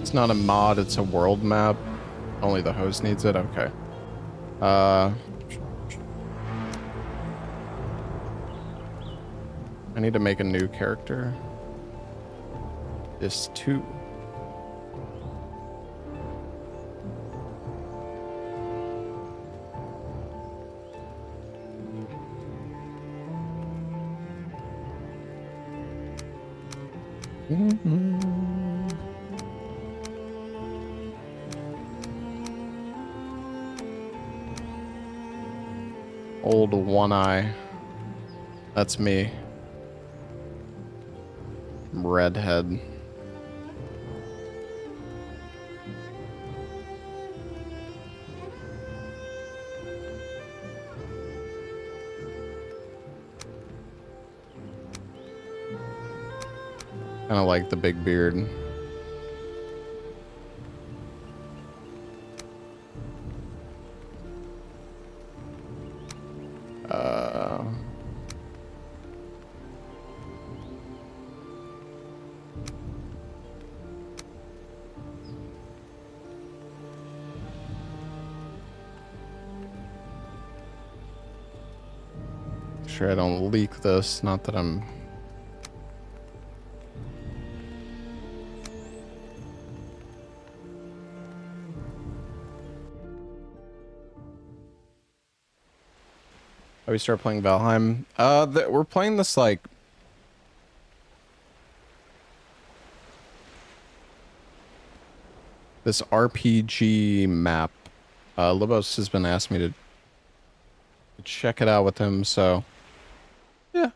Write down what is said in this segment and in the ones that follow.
It's not a mod, it's a world map. Only the host needs it? Okay. I need to make a new character. This too. Old One Eye. That's me. Redhead. Kind of like the big beard. Sure I don't leak this, not that I'm... Oh, we start playing Valheim. We're playing this like... this RPG map. Libos has been asking me to check it out with him, so... yeah.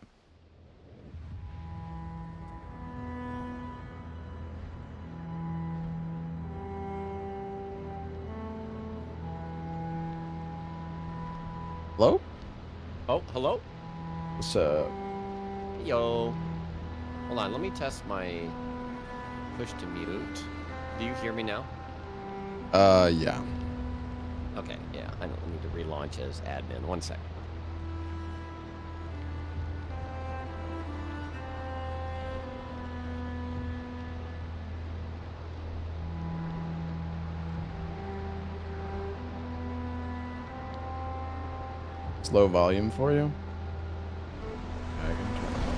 Hello? Oh, hello? What's Yo. Hold on, let me test my push to mute. Do you hear me now? Yeah. Okay, yeah, I don't need to relaunch as admin. 1 second. It's low volume for you? I can turn it up.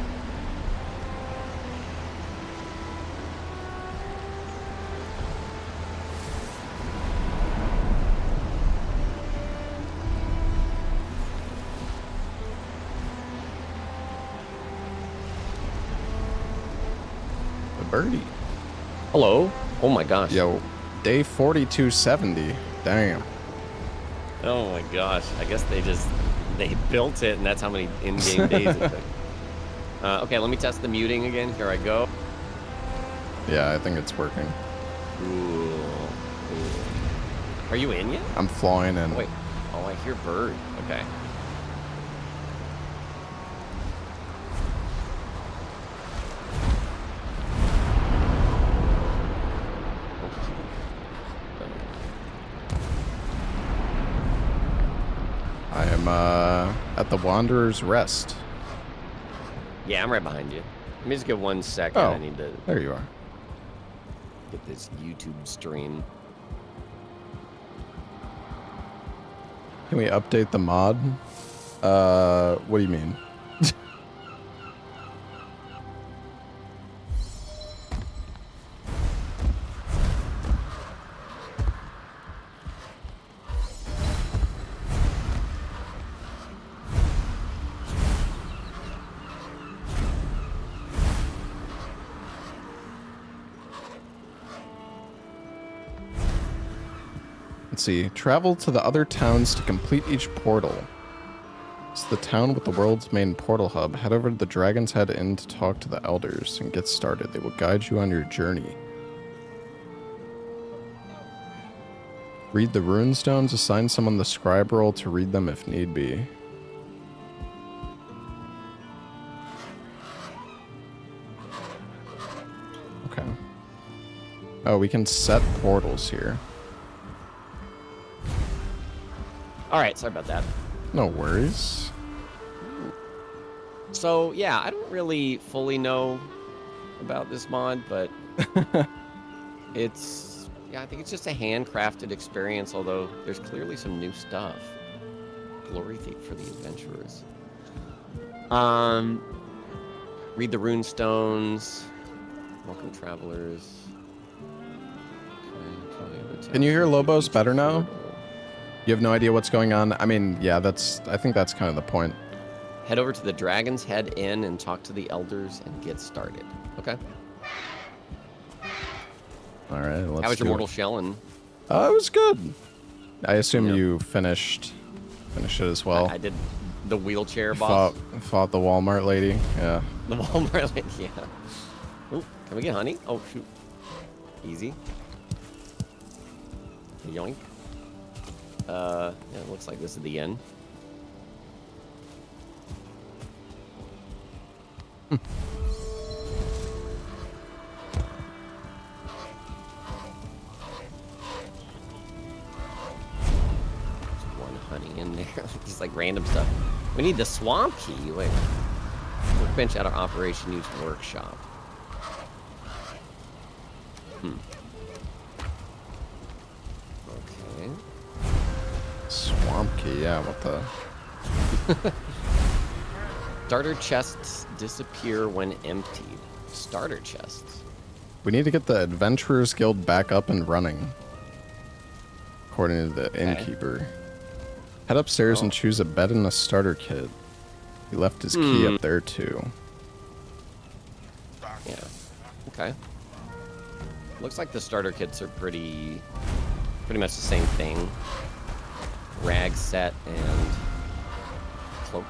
The birdie. Hello? Oh my gosh. Yo, day 4270. Damn. Oh my gosh. I guess they built it and that's how many in-game days it took. Okay, let me test the muting again. Here I go. Yeah, I think it's working. Ooh. Are you in yet? I'm flying in. Oh, wait. Oh, I hear bird. Okay. I am at the Wanderer's Rest. Yeah, I'm right behind you. Let me just get 1 second. Oh, I need to there you are. get this YouTube stream. Can we update the mod? What do you mean? Let's see. Travel to the other towns to complete each portal. It's the town with the world's main portal hub. Head over to the Dragon's Head Inn to talk to the elders and get started. They will guide you on your journey. Read the runestones. Assign someone the scribe role to read them if need be. Okay. Oh, we can set portals here. All right, sorry about that. No worries. So, yeah, I don't really fully know about this mod, but It's, yeah, I think it's just a handcrafted experience, although there's clearly some new stuff. Glory Thief for the adventurers. Read the rune stones. Welcome travelers. Okay, Can you hear Lobos better now? You have no idea what's going on? I mean, yeah, I think that's kind of the point. Head over to the Dragon's Head Inn and talk to the elders and get started. Okay. All right, let's How was your Mortal Shell? And it was good. I assume Yeah. you finished it as well. I did the wheelchair boss. Fought the Walmart lady. Yeah. The Walmart lady, yeah. Ooh, can we get honey? Oh, shoot. Easy. Yoink. Yeah, it looks like this is the end. Honey in there. Just like random stuff. We need the swamp key. Wait. Workbench out of operation. Use workshop. Okay. Swamp key. Yeah. What the? Starter chests disappear when emptied. Starter chests. We need to get the Adventurers Guild back up and running. According to the innkeeper. Head upstairs and choose a bed and a starter kit. He left his key up there too. Yeah. Okay. Looks like the starter kits are pretty much the same thing. Rag set and cloak.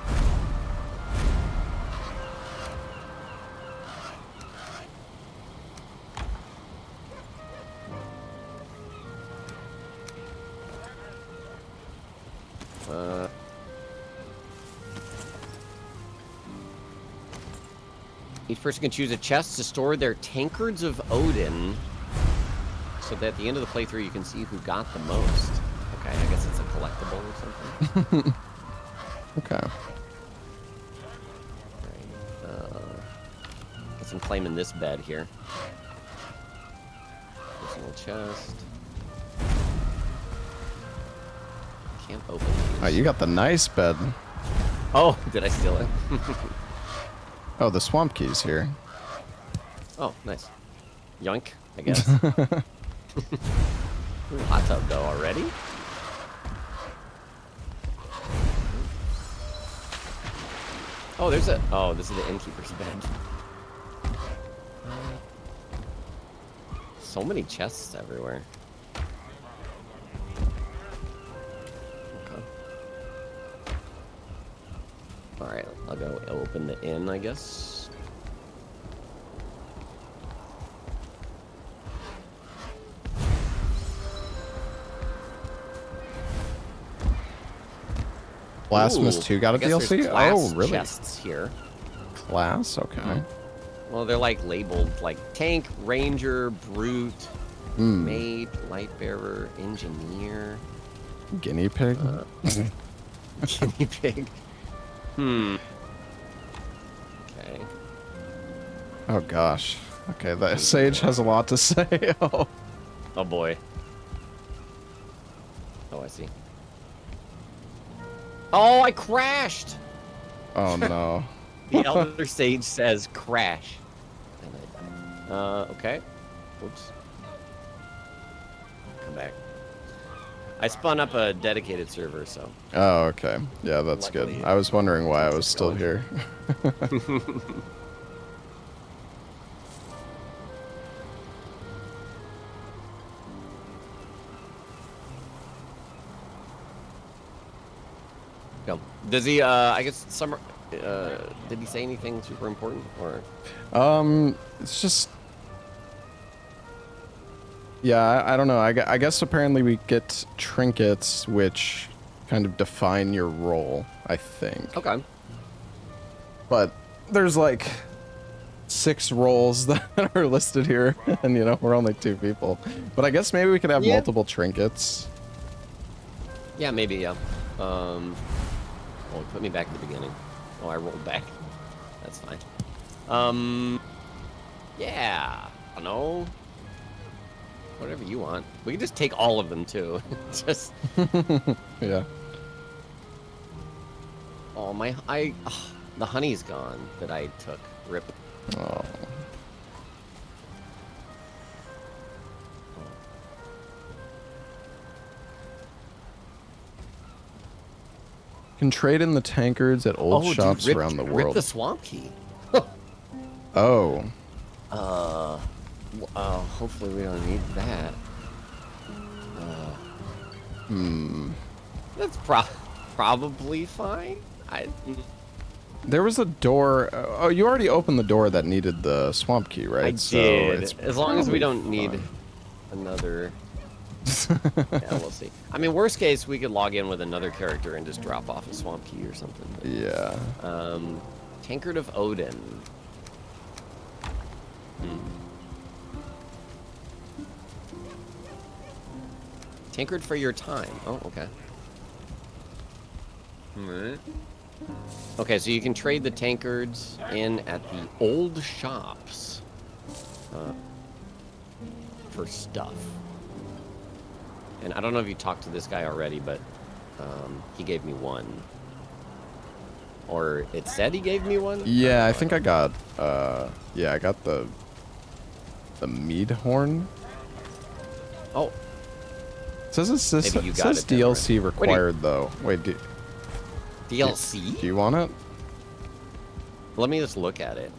Each person can choose a chest to store their tankards of Odin, so that at the end of the playthrough you can see who got the most. Okay, I guess it's a collectible or something. Okay. Right. Guess I'm claiming this bed here. Personal chest. Can't open these. Oh, you got the nice bed. Oh, did I steal it? Oh, the swamp key's here. Oh, nice. Yoink, I guess. Ooh, hot tub though already. Oh, there's a. Oh, this is the innkeeper's bed. So many chests everywhere. Okay. All right, I'll go open the inn, I guess. Blasphemous Ooh, 2 got a I guess DLC? there's class Oh, really? chests here. Class? Okay. Well, they're like labeled like tank, ranger, brute, maid, light bearer, engineer, Guinea pig? guinea pig. Okay. Oh, gosh. Okay, the sage has a lot to say. Oh. Oh boy. Oh, I see. Oh, I crashed. Oh, no. The elder sage says crash. And I died. Okay. Oops. Come back. I spun up a dedicated server, so. Oh, okay. Yeah, that's Luckily, good. I was wondering why I was still going. here. Go. Does he, I guess, summer, did he say anything super important, or? It's just... Yeah, I don't know. I guess apparently we get trinkets which kind of define your role, I think. Okay. But there's like 6 roles that are listed here, and you know, we're only 2 people. But I guess maybe we could have multiple trinkets. Yeah, maybe, yeah. Oh, put me back at the beginning. Oh, I rolled back. That's fine. Yeah. I don't know. Whatever you want. We can just take all of them too. Just Yeah. oh the honey's gone that I took. Rip. Oh. Can trade in the tankards at old shops dude, around the rip world. the swamp key. Oh. Hopefully we don't need that. That's probably fine. There was a door. Oh, you already opened the door that needed the swamp key, right? I did. As long as we don't need fine. another. Yeah, we'll see. I mean, worst case, we could log in with another character and just drop off a swamp key or something. But, Yeah. Tankard of Odin. Tankard for your time. Oh, okay. Alright. Okay, so you can trade the tankards in at the old shops for stuff. And I don't know if you talked to this guy already, but he gave me one. Or it said he gave me one? Yeah, I think I got. Yeah, I got the mead horn. Oh, It says it says, Maybe you it got says it then, DLC right? required though. Wait, DLC? do you want it? Let me just look at it.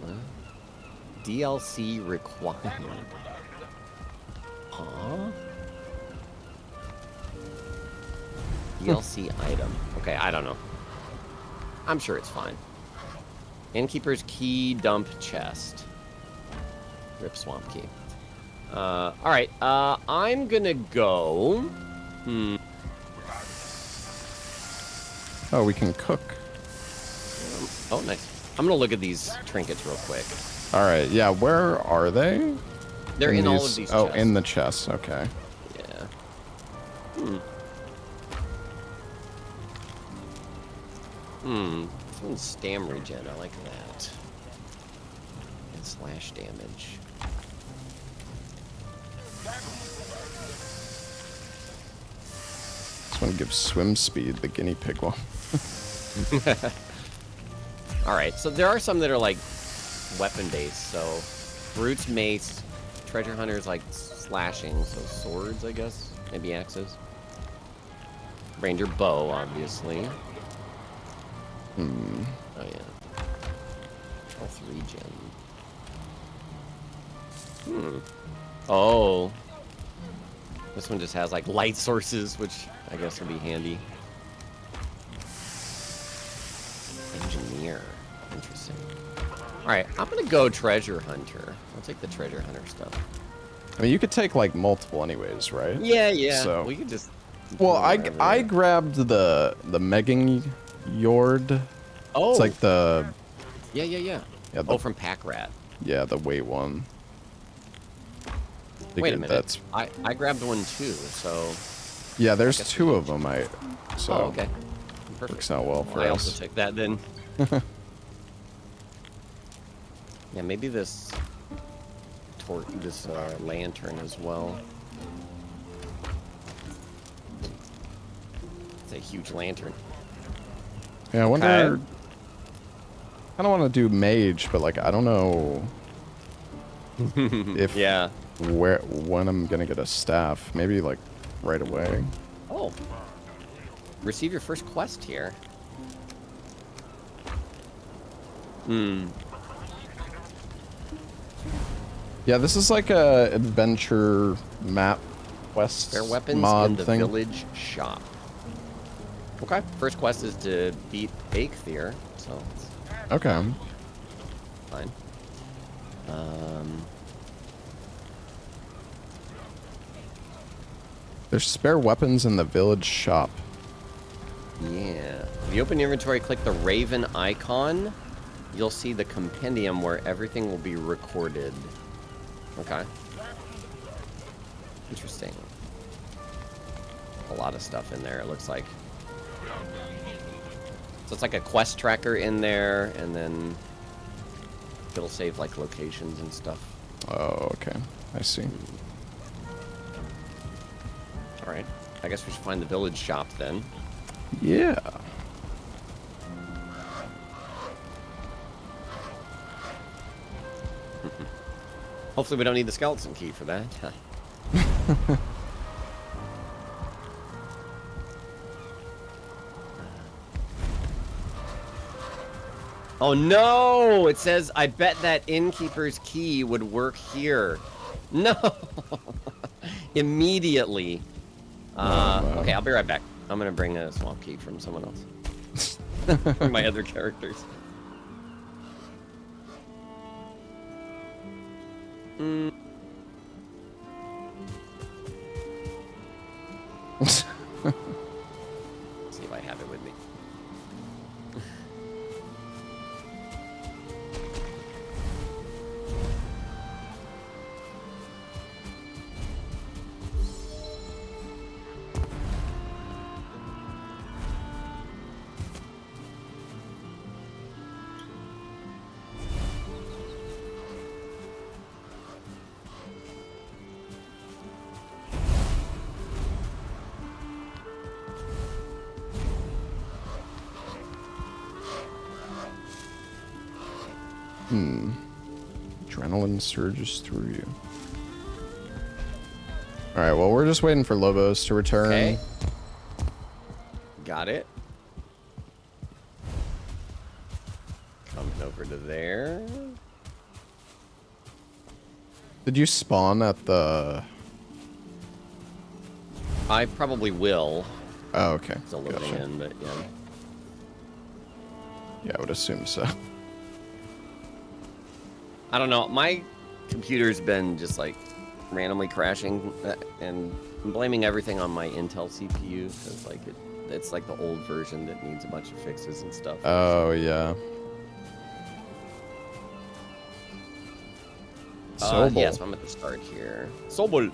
DLC required. Huh? DLC item. Okay, I don't know. I'm sure it's fine. Innkeeper's key dump chest. Rip swamp key. Alright, I'm gonna go... Oh, we can cook. Oh, nice. I'm gonna look at these trinkets real quick. All right. Yeah, where are they? They're in all of these Oh, chests. in the chest. Okay. Yeah. This one's stam regen. I like that. And slash damage. This one gives swim speed, the guinea pig one. Alright, so there are some that are like weapon based. So Brutes mace, treasure hunters like slashing, so swords, I guess. Maybe axes. Ranger bow, obviously. Oh yeah. Health regen. Oh. This one just has like light sources, which I guess will be handy. Engineer. Interesting. Alright, I'm gonna go treasure hunter. I'll take the treasure hunter stuff. I mean, you could take like multiple anyways, right? Yeah, yeah. So- we could just. Well, I wherever. grabbed the Megan Yord. Oh. It's like the Yeah, yeah, yeah. Yeah, Oh, from Pack Rat. the weight one. Wait a Figured minute. That's, I grabbed one too, so. yeah, there's guess we two of them. So Oh, okay. Perfect. works out well for I us. also took that then. Yeah, maybe this lantern as well. It's a huge lantern. Yeah, I wonder. Okay. I don't want to do mage, but like I don't know if Yeah. when I'm gonna get a staff. Maybe like right away. Oh. Receive your first quest here. Yeah, this is like a adventure map quest Spare weapons mod in the thing. village shop. Okay. First quest is to beat Eikthyr, so it's Okay. fine. There's spare weapons in the village shop. Yeah. If you open your inventory, click the Raven icon, you'll see the compendium where everything will be recorded. Okay. Interesting. A lot of stuff in there, it looks like. So it's like a quest tracker in there, and then it'll save like locations and stuff. Oh, okay. I see. All right. I guess we should find the village shop then. Yeah. Hopefully we don't need the skeleton key for that. Oh no! It says, I bet that innkeeper's key would work here. No! Immediately. Okay, I'll be right back. I'm gonna bring a swamp key from someone else. From my other characters. See if I have it with me. Adrenaline surges through you. Alright, well, we're just waiting for Lobos to return. Okay. Got it. Coming over to there. Did you spawn at the... I probably will. Oh, okay. Still loading Gotcha. in, but yeah. Yeah, I would assume so. I don't know. My computer's been just like randomly crashing, and I'm blaming everything on my Intel CPU because like it's like the old version that needs a bunch of fixes and stuff. Oh, yeah. Sobol. Yes, I'm at the start here. Sobol.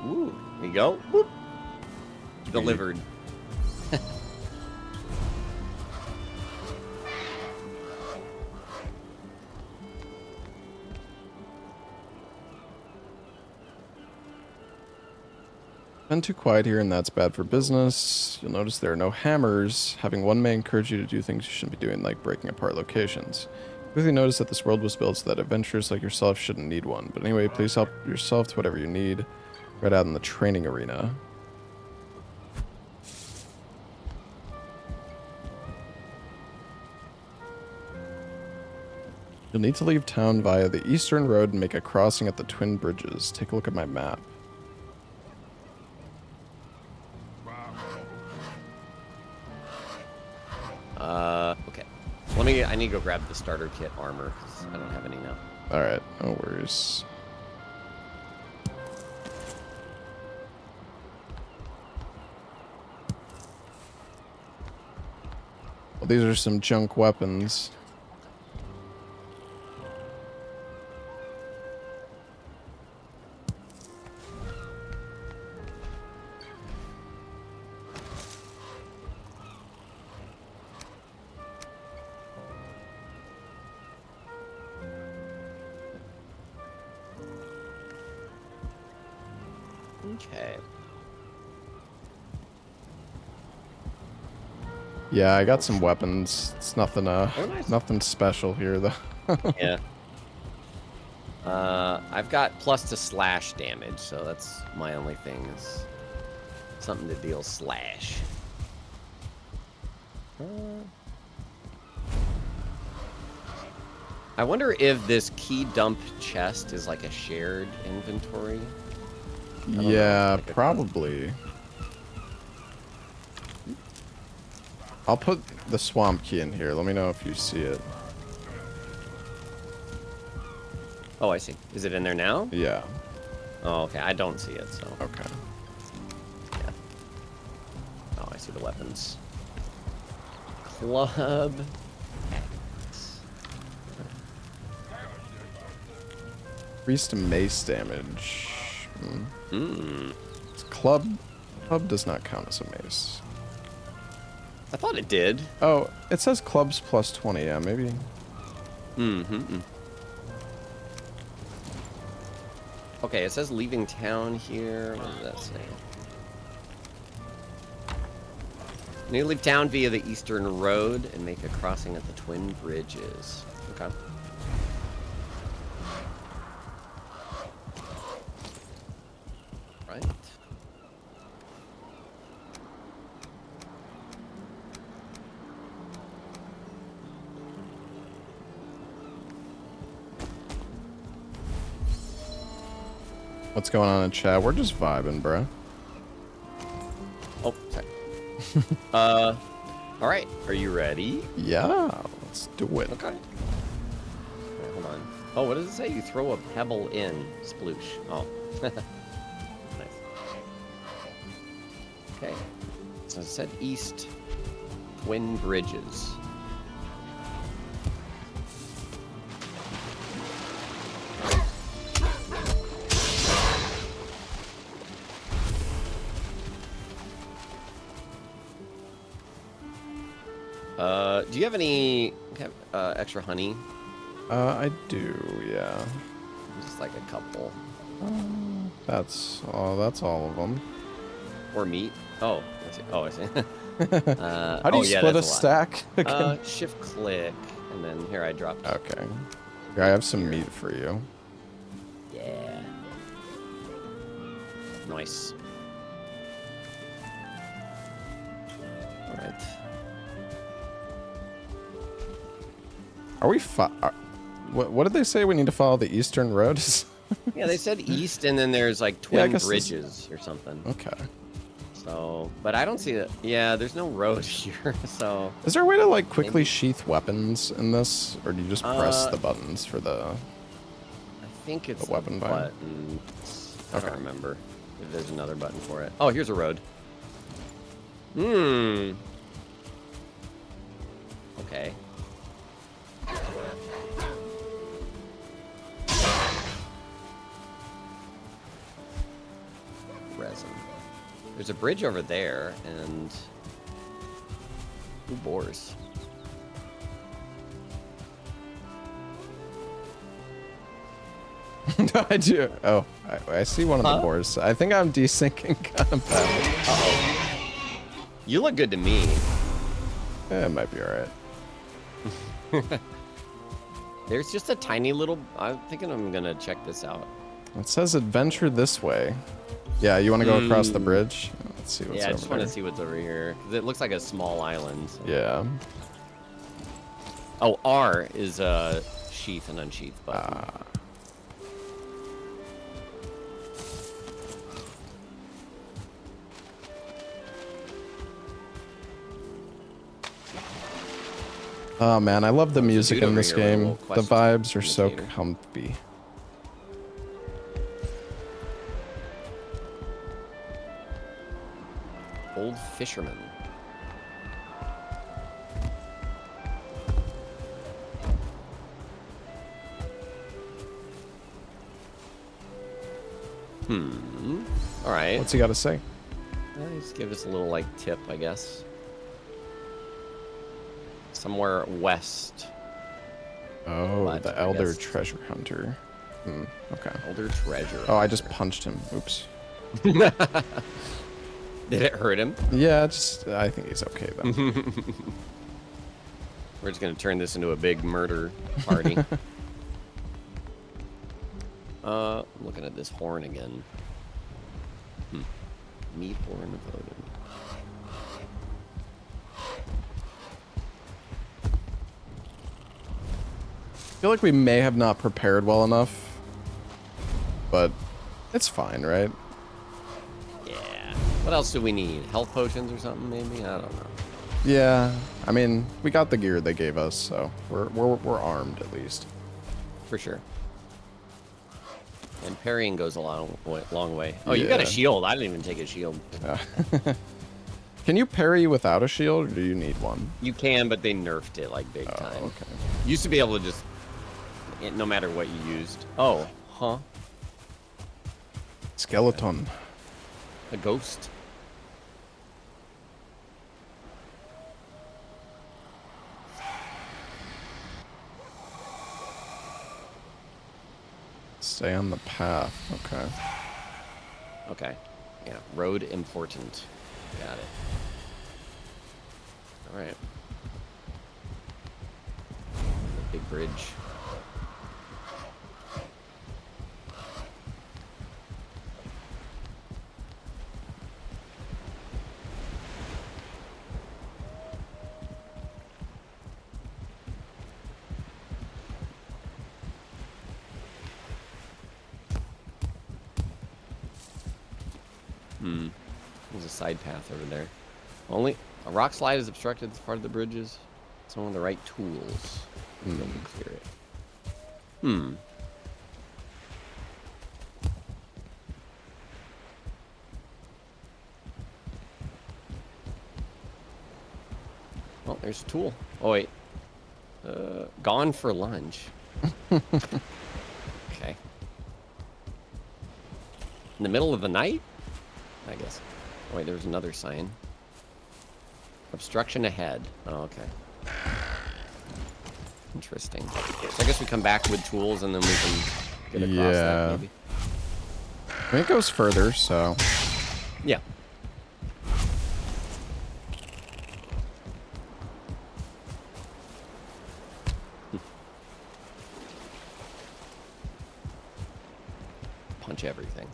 Ooh, there you go. Whoop. Delivered. Been too quiet here, and that's bad for business. You'll notice there are no hammers. Having one may encourage you to do things you shouldn't be doing, like breaking apart locations. Quickly notice that this world was built so that adventurers like yourself shouldn't need one. But anyway, please help yourself to whatever you need right out in the training arena. You'll need to leave town via the eastern road and make a crossing at the Twin Bridges. Take a look at my map. Okay. I need to go grab the starter kit armor because I don't have any now. Alright, no worries. Well, these are some junk weapons. Okay. Yeah, I got some weapons. It's nothing nice. nothing special here though. Yeah. I've got plus to slash damage, so that's my only thing is something to deal slash. I wonder if this key dump chest is like a shared inventory. Yeah, probably. I'll put the swamp key in here. Let me know if you see it. Oh, I see. Is it in there now? Yeah. Oh, okay. I don't see it, so. Okay. Yeah. Oh, I see the weapons. Club. Increased mace damage. Club does not count as a mace. I thought it did. Oh, it says clubs plus 20. Yeah, maybe. Okay, it says leaving town here. What does that say? You need to leave town via the eastern road and make a crossing at the Twin Bridges. Okay. Right. What's going on in chat? We're just vibing, bro. Oh, sorry. All right. Are you ready? Yeah, let's do it. Okay. Wait, hold on. Oh, what does it say? You throw a pebble in. Sploosh. Oh. Nice. Okay. So it said east. Twin Bridges. Do you have any extra honey? I do, yeah. Just like a couple. That's all of them. Or meat? Oh, let's see. Oh, I see. How do you yeah, split a that's stack? Shift click, and then here I dropped. Okay. Yeah, I have some meat for you. Yeah. Nice. All right. Are we what did they say? We need to follow the eastern road? Yeah, they said east, and then there's like Twin guess Bridges or something. Okay. So, but I don't see it. Yeah, there's no road here, so. Is there a way to like quickly sheath weapons in this, or do you just press the buttons for the? I think it's the weapon bind? buttons. I don't remember if there's another button for it. Oh, here's a road. Okay. Resin. There's a bridge over there, and ooh, boars. I do. Oh, I see one of the boars. I think I'm desyncing kind of badly. Uh-oh. You look good to me. It might be all right. There's just a tiny little. I'm thinking I'm gonna check this out. It says adventure this way. Yeah, you want to go across the bridge? Let's see what's over there. Yeah, I just want to see what's over here. 'Cause it looks like a small island. Yeah. Oh, R is sheath and unsheath button. Oh man, I love the music in this game. The vibes are so indicator. comfy. Old fisherman. All right. What's he got to say? Just give us a little like tip, I guess. Somewhere west. Oh, But the I Elder guess- Treasure Hunter. Okay. Elder treasure. Oh, I just punched him. Oops. Did it hurt him? Yeah, I think he's okay though. We're just gonna turn this into a big murder party. I'm looking at this horn again. Meat horn of Odin. I feel like we may have not prepared well enough, but it's fine, right? Yeah. What else do we need? Health potions or something, maybe? I don't know. Yeah, I mean, we got the gear they gave us, so we're armed at least. For sure. And parrying goes a long way. Oh, you got a Yeah. shield. I didn't even take a shield. Can you parry without a shield, or do you need one? You can, but they nerfed it like big time. Okay. Used to be able to just, no matter what you used. Oh, huh? Skeleton. A ghost. Stay on the path. Okay. Okay. Yeah. Road important. Got it. All right. Big bridge. There's a side path over there. Only a rock slide is obstructed as part of the bridges. It's one of the right tools to clear it. Well, there's a tool. Oh wait. Gone for lunch. Okay. In the middle of the night? I guess. Oh, wait, there's another sign. Obstruction ahead. Oh, okay. Interesting. So I guess we come back with tools and then we can get across that, maybe. I think it goes further, so... Yeah. Punch everything.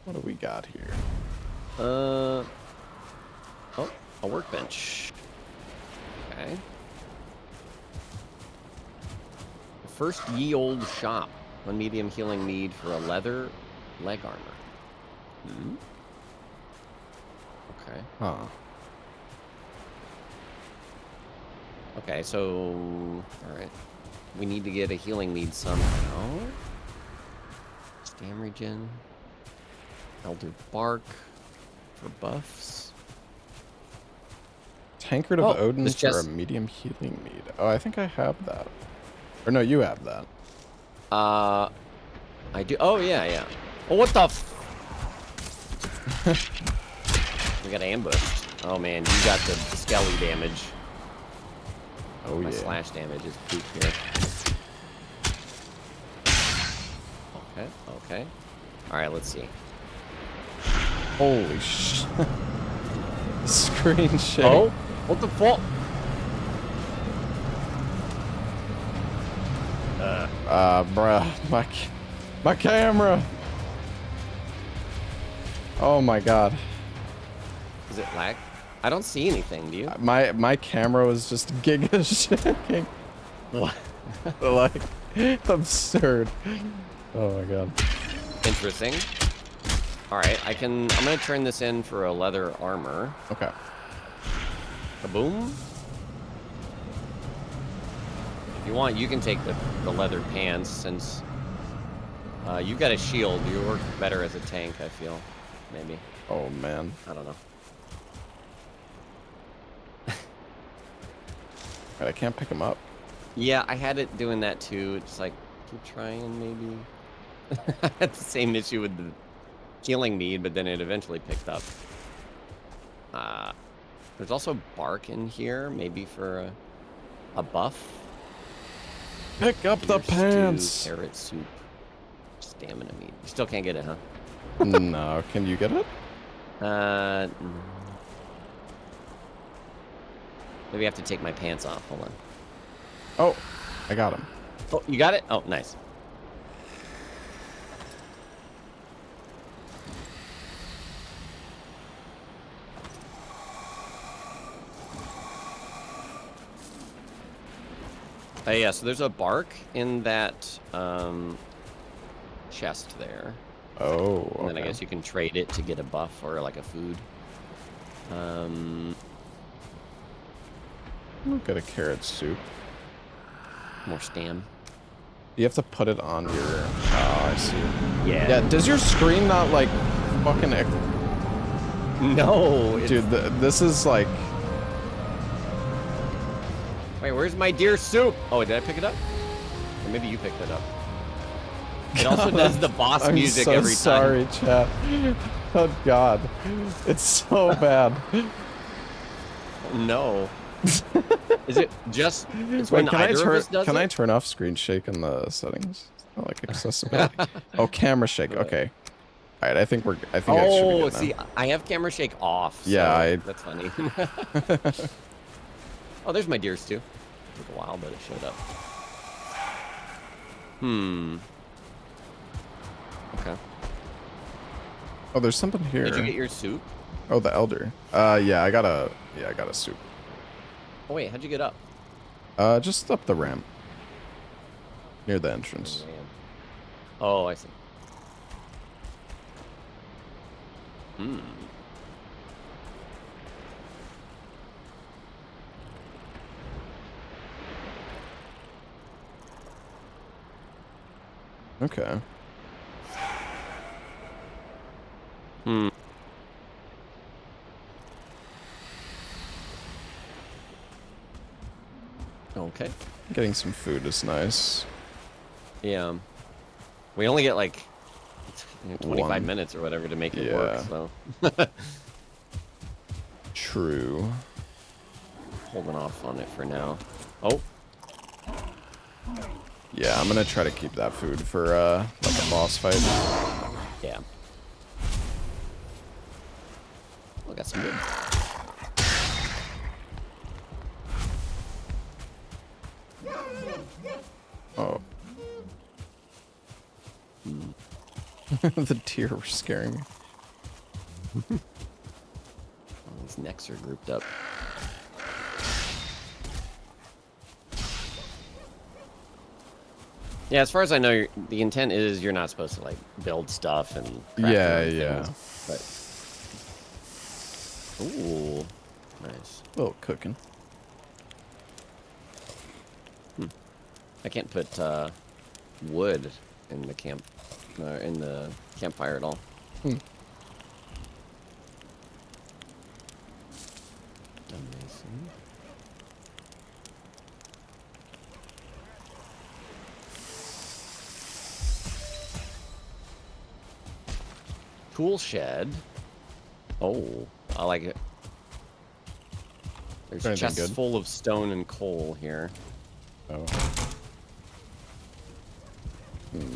What do we got here? Oh, a workbench. Okay. First ye old shop. 1 medium healing need for a leather leg armor. Okay. Huh. Okay, so... Alright. We need to get a healing need somehow. Stam regen. Elder bark. For buffs. Tankard of Odin for chest. a medium healing mead. Oh, I think I have that. Or no, you have that. I do. Oh, yeah, yeah. Oh, what the We got ambushed. Oh, man, you got the skelly damage. Oh, My yeah. slash damage is poop here. Okay, okay. Alright, let's see. Holy shit. Screen shake. Oh, what the fuck? Bruh, my camera. Oh my god. Is it lag? I don't see anything, do you? My camera was just giga shaking. What? Like, absurd. Oh my god. Interesting. Alright, I'm gonna turn this in for a leather armor. Okay. Kaboom. If you want, you can take the leather pants since you got a shield. You work better as a tank, I feel. Maybe. Oh man. I don't know. Right, I can't pick him up. Yeah, I had it doing that too. It's like, keep trying, maybe. I had the same issue with the healing need, but then it eventually picked up. There's also bark in here, maybe for a buff. Pick up the Stew, pants. carrot soup, stamina meat. You still can't get it, huh? No, can you get it? Maybe I have to take my pants off. Hold on. Oh, I got him. Oh, you got it? Oh, nice. Yeah, so there's a bark in that chest there. Oh, okay. And then I guess you can trade it to get a buff or like a food. Look at a carrot soup. More stam. You have to put it on your... Oh, I see. Yeah. Yeah, does your screen not, like, fucking No, it's... dude. This is like. Wait, where's my deer soup? Oh, did I pick it up? Or maybe you picked it up. It also does the boss music I'm so every time. sorry, chat. Oh God, it's so bad. No. Is it just? It's Wait, when either of us does can it? I turn off screen shake in the settings? It's not like accessibility. Oh, camera shake. Okay. All right. I think I should be Oh, good now. see, I have camera shake off. Yeah, so that's funny. Oh, there's my deers too. It took a while, but it showed up. Okay. Oh, there's something here. Did you get your soup? Oh, the elder. Yeah, I got a soup. Oh wait, how'd you get up? Just up the ramp. Near the entrance. Oh, I see. Okay. Okay. Getting some food is nice. Yeah. We only get like 25 One. minutes or whatever to make it work, so. True. Holding off on it for now. Oh. Yeah, I'm gonna try to keep that food for like a boss fight. Yeah. Oh, got some wood. Oh. The deer were scaring me. Oh, these necks are grouped up. Yeah, as far as I know, the intent is you're not supposed to like build stuff and craft your own things, but ooh, nice. A little cooking. I can't put wood in the campfire at all. Amazing. Tool shed. Oh, I like it. There's Anything chests good? full of stone and coal here. Oh.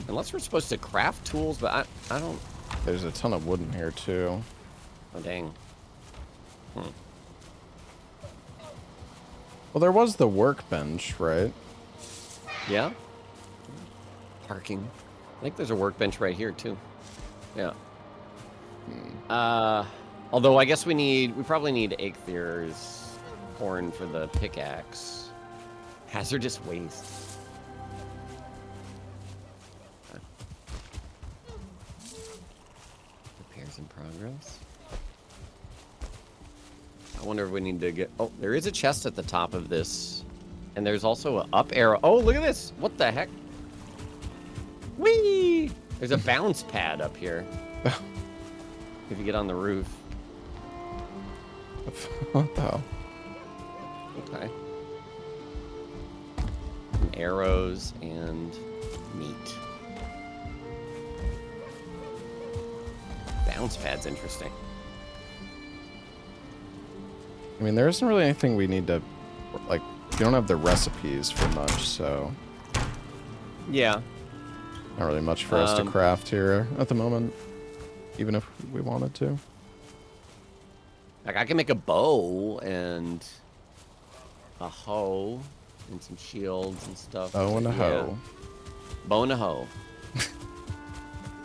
Unless we're supposed to craft tools, but I don't... There's a ton of wood in here too. Oh, dang. Well, there was the workbench, right? Yeah? Parking. I think there's a workbench right here, too. Yeah. Although I guess we probably need Eikthyre's horn for the pickaxe. Hazardous waste. Repairs in progress. I wonder if we need to get... Oh, there is a chest at the top of this. And there's also an up arrow. Oh, look at this. What the heck? Whee! There's a bounce pad up here. If you get on the roof. What the hell? Okay. And arrows and meat. Bounce pad's interesting. I mean, there isn't really anything we need to, like, you don't have the recipes for much, so... Yeah. Not really much for us to craft here at the moment, even if we wanted to. Like, I can make a bow and a hoe and some shields and stuff. Bow and a hoe. Bow and a hoe.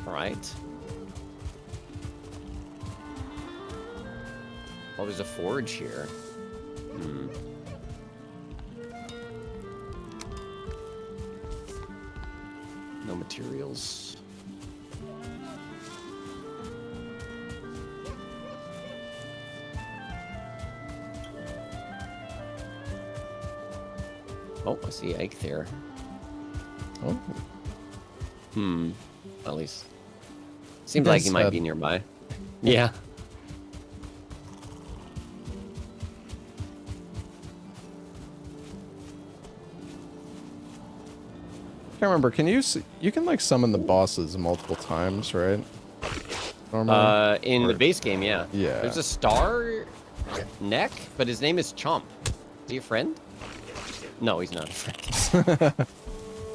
All right. Oh, there's a forge here. No materials. Oh, I see Eikthyre. Oh. At least. Seems like he might be nearby. Yeah. I can't remember. Can you can like summon the bosses multiple times, right? Normally. In the base game, yeah. Yeah. There's a star neck, but his name is Chomp. Is he a friend? No, he's not a friend.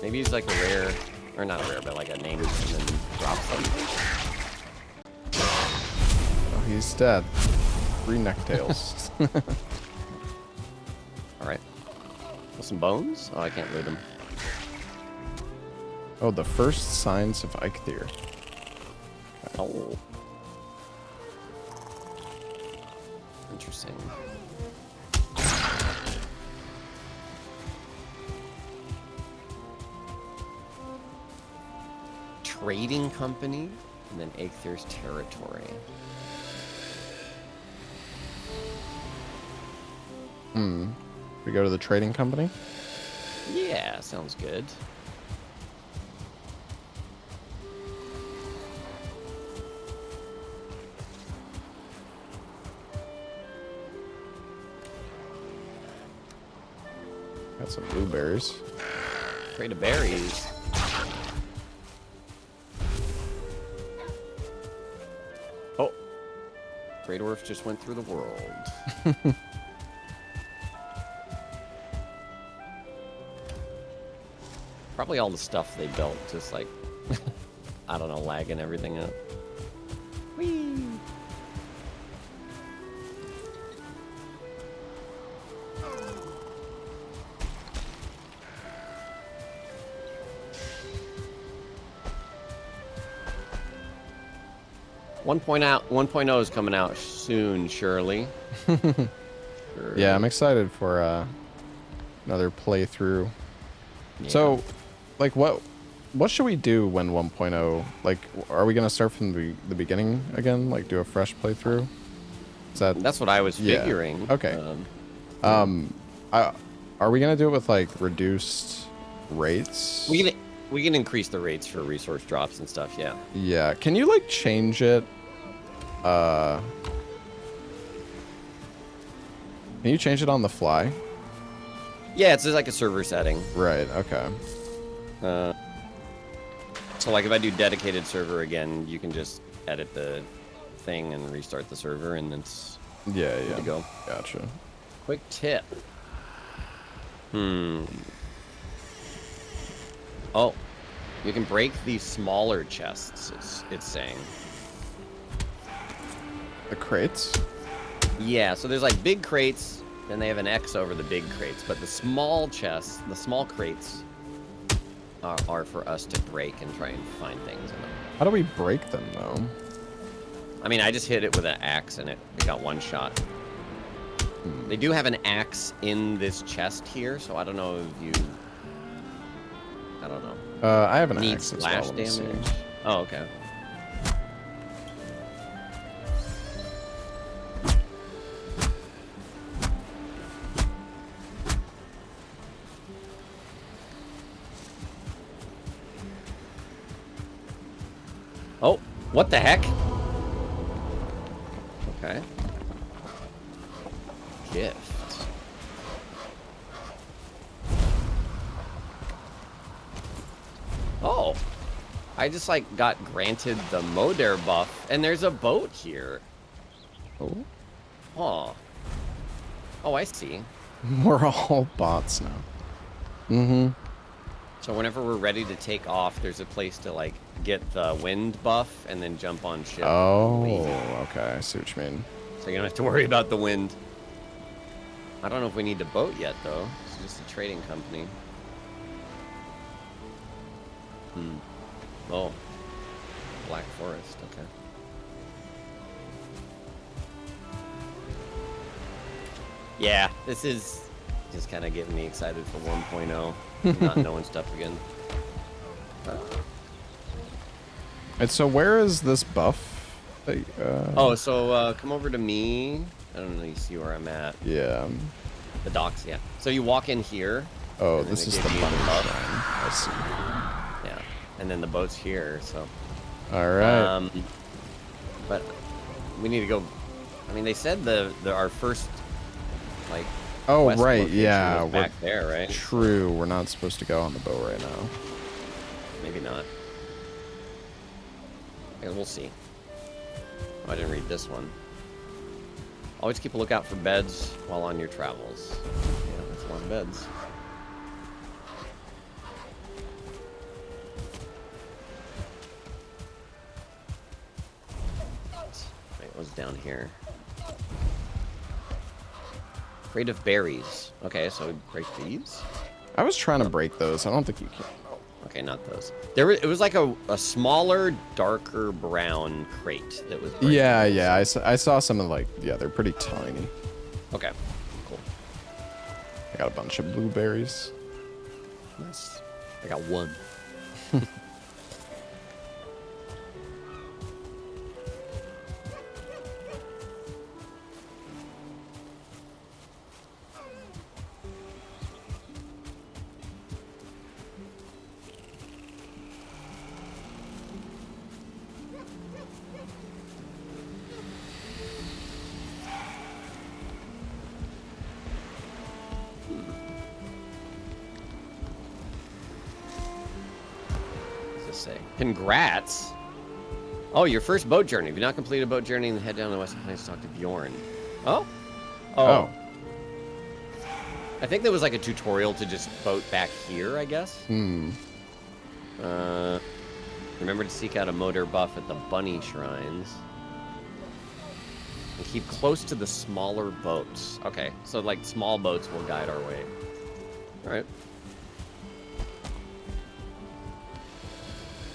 Maybe he's like a rare, or not a rare, but like a name and then drops them. Oh, he's dead. 3 necktails. All right. With some bones? Oh, I can't loot them. Oh, the first signs of Eikthyr. Oh. Interesting. Trading company, and then Eikthyr territory. We go to the trading company. Yeah, sounds good. Got some blueberries. Trade of berries. Oh. Grey Dwarf just went through the world. Probably all the stuff they built, just like, I don't know, lagging everything up. Whee! One point out. 1.0 is coming out soon, surely. Yeah, I'm excited for another playthrough. Yeah. So, like, what should we do when 1.0? Like, are we gonna start from the beginning again? Like, do a fresh playthrough? Is that? That's what I was figuring. Okay. Are we gonna do it with like reduced rates? We can increase the rates for resource drops and stuff. Yeah. Yeah. Can you like change it? Can you change it on the fly? Yeah, it's just like a server setting. Right. Okay. So like if I do dedicated server again, you can just edit the thing and restart the server, and it's good to go. Gotcha. Quick tip. Oh, you can break these smaller chests. It's saying. The crates. Yeah, so there's like big crates, and they have an X over the big crates, but the small chests, the small crates, are for us to break and try and find things in them. How do we break them though? I mean, I just hit it with an axe, and it got one shot. They do have an axe in this chest here, so I don't know if you... I don't know. I have an Need axe as splash well. Let me see. damage? Oh, okay. Oh, what the heck? Okay. Gift. Oh. I just like got granted the Moder buff, and there's a boat here. Oh. Oh. Oh, I see. We're all bots now. Mm-hmm. So whenever we're ready to take off, there's a place to like get the wind buff and then jump on ship. Oh, okay. I see what you mean. So you don't have to worry about the wind. I don't know if we need a boat yet, though. It's just a trading company. Oh. Black Forest, okay. Yeah, this is just kind of getting me excited for 1.0. Not knowing stuff again. And so where is this buff? Oh, so come over to me. I don't know, you see where I'm at. Yeah. The docks, yeah. So you walk in here. Oh, this is the you bunny buff. shrine. I see. Yeah, and then the boat's here, so. All right. But we need to go. I mean, they said our first like. Oh, West right, location yeah. was back there, right? True, we're not supposed to go on the boat right now. Maybe not. Okay, we'll see. Oh, I didn't read this one. Always keep a lookout for beds while on your travels. Yeah, that's a lot of beds. Right, what's down here? Crate of berries. Okay, so break these. I was trying to break those. I don't think you can. Okay, not those. It was like a smaller, darker brown crate that was breaking. Yeah. I saw some of they're pretty tiny. Okay, cool. I got a bunch of blueberries. Nice. I got one. Say. Congrats! Oh, your first boat journey. If you not completed a boat journey, then head down to the Western Plains to talk to Bjorn. Oh? Oh. I think there was like a tutorial to just boat back here, I guess. Remember to seek out a motor buff at the bunny shrines. And keep close to the smaller boats. Okay, so like small boats will guide our way. Alright.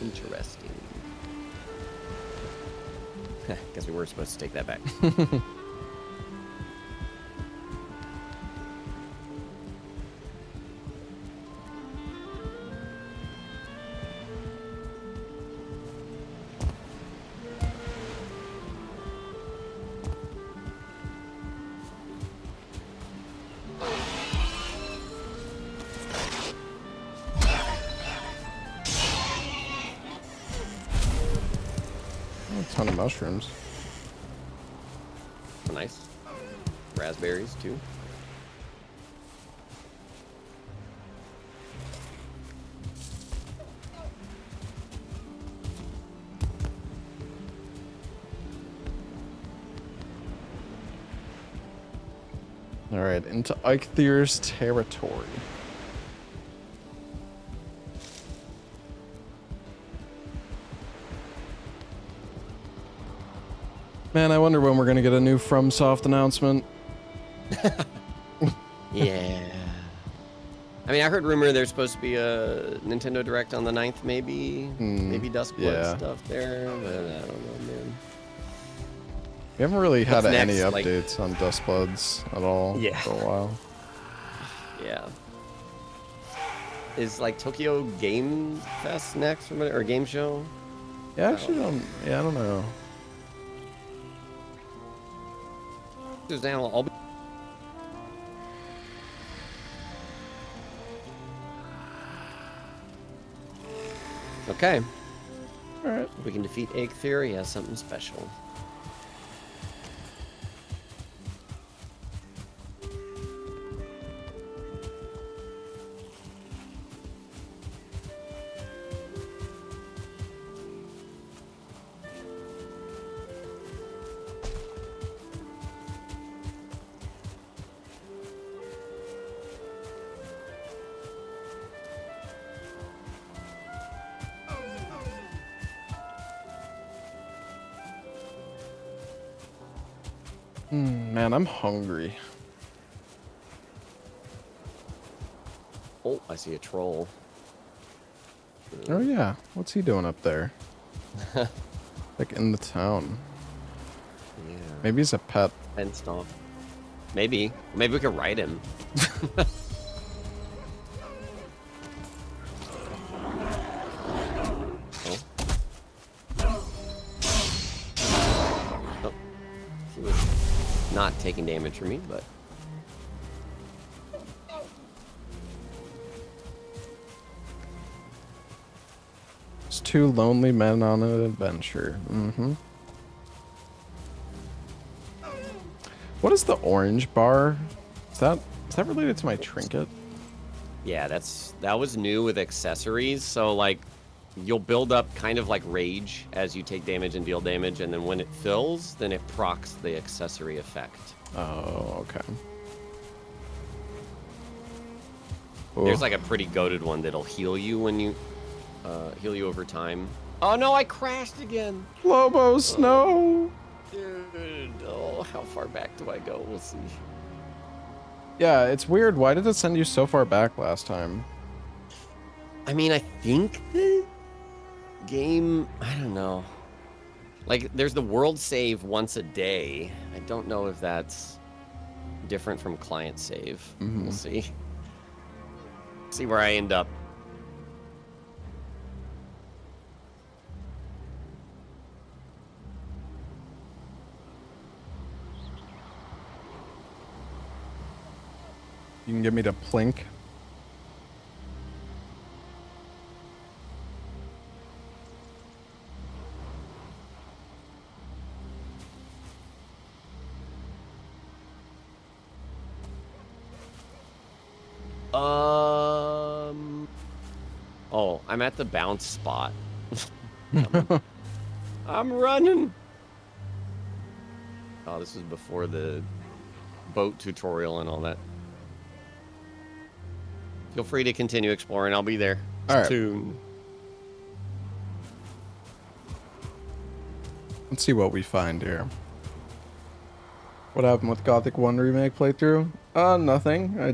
Interesting. Guess we were supposed to take that back. A ton of mushrooms. Nice. Raspberries, too. Alright, into Eikthyre's territory. Man, I wonder when we're gonna get a new FromSoft announcement. Yeah. I mean, I heard rumor there's supposed to be a Nintendo Direct on the 9th, maybe. Maybe Duskblood stuff there, but I don't know, man. We haven't really had What's any next? updates on Duskbloods at all for a while. Yeah. Is like Tokyo Game Fest next or Game Show? Yeah, I actually don't. Yeah, I don't know. There's now. I'll be. Okay. All right. If we can defeat Eikthyre, he has something special. Man, I'm hungry. Oh, I see a troll. Oh yeah, what's he doing up there? Like in the town. Yeah. Maybe he's a pet. And stomp. Maybe. Maybe we could ride him. Not taking damage from me, but it's two lonely men on an adventure. What is the orange bar? Is that related to my trinket? Yeah, that was new with accessories. So like, you'll build up kind of like rage as you take damage and deal damage, and then when it fills, then it procs the accessory effect. Oh, okay. There's like a pretty goated one that'll heal you when you heal you over time. Oh no, I crashed again. Lobos, no. Dude, oh, how far back do I go? We'll see. Yeah, it's weird. Why did it send you so far back last time? I mean, I think the game, I don't know. Like, there's the world save once a day. I don't know if that's different from client save. We'll see. See where I end up. You can get me to plink. Oh, I'm at the bounce spot. I'm running. Oh, this is before the boat tutorial and all that. Feel free to continue exploring. I'll be there soon. Let's see what we find here. What happened with Gothic 1 remake playthrough? Nothing. I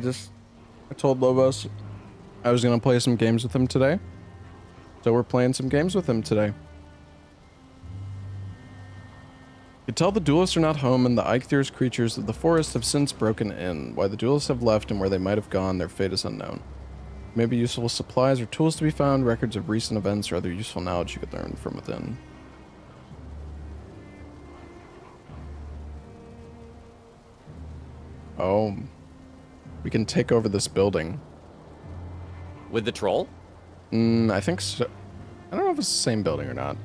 told Lobos I was gonna play some games with him today. So we're playing some games with him today. You tell the duelists are not home and the Eikthyrs creatures of the forest have since broken in. Why the duelists have left and where they might have gone, their fate is unknown. Maybe useful supplies or tools to be found, records of recent events, or other useful knowledge you could learn from within. Oh. We can take over this building. With the troll? I think so. I don't know if it's the same building or not.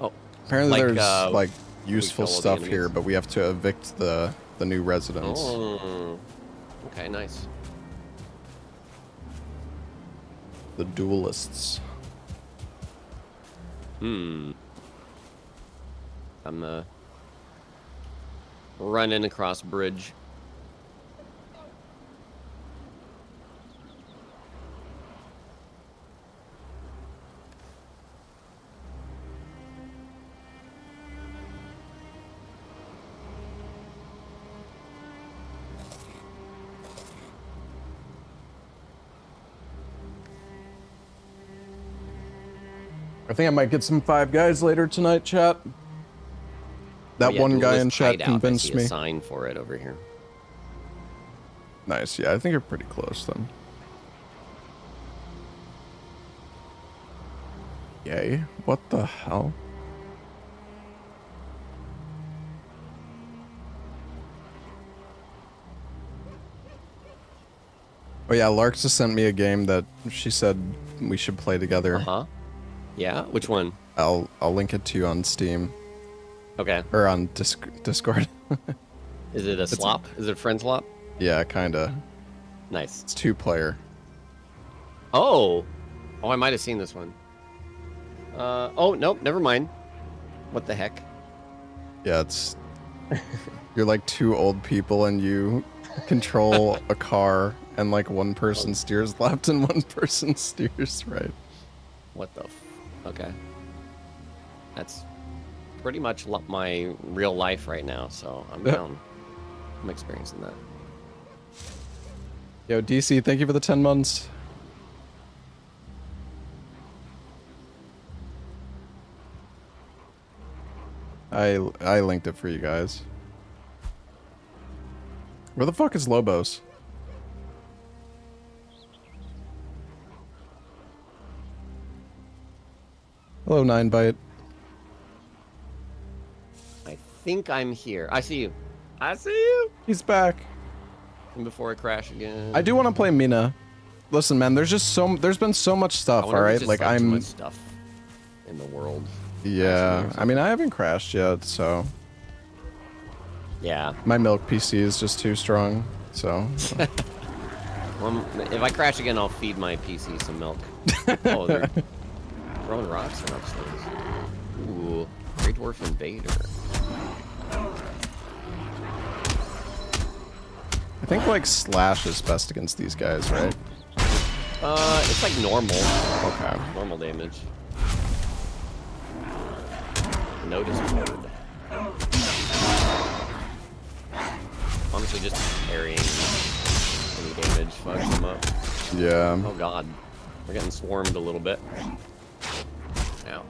Oh. Apparently there's, like, useful stuff here, but we have to evict the new residents. Oh. Okay, nice. The duelists. I'm running across bridge. I think I might get some Five Guys later tonight, chat. That one guy in chat convinced me. I see a sign for it over here. Nice, yeah, I think you're pretty close then. Yay, what the hell? Oh yeah, Lark just sent me a game that she said we should play together. Uh-huh. Yeah, which one? I'll link it to you on Steam. Okay. Or on Discord. Is it a slop? Is it a friend slop? Yeah, kinda. Nice. It's 2-player. Oh! Oh, I might have seen this one. Oh, nope, never mind. What the heck? Yeah, it's... You're like 2 old people and you control a car and like one person steers left and one person steers right. What the okay. That's pretty much my real life right now, so I'm down. I'm experiencing that. Yo, DC, thank you for the 10 months. I linked it for you guys. Where the fuck is Lobos? Hello, 9byte. I think I'm here. I see you. I see you. He's back. And before I crash again. I do want to play Mina. Listen, man, there's been so much stuff, all right? Like too much stuff in the world. Yeah, I mean, I haven't crashed yet, so. Yeah. My milk PC is just too strong, so. Well, if I crash again, I'll feed my PC some milk. Oh, they're throwing rocks from upstairs. Ooh, Grey Dwarf Invader. I think like Slash is best against these guys, right? It's like normal. Okay. Normal damage. Notice board. Honestly, just parrying any damage fucks them up. Yeah. Oh god. We're getting swarmed a little bit. Ow.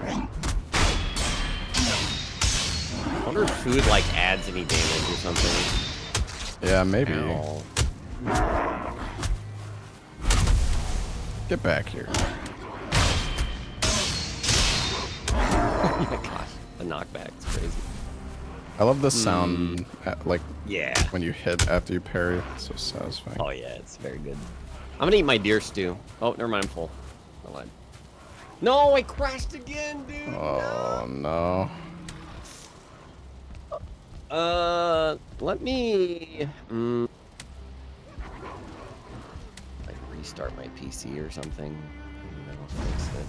I wonder if food like adds any damage or something. Yeah, maybe. Ow. Get back here. Oh my gosh. The knockback is crazy. I love the sound, like, Yeah. when you hit after you parry. It's so satisfying. Oh yeah, it's very good. I'm gonna eat my deer stew. Oh, never mind, I'm full. I lied. No, I crashed again, dude. Oh, no. Let me like restart my PC or something. Maybe that'll fix it.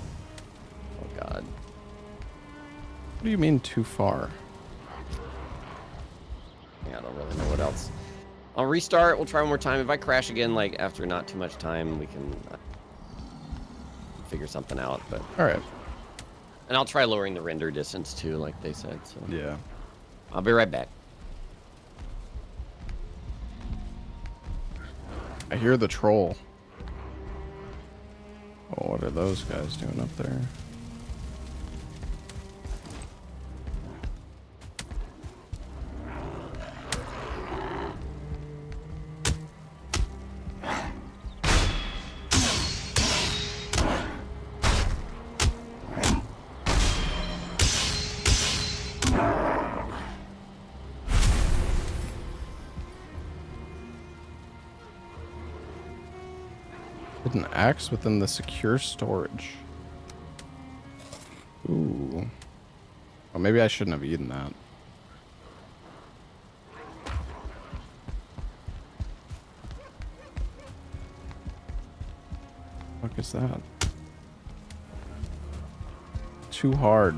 Oh god. What do you mean too far? Yeah, I don't really know what else. I'll restart. We'll try one more time. If I crash again, like after not too much time, we can figure something out. But All right. and I'll try lowering the render distance too, like they said. So Yeah. I'll be right back. I hear the troll. Oh, what are those guys doing up there? Hidden axe within the secure storage. Ooh. Well, maybe I shouldn't have eaten that. What the fuck is that? Too hard.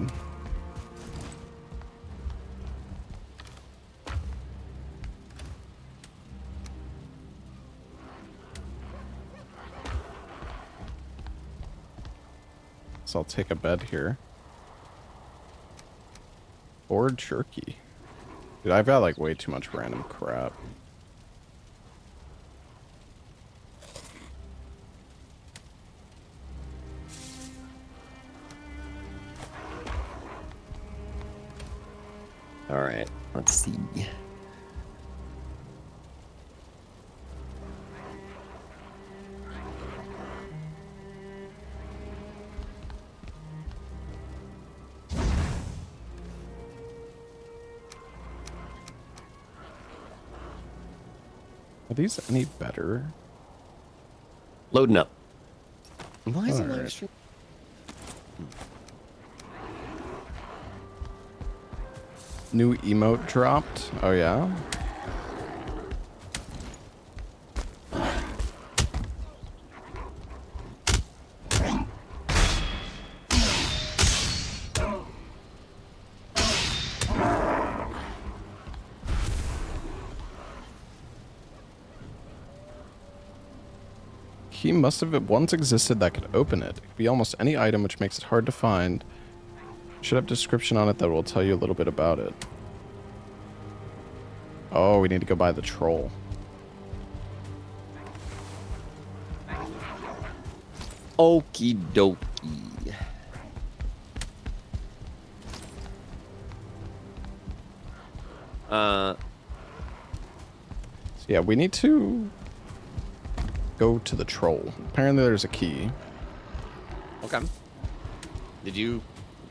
So I'll take a bed here. Board jerky. Dude, I've got like way too much random crap. All right, let's see. Are these any better? Loading up. Why is it All live right. stream? New emote dropped. Oh yeah? Key must have once existed that could open it. It could be almost any item, which makes it hard to find. Should have a description on it that will tell you a little bit about it. Oh, we need to go buy the troll. Okie dokie. So yeah, we need to go to the troll. Apparently there's a key. Okay. Did you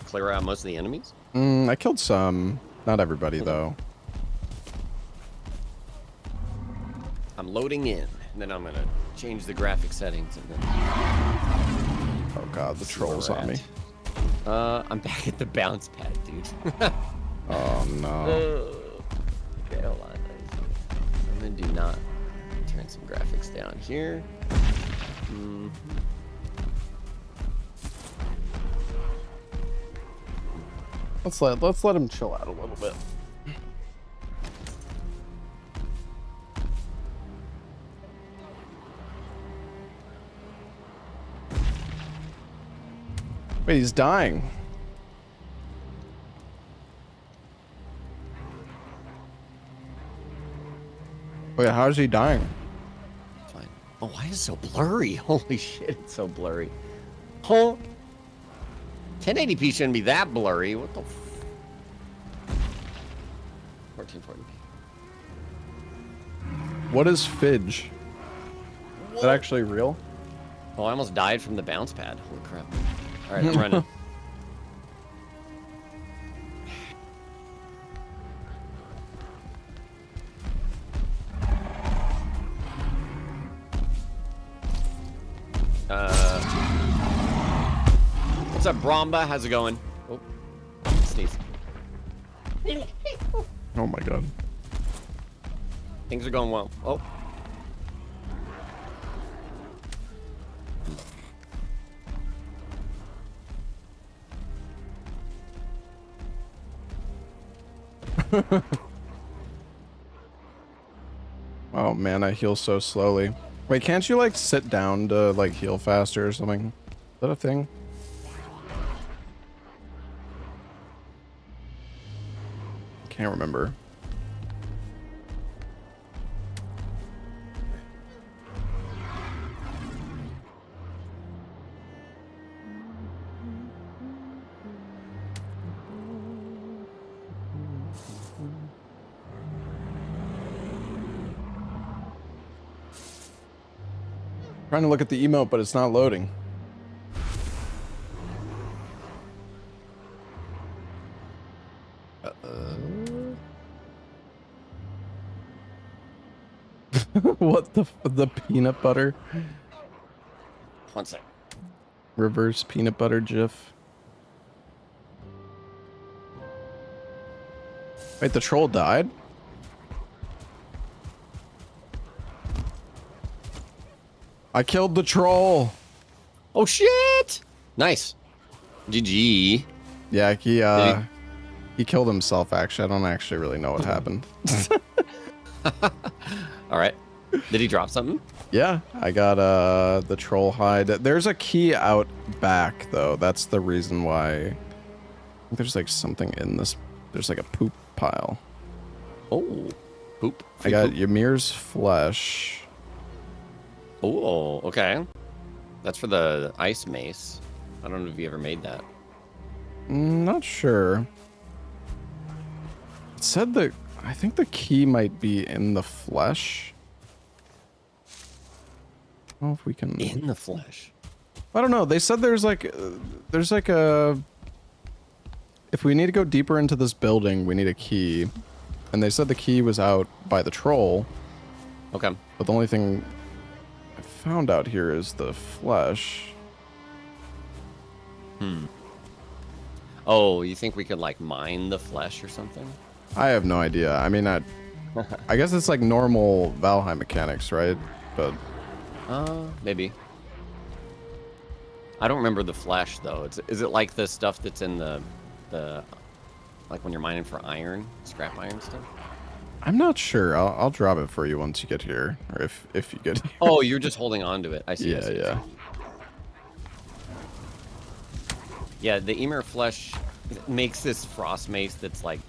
clear out most of the enemies? I killed some. Not everybody, though. I'm loading in, and then I'm gonna change the graphic settings and then Oh god, the see where troll's we're on me. at. I'm back at the bounce pad, dude. Oh no. Okay, hold on. I'm gonna do not turn some graphics down here. Let's let him chill out a little bit. Wait, he's dying. Wait, how is he dying? Fine. Oh, why is it so blurry? Holy shit, it's so blurry. Huh? 1080p shouldn't be that blurry. What the 1440p. What is Fidge? Is that actually real? Oh, I almost died from the bounce pad. Holy crap. All right, I'm running. What's up, Bromba? How's it going? Oh, sneeze. Oh my god. Things are going well. Oh. Oh man, I heal so slowly. Wait, can't you like sit down to like heal faster or something? Is that a thing? Can't remember. Trying to look at the emote, but it's not loading. What the peanut butter? One sec. Reverse peanut butter gif. Wait, the troll died? I killed the troll. Oh shit! Nice. GG. Yeah, he killed himself actually. I don't actually really know what happened. All right. Did he drop something? Yeah, I got the troll hide. There's a key out back though. That's the reason why. I think there's like something in this. There's like a poop pile. Oh, poop. I got Ymir's flesh. Oh, okay. That's for the ice mace. I don't know if you ever made that. Not sure. It said that I think the key might be in the flesh. I don't know if we can. In the flesh. I don't know. They said there's like a. If we need to go deeper into this building, we need a key. And they said the key was out by the troll. Okay. But the only thing I found out here is the flesh. Oh, you think we could like mine the flesh or something? I have no idea. I mean, I guess it's like normal Valheim mechanics, right? But maybe. I don't remember the flesh though. Is it like the stuff that's in the like when you're mining for iron, scrap iron stuff? I'm not sure. I'll drop it for you once you get here, or if you get here. Oh, you're just holding on to it. I see. Yeah, yeah. Yeah, the Ymir flesh makes this frost mace that's like,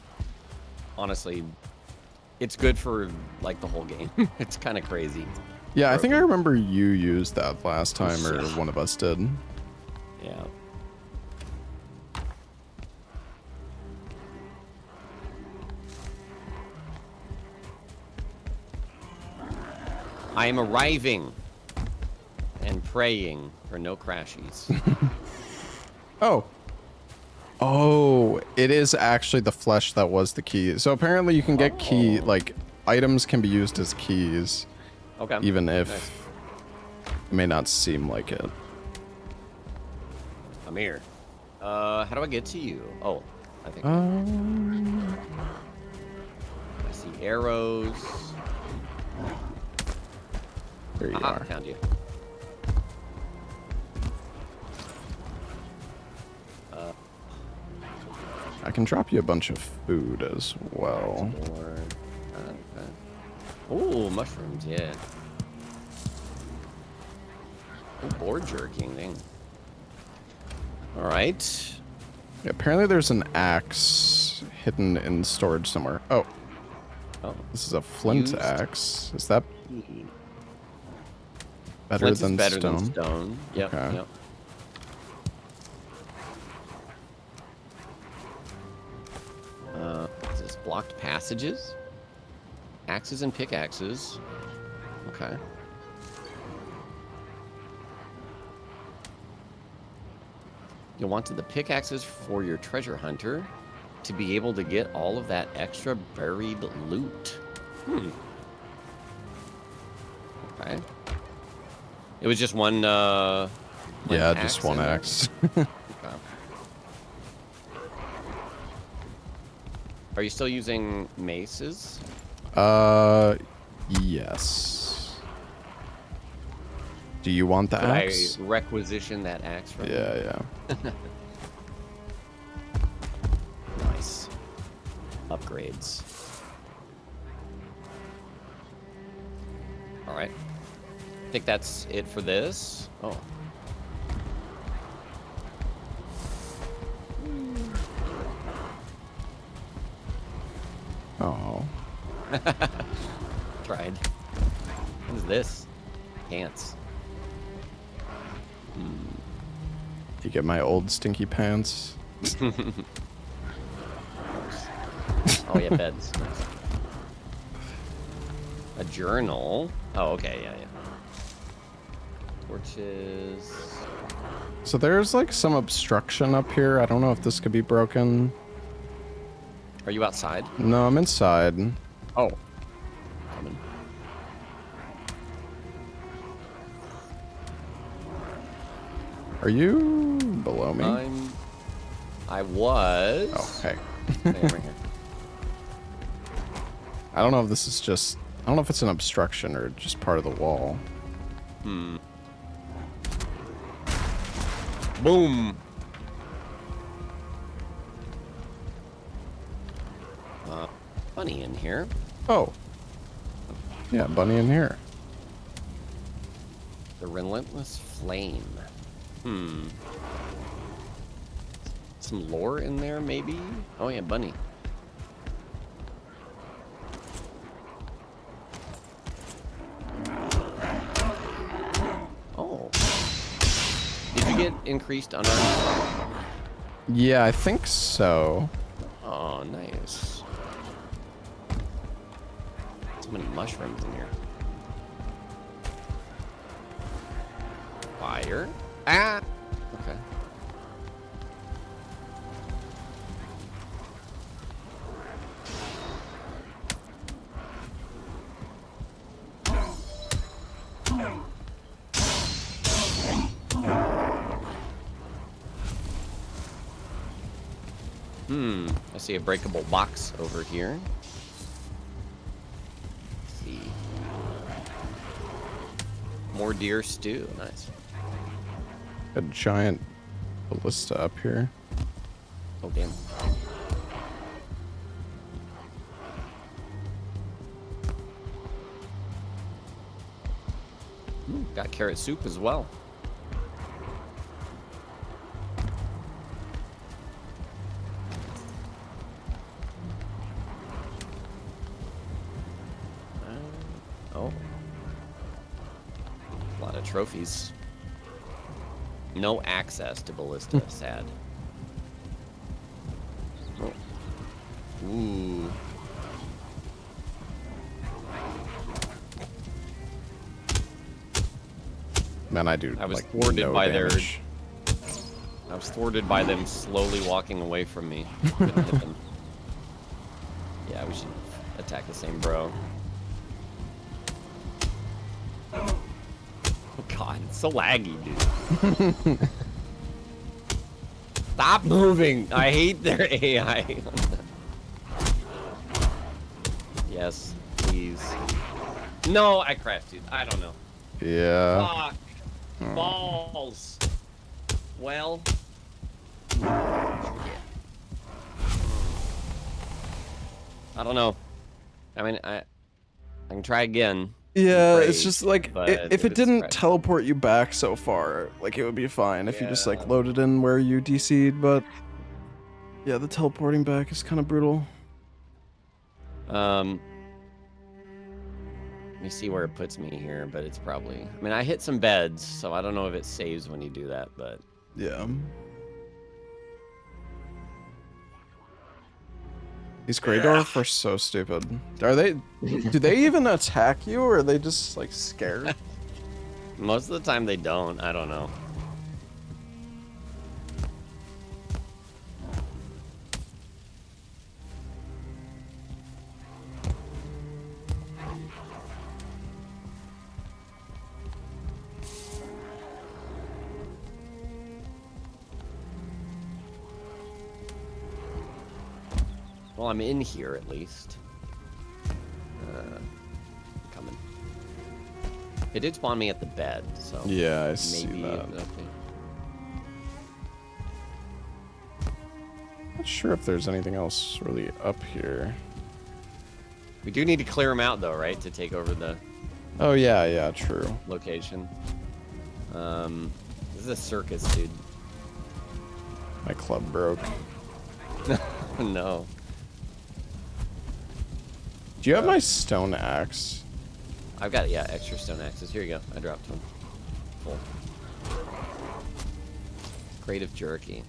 honestly, it's good for like the whole game. It's kind of crazy. Yeah, I think I remember you used that last time, or one of us did. Yeah. I am arriving and praying for no crashies. Oh. Oh, it is actually the flesh that was the key. So apparently you can get key, like, items can be used as keys. Okay. Even if it may not seem like it. I'm here. How do I get to you? Oh, I think. I see arrows. There you are. Found you. I can drop you a bunch of food as well. Oh, mushrooms, yeah. Oh, boar jerking thing. All right. Yeah, apparently there's an axe hidden in storage somewhere. Oh. Oh. This is a flint axe. Is that better Flint than is better stone? than stone. Yep, Okay. yep. Is this blocked passages? Axes and pickaxes. Okay. You'll want the pickaxes for your treasure hunter to be able to get all of that extra buried loot. Okay. It was just one, Yeah, just one and axe. okay. Are you still using maces? Yes. Do you want the Could axe? I requisition that axe from you? Yeah. Nice. Upgrades. All right. I think that's it for this. Oh. Oh. Tried. What is this? Pants. You get my old stinky pants? Oh, yeah, beds. A journal. Oh, okay, yeah. Torches. So there's like some obstruction up here. I don't know if this could be broken. Are you outside? No, I'm inside. Oh. Coming. Are you below me? I was. Oh, hey. Right here. I don't know if this is just... I don't know if it's an obstruction or just part of the wall. Boom. Bunny in here. Oh. Yeah, bunny in here. The relentless flame. Some lore in there, maybe? Oh, yeah, bunny. Oh. Did you get increased unarmed? Yeah, I think so. Oh, nice. So many mushrooms in here. Fire. Ah! Okay. I see a breakable box over here. Let's see. More deer stew. Nice. A giant ballista up here. Oh, damn. Got carrot soup as well. Oh. A lot of trophies. No access to ballista. Sad. Oh. Ooh. Man, I do. I was like, thwarted no by damage. I was thwarted by them slowly walking away from me. Couldn't hit them. Yeah, we should attack the same bro. Oh god, it's so laggy, dude. Stop moving! I hate their AI. Yeah, Yes, please. No, I crashed, dude. I don't know. Yeah. Fuck. Balls. Well. I don't know. I mean, I can try again. Yeah, Pray, it's just like but if it it's didn't crashed. teleport you back so far, like it would be fine if you just like Yeah. loaded in where you DC'd, but yeah, the teleporting back is kind of brutal. Let me see where it puts me here, but it's probably... I mean, I hit some beds, so I don't know if it saves when you do that, but... Yeah. These Greydwarf are so stupid. Are they... do they even attack you, or are they just, like, scared? Most of the time they don't. I don't know. Well, I'm in here at least. Coming. It did spawn me at the bed, so Yeah, I see maybe that. okay. Not sure if there's anything else really up here. We do need to clear them out though, right, to take over the Oh yeah, yeah, true. location. This is a circus, dude. My club broke. No. Do you have my stone axe? I've got, yeah, extra stone axes. Here you go. I dropped one. Full. Crate of jerky.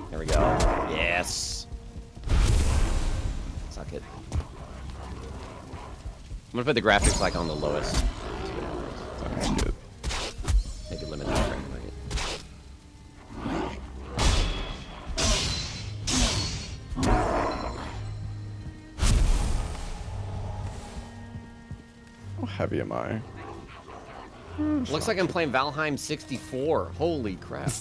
There we go. Yes. Suck it. I'm gonna put the graphics like on the lowest. That's good. Maybe limit the frame rate. How heavy am I? Looks like I'm playing Valheim 64. Holy crap.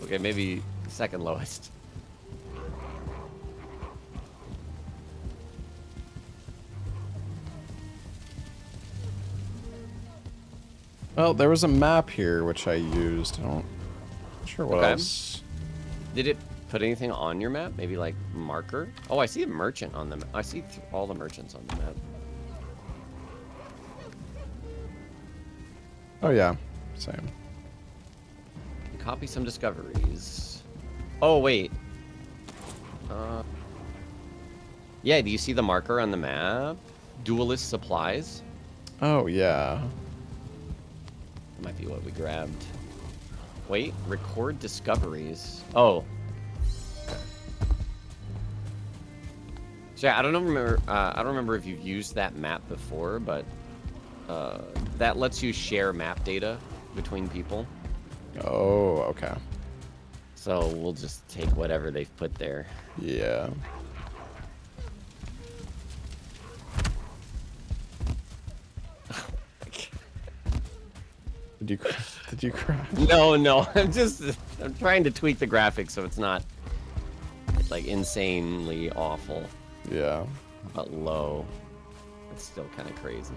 Okay, maybe second lowest. Well, there was a map here which I used. I don't... not sure what Okay. else. Did it put anything on your map? Maybe like marker? Oh, I see a merchant on the map. I see all the merchants on the map. Oh yeah, same. Copy some discoveries. Oh, wait. Yeah, do you see the marker on the map? Duelist supplies? Oh yeah. That might be what we grabbed. Wait, record discoveries. Oh. So yeah, I don't remember if you've used that map before, but that lets you share map data between people. Oh, okay. So we'll just take whatever they've put there. Yeah. Did you cry? No, I'm trying to tweak the graphics so it's not like insanely awful, Yeah. but low. It's still kind of crazy.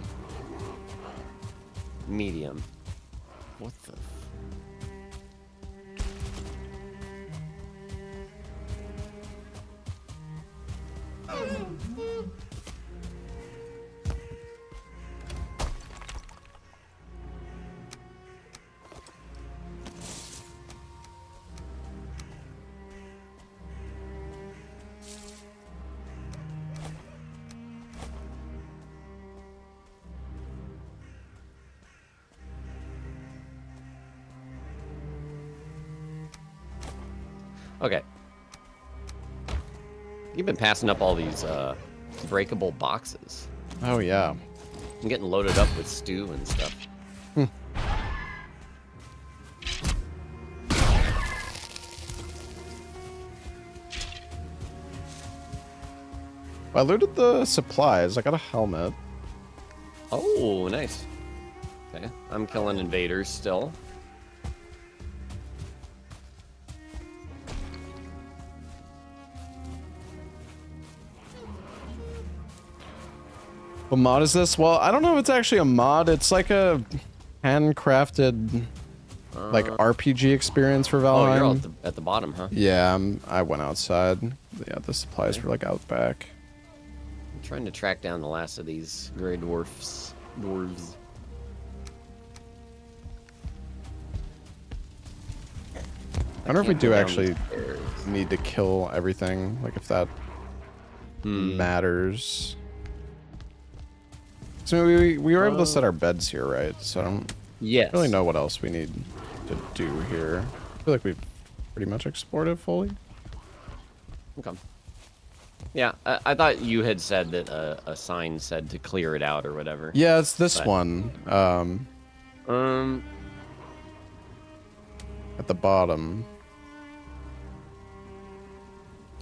Medium. What the? Okay. You've been passing up all these breakable boxes. Oh yeah. I'm getting loaded up with stew and stuff. I looted the supplies. I got a helmet. Oh, nice. Okay, I'm killing invaders still. What mod is this? Well, I don't know if it's actually a mod. It's like a handcrafted, like RPG experience for Valheim. Oh, you're all at the bottom, huh? Yeah, I went outside. Yeah, the supplies were like out back. I'm trying to track down the last of these gray dwarves. I wonder if we do actually need to kill everything, like if that matters. So we were able to set our beds here, right? So I don't really know what else we need to do here. I feel like we've pretty much explored it fully. Okay. Yeah, I thought you had said that a sign said to clear it out or whatever. Yeah, it's this one. At the bottom.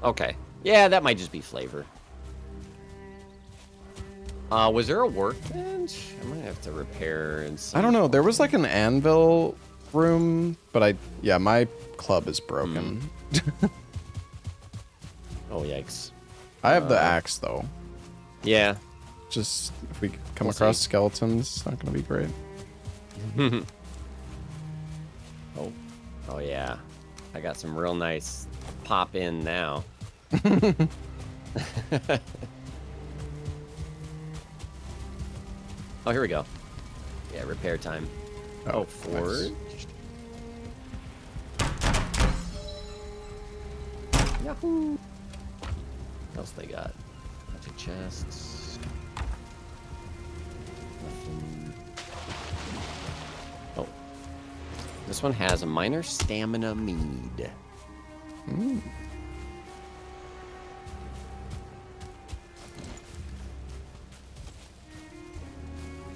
Okay. Yeah, that might just be flavor. Was there a workbench? I might have to repair and I don't know. There was like an anvil room, but yeah, my club is broken. Oh, yikes. I have the axe though. Yeah. Just if we come across skeletons, it's not gonna be great. Oh yeah. I got some real nice pop in now. Oh, here we go. Yeah, repair time. Oh, forge. Nice. Yahoo! What else they got? Bunch of chests. Nothing. Oh. This one has a minor stamina mead.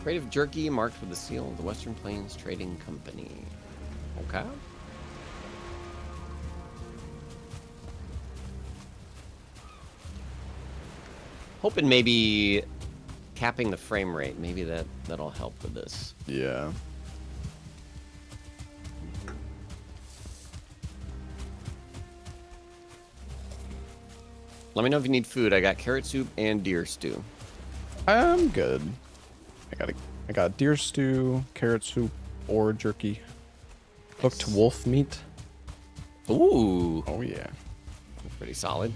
Crate of jerky marked with the seal of the Western Plains Trading Company. Okay. Hoping maybe capping the frame rate. Maybe that'll help with this. Yeah. Let me know if you need food. I got carrot soup and deer stew. I'm good. I got deer stew, carrot soup, or jerky. Cooked wolf meat. Ooh. Oh yeah. Pretty solid.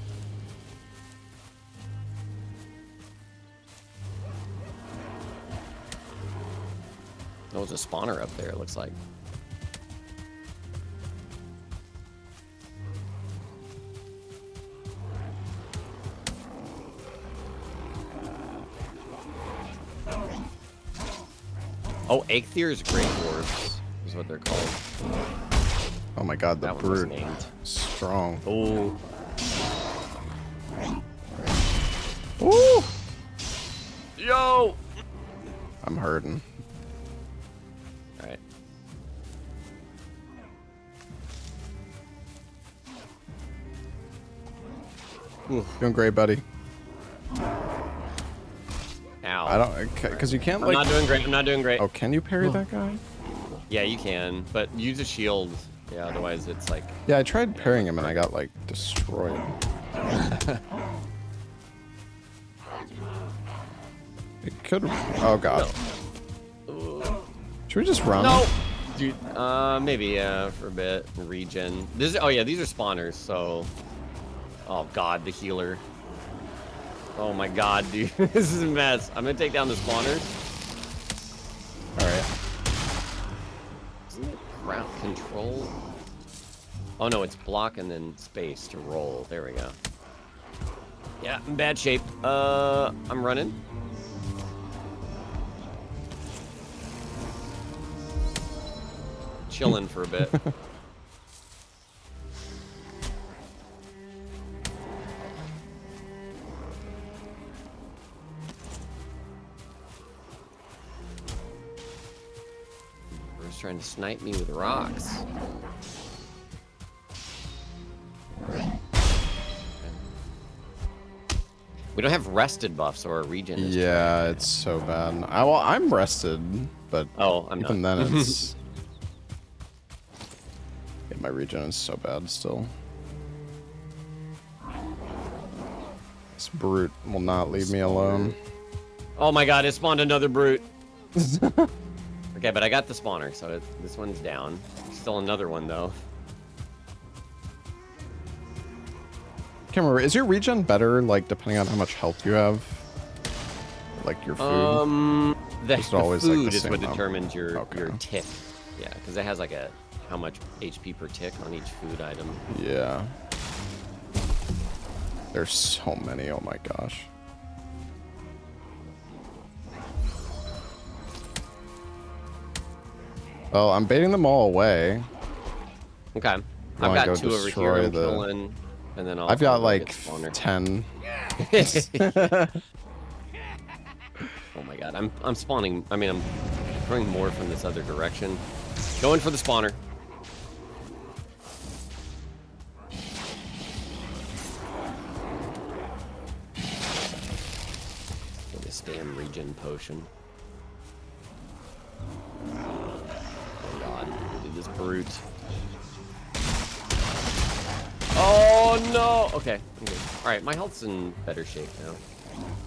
There was a spawner up there, it looks like. Oh, Eikthyrs Great Dwarves is what they're called. Oh my god, the That one was brute. named. Strong. Oh. Woo! Yo! I'm hurting. Alright. Doing great, buddy. Ow. I don't, because you can't I'm like. not doing great. I'm not doing great. Oh, can you parry that guy? Yeah, you can, but use a shield. Yeah, otherwise it's like... Yeah, I tried parrying him and I got like destroyed. It could. Oh god. No. Should we just run? No! Dude, maybe, yeah, for a bit. Regen. Oh yeah, these are spawners, so... Oh god, the healer. Oh my god, dude. This is a mess. I'm gonna take down the spawners. Alright. Isn't it crowd control? Oh no, it's block and then space to roll. There we go. Yeah, in bad shape. I'm running. Chilling for a bit. Bro's trying to snipe me with rocks. We don't have rested buffs or a regen. Yeah, it's so bad. Well, I'm rested, but I'm even not. then it's... Yeah, my regen is so bad still. This brute will not leave me alone. Oh my god, it spawned another brute. Okay, but I got the spawner, so this one's down. Still another one, though. Can't remember. Is your regen better, like, depending on how much health you have? Like, your food? The always, food like, the is same what amount? determines your Okay. tick. Yeah, because it has, like, how much HP per tick on each food item. Yeah. There's so many, oh my gosh. Well, I'm baiting them all away. Okay. I've wanna got go 2 over here destroy I'm the- killing, and then I've got go like get spawner. 10. Oh my god, I'm spawning. I mean, I'm throwing more from this other direction. Going for the spawner. Get this damn regen potion. Oh god, dude, this brute. Oh no! Okay, I'm good. Alright, my health's in better shape now.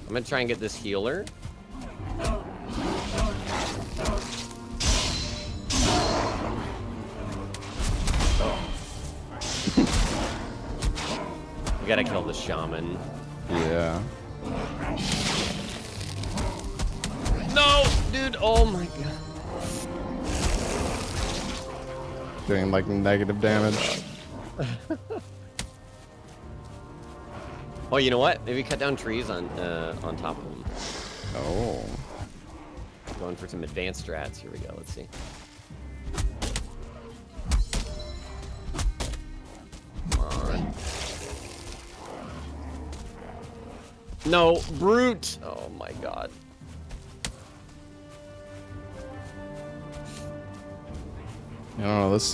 I'm gonna try and get this healer. We gotta kill the shaman. Yeah. No! Dude, oh my god. Doing like negative damage. Oh, you know what? Maybe cut down trees on top of them. Oh. Going for some advanced strats. Here we go. Let's see. Come on. No, brute! Oh my god. I don't know, this,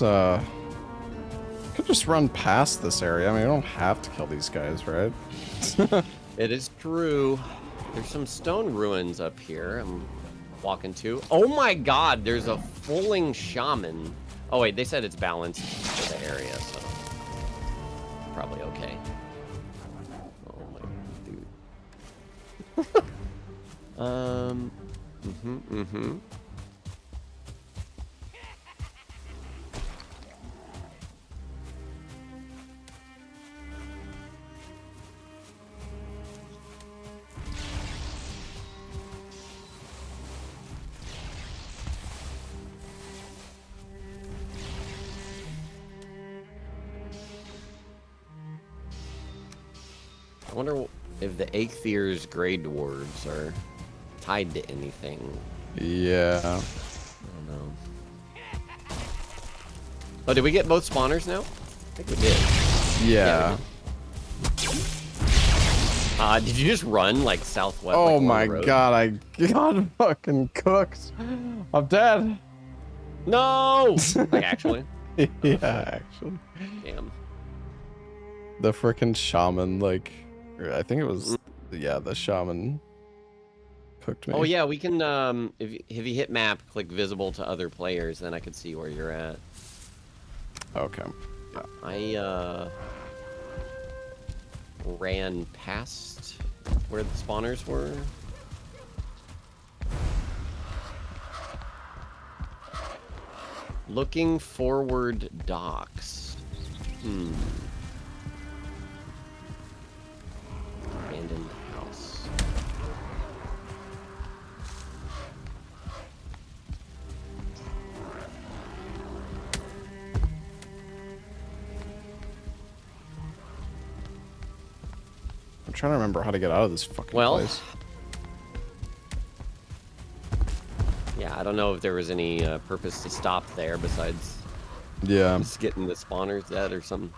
could just run past this area. I mean, I don't have to kill these guys, right? It is true. There's some stone ruins up here I'm walking to. Oh my god, there's a fulling shaman. Oh wait, they said it's balanced for the area, so probably okay. Oh my dude. I wonder if the Aether's Grey Dwarves are tied to anything. Yeah. I don't know. Oh, did we get both spawners now? I think we did. Yeah. Did you just run like southwest? Oh like, along my the road? god, I got fucking cooked. I'm dead. No! Like, actually? Yeah, actually. Damn. The frickin' shaman, like, I think it was, yeah, the shaman cooked me. Oh yeah, we can, if you hit map, click visible to other players, then I can see where you're at. Okay. I, ran past where the spawners were. Looking forward docks. Abandoned house. I'm trying to remember how to get out of this fucking place. Yeah, I don't know if there was any purpose to stop there besides Yeah. just getting the spawners dead or something.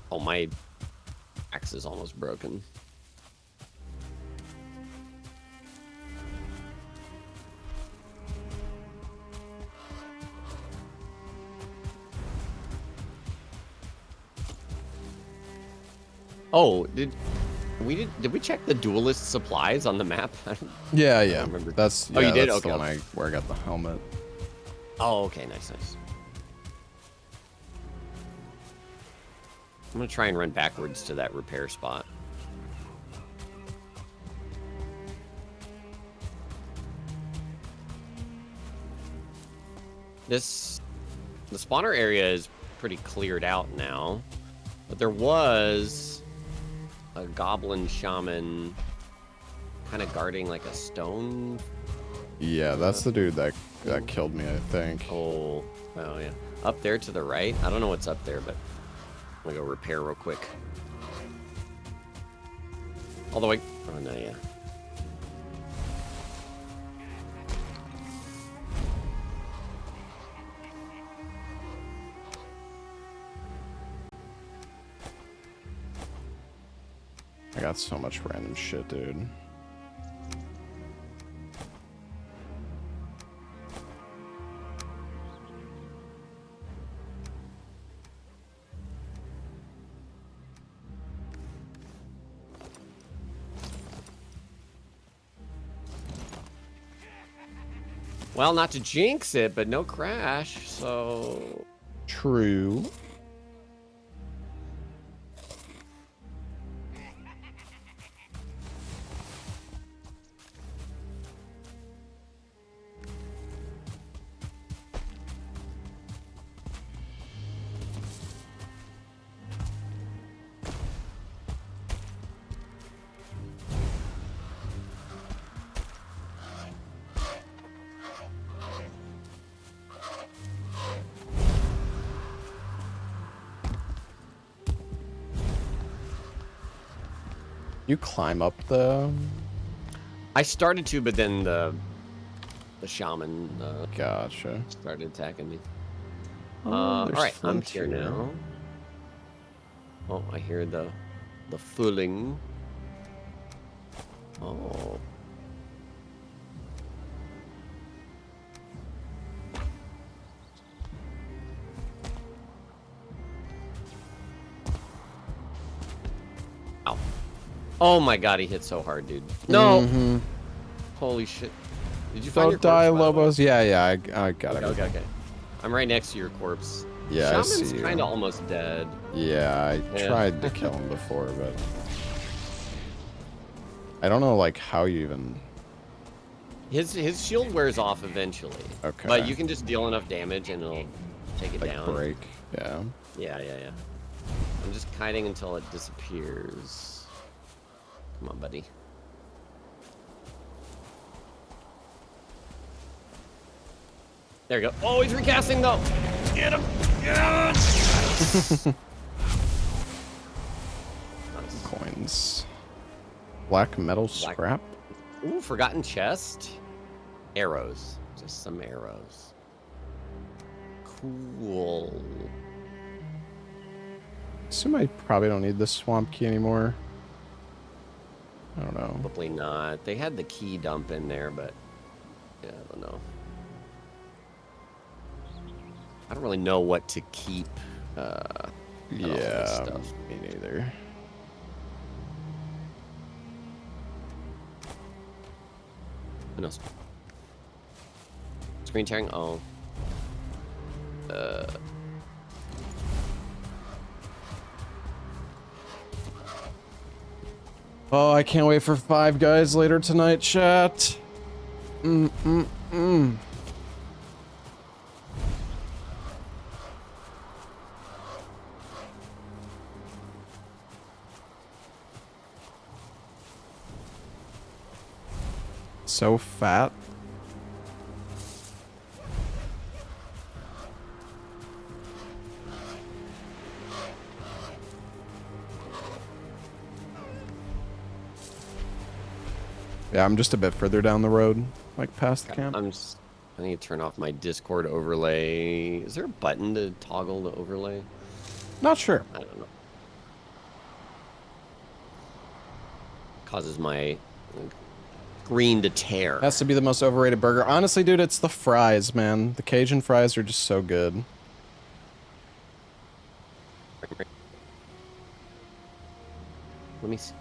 Oh, my axe is almost broken. Oh, did we check the duelist supplies on the map? Yeah, I yeah. don't remember. That's, Oh, yeah, you did? that's Okay, the one okay. where I got the helmet. Oh, okay, nice. I'm gonna try and run backwards to that repair spot. The spawner area is pretty cleared out now, but there was a goblin shaman kind of guarding like a stone. Yeah, that's the dude that killed me, I think. Oh yeah. Up there to the right. I don't know what's up there, but I'm gonna go repair real quick. All the way. Oh no, yeah. I got so much random shit, dude. Well, not to jinx it, but no crash, so... True. You climb up the... I started to, but then the shaman Gotcha. started attacking me. Oh, All right, I'm flints here now. Oh, I hear the fooling. Oh. Ow. Oh my god, he hit so hard, dude. No! Mm-hmm. Holy shit. Did you find your Don't die, corpse, by the way? Lobos. Yeah, I got it. Okay. I'm right next to your corpse. Yeah, Shaman's I see you. kind of almost dead. Yeah, I tried to kill him before, but... I don't know, like, how you even... His shield wears off eventually. Okay. But you can just deal enough damage and it'll take it like, down. break. Yeah. Yeah. I'm just kiting until it disappears. Come on, buddy. There you go. Oh, he's recasting though. Get him. Yes. Nice. Coins. Black metal scrap. Ooh, forgotten chest. Arrows. Just some arrows. Cool. Assume I probably don't need this swamp key anymore. I don't know. Probably not. They had the key dump in there, but yeah, I don't know. I don't really know what to keep. Yeah, stuff. me neither. Who knows? Screen tearing? Oh. Oh, I can't wait for Five Guys later tonight, chat. So fat. Yeah, I'm just a bit further down the road, like past the camp. I need to turn off my Discord overlay. Is there a button to toggle the overlay? Not sure. I don't know. Causes my screen to tear. Has to be the most overrated burger. Honestly, dude, it's the fries, man. The Cajun fries are just so good. Let me see.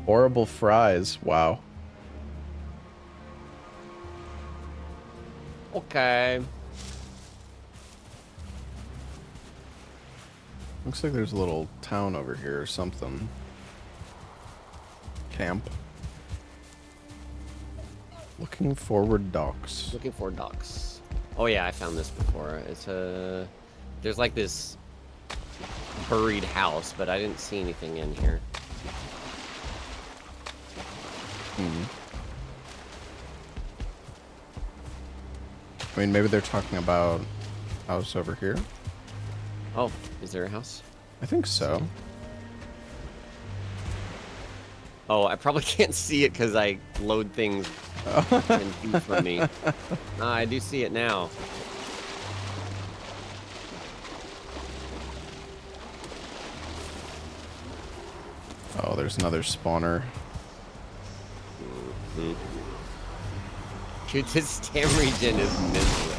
Horrible fries. Wow. Okay. Looks like there's a little town over here or something. Camp. Looking forward docks. Looking for docks. Oh yeah, I found this before. It's a... There's like this buried house, but I didn't see anything in here. I mean, maybe they're talking about house over here. Oh, is there a house? I think so. Oh, I probably can't see it because I load things 10 feet from me. Ah, I do see it now. Oh, there's another spawner. Dude, this damn region is miserable.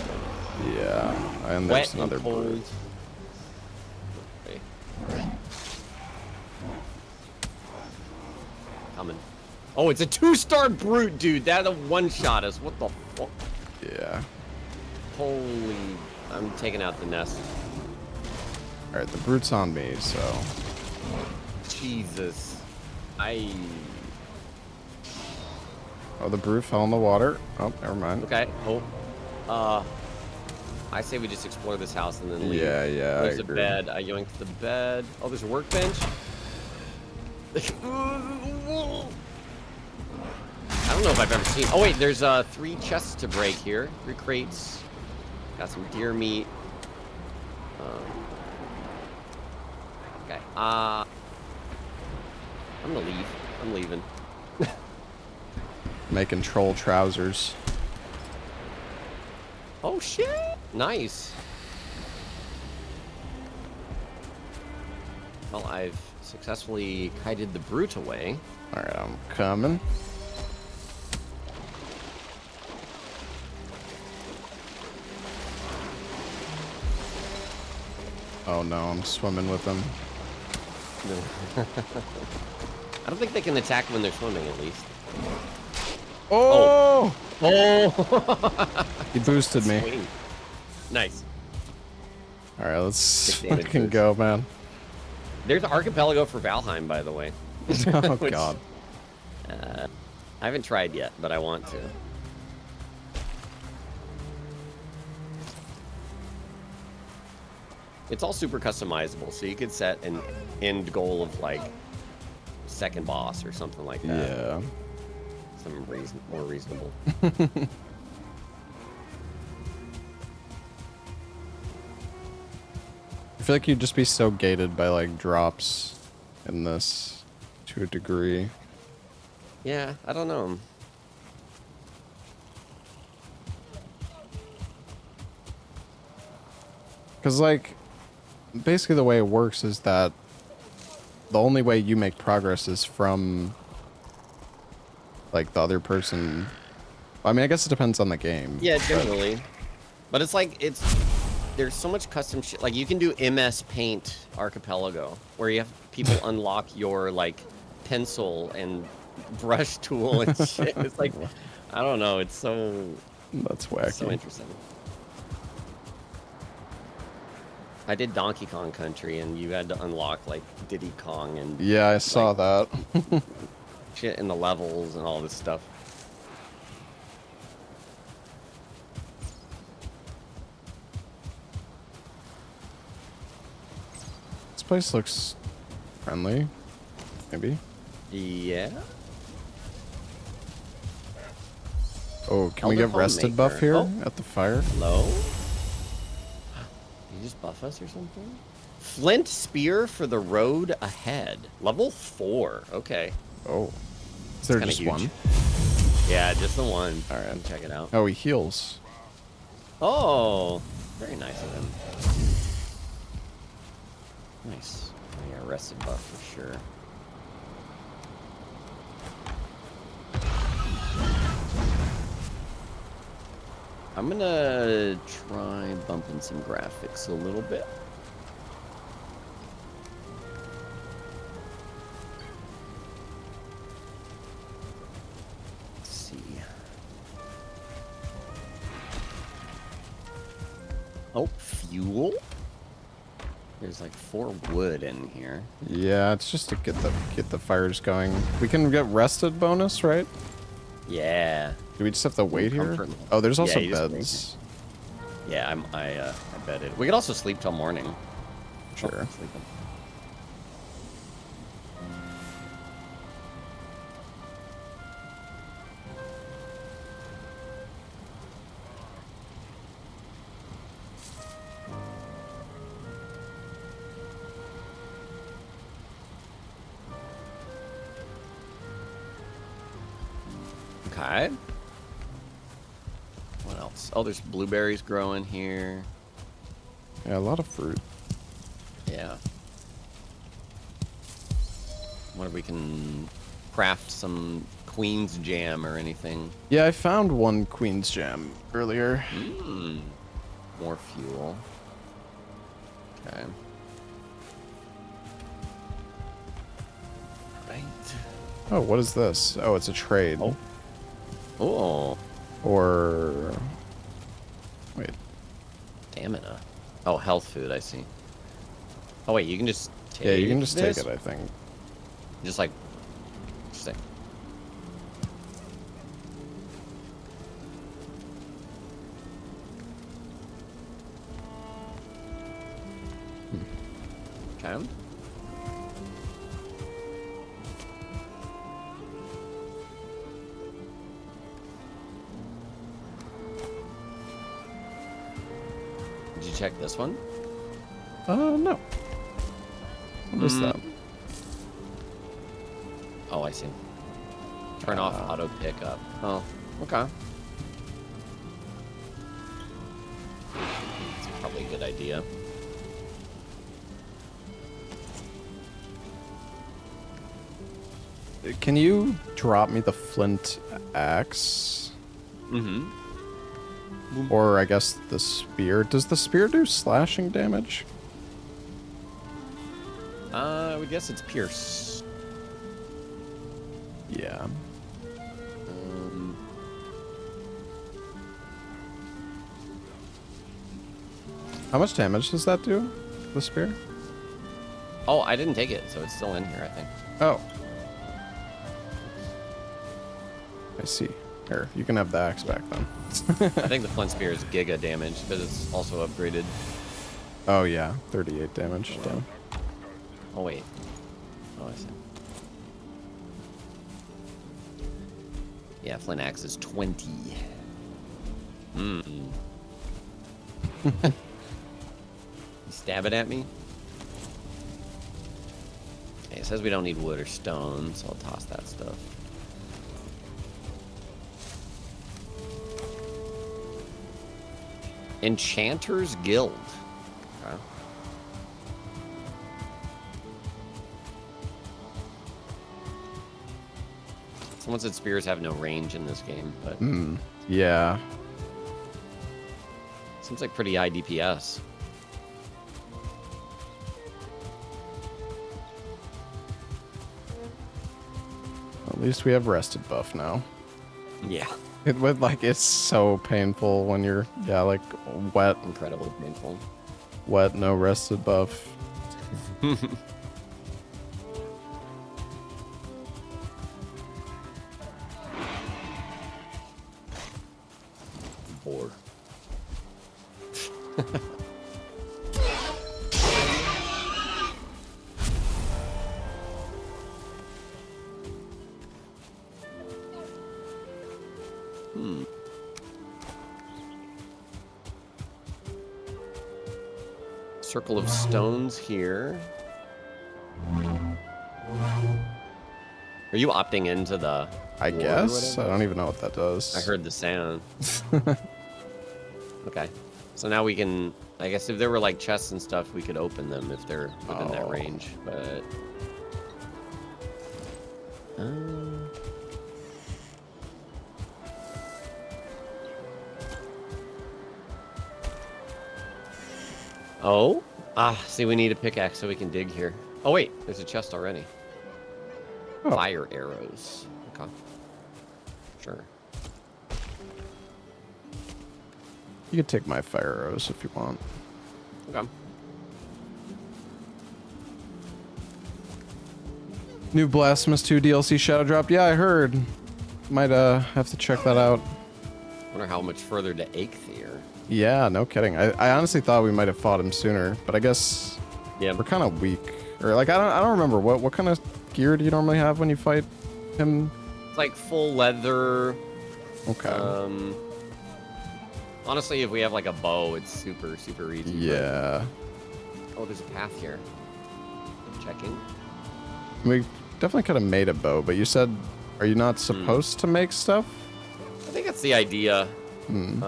Yeah, and Wet there's another and cold. bird. Okay. Coming. Oh, it's a 2-star brute, dude. That'll one-shot us. What the fuck? Yeah. Holy... I'm taking out the nest. Alright, the brute's on me, so... Jesus. Oh, the brute fell in the water. Oh, never mind. Okay. Oh. I say we just explore this house and then leave. Yeah, yeah, There's I a agree. bed. I yoinked the bed. Oh, there's a workbench. I don't know if I've ever seen... Oh, wait. There's 3 chests to break here. 3 crates. Got some deer meat. Okay. I'm gonna leave. I'm leaving. Making troll trousers. Oh, shit. Nice. Well, I've successfully kited the brute away. Alright, I'm coming. Oh no, I'm swimming with them. I don't think they can attack when they're swimming, at least. Oh! Oh! He boosted me. Swing. Nice. Alright, let's Good damage fucking boost. go, man. There's an archipelago for Valheim, by the way. Oh Which- god. I haven't tried yet, but I want to. It's all super customizable, so you could set an end goal of, like, second boss or something like that. Yeah. Some more reasonable. I feel like you'd just be so gated by like drops in this to a degree. Yeah, I don't know. Because like basically the way it works is that the only way you make progress is from like the other person. I mean, I guess it depends on the game. Yeah, generally. But it's like, there's so much custom shit. Like, you can do MS Paint Archipelago, where you have people unlock your, like, pencil and brush tool and shit. It's like, I don't know, it's so That's wacky. so interesting. I did Donkey Kong Country, and you had to unlock, like, Diddy Kong and Yeah, I saw that. shit in the levels and all this stuff. This place looks friendly. Maybe. Yeah? Oh, can we Elder get rested buff Homemaker. here Oh. at the fire? Hello? You just buff us or something? Flint spear for the road ahead. Level 4. Okay. Oh. Is there kinda just huge. one? Yeah, just the one. All right. Check it out. Oh, he heals. Oh, very nice of him. Nice. Oh, yeah, rested buff for sure. I'm gonna try bumping some graphics a little bit. Let's see. Oh, fuel? There's like 4 wood in here. Yeah, it's just to get the fires going. We can get rested bonus, right? Yeah. Do we just have to wait here? Comfort. Oh, there's Yeah, also you just beds. Yeah, I bet it. We could also sleep till morning. Sure. Oh, sleeping. Okay. What else? Oh, there's blueberries growing here. Yeah, a lot of fruit. Yeah. What if we can craft some Queen's jam or anything? Yeah, I found one Queen's Jam earlier. Mmm. More fuel. Okay. Right. Oh, what is this? Oh, it's a trade. Oh. Oh. Or... Wait. Stamina. Oh, health food, I see. Oh, wait, you can just take Yeah, you can just this? take it, I think. Just like... Interesting. Okay. Did you check this one? No. What is that? Oh, I see. Turn off auto pickup. Oh, okay. It's probably a good idea. Can you drop me the flint axe? Mm-hmm. Or I guess the spear. Does the spear do slashing damage? I would guess it's pierce. Yeah. How much damage does that do? The spear? Oh, I didn't take it, so it's still in here, I think. Oh. I see. Here, you can have the axe back then. I think the flint spear is giga damage because it's also upgraded. Oh yeah, 38 damage. Damn. Oh wait. Oh, I see. Yeah, flint axe is 20. Hmm. You stab it at me? Okay, it says we don't need wood or stone, so I'll toss that stuff. Enchanter's Guild. Okay. Someone said spears have no range in this game, but Yeah. seems like pretty high DPS. At least we have rested buff now. Yeah. It would like it's so painful when you're like wet, Incredibly painful. no rested buff. Boar. Circle of stones here. Are you opting into the I war or guess. I whatever? don't even know what that does. I heard the sound. Okay. So now we can, I guess if there were like chests and stuff, we could open them if they're within that Oh. range, but... Oh? Ah, see, we need a pickaxe so we can dig here. Oh, wait, there's a chest already. Oh. Fire arrows. Okay. Sure. You can take my fire arrows if you want. Okay. New Blasphemous 2 DLC shadow dropped. Yeah, I heard. Might have to check that out. Wonder how much further to Eikthyr. Yeah, no kidding. I honestly thought we might have fought him sooner, but I guess Yeah. we're kind of weak. Or like I don't remember what kind of gear do you normally have when you fight him? It's like full leather. Okay. Honestly, if we have like a bow, it's super easy. Yeah. Oh, there's a path here. Checking. We definitely could have made a bow, but you said, are you not supposed to make stuff? I think that's the idea. Hmm.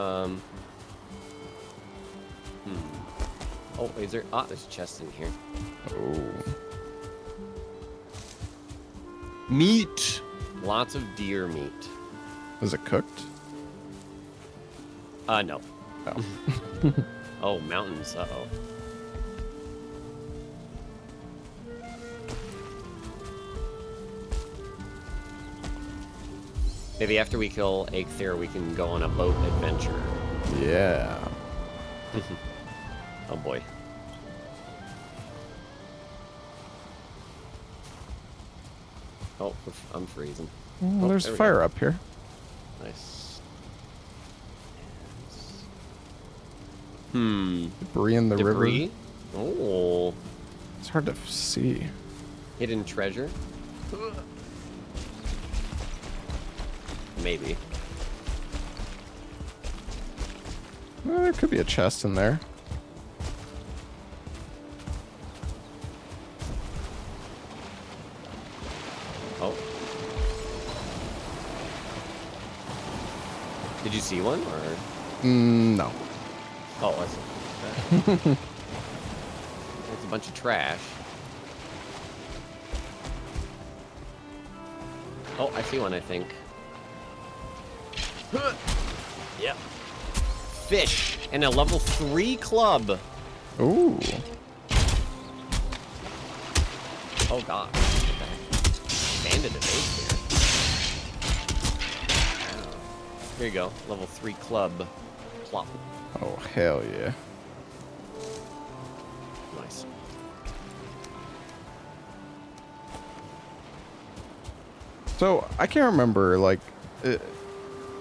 Oh, is there? Ah, there's a chest in here. Oh. Meat. Lots of deer meat. Is it cooked? No. Oh. Oh, mountains. Uh-oh. Maybe after we kill Eikthyr, we can go on a boat adventure. Yeah. Oh boy. Oh, I'm freezing. Well, Oh, there's there we fire go. up here. Nice. Debris in the Debris? river. Oh. It's hard to see. Hidden treasure? Maybe. Well, there could be a chest in there. Oh. Did you see one, or? No. Oh, I see. There's a bunch of trash. Oh, I see one, I think. Yep. Fish and a level 3 club. Ooh. Oh god. What the heck? Banded an egg here. Wow. Here you go. Level 3 club. Plop. Oh, hell yeah. Nice. So, I can't remember, like,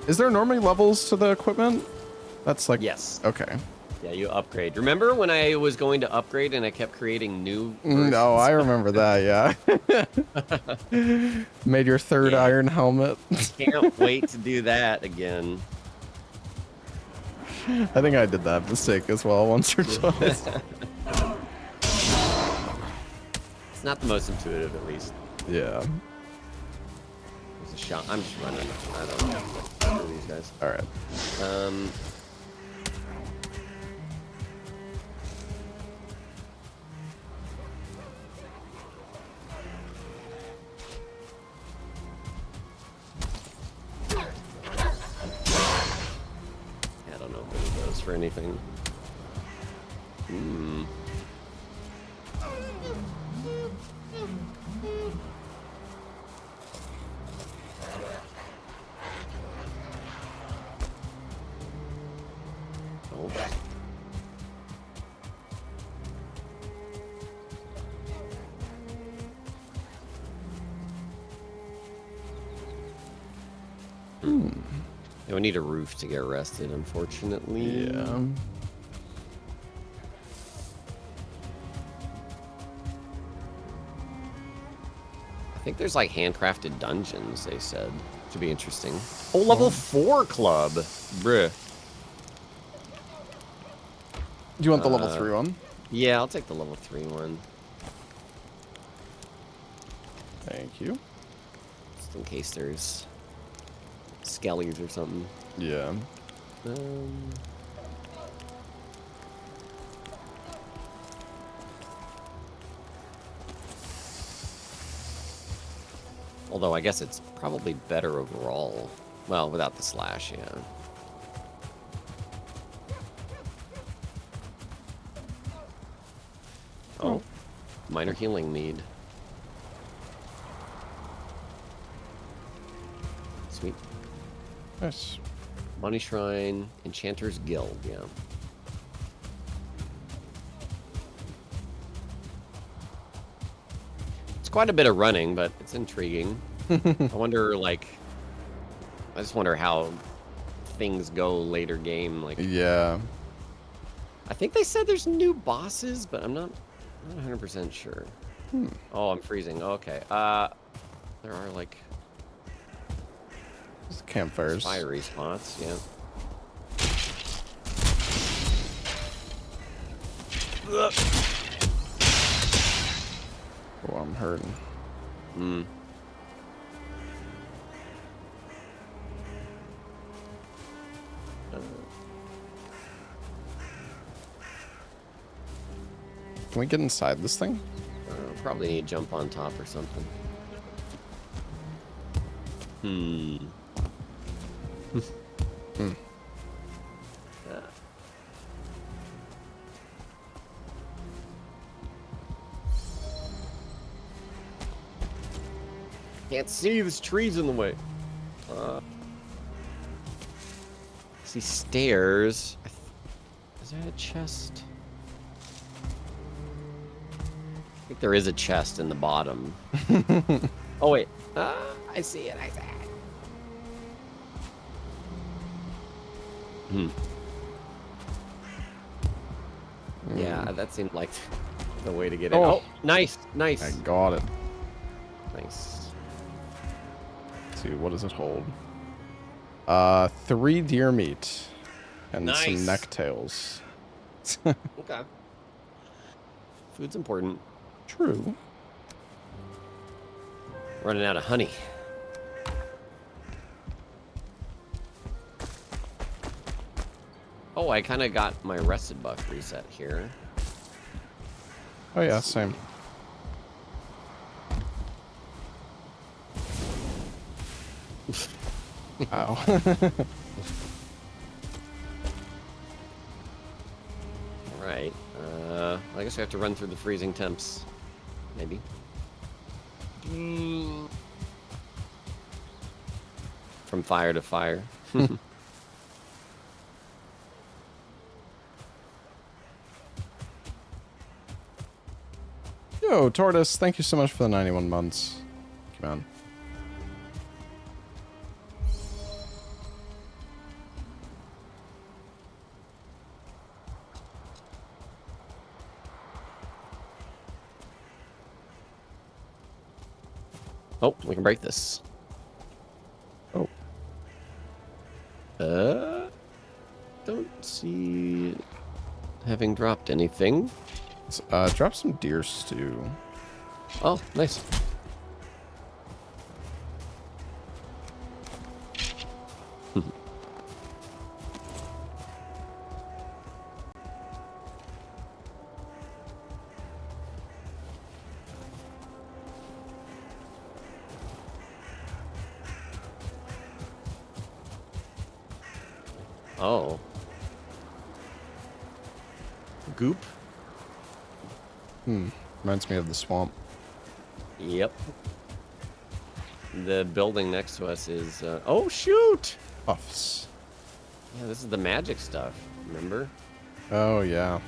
is there normally levels to the equipment? That's like... Yes. Okay. Yeah, you upgrade. Remember when I was going to upgrade and I kept creating new No, I versions? remember that, yeah. Made your third Yeah. iron helmet. Can't wait to do that again. I think I did that mistake as well once or twice. It's not the most intuitive, at least. Yeah. There's a shot. I'm just running. I don't know. Screw these guys. Alright. I don't know if it goes for anything. Hmm. Oh. Yeah, we need a roof to get arrested, unfortunately. Yeah. I think there's like handcrafted dungeons, they said. Should be interesting. Oh, level 4 club. Bruh. Do you want the level 3 one? Yeah, I'll take the level 3 one. Thank you. Just in case there's skellies or something. Yeah. Although I guess it's probably better overall. Well, without the slash, yeah. Oh. Minor healing mead. Sweet. Nice. Money Shrine, Enchanter's Guild, yeah. quite a bit of running, but it's intriguing. I wonder, like, I just wonder how things go later game. Like, Yeah. I think they said there's new bosses, but I'm not 100% sure. Oh, I'm freezing. Okay. There are like Campfires. fiery spots. Yeah. Oh, I'm hurting. Hmm. Can we get inside this thing? Probably need to jump on top or something. Hmm. Can't see, there's trees in the way. See stairs. Is there a chest? I think there is a chest in the bottom. Oh wait. I see it. I see it. Yeah, that seemed like the way to get in. Oh. Oh, nice, nice. I got it. Nice. Let's see, what does it hold? 3 deer meat and some Nice. necktails. Okay. Food's important. True. Running out of honey. Oh, I kind of got my rested buff reset here. Oh yeah, same. Ow. Alright. I guess we have to run through the freezing temps. Maybe. From fire to fire. Yo, Tortoise, thank you so much for the 91 months. Come on. Oh, we can break this. Oh. Don't see it having dropped anything. Let's, drop some deer stew. Oh, nice. Oh. Goop? Reminds me of the swamp. Yep. The building next to us is... oh, shoot! Puffs. Yeah, this is the magic stuff, remember? Oh, yeah.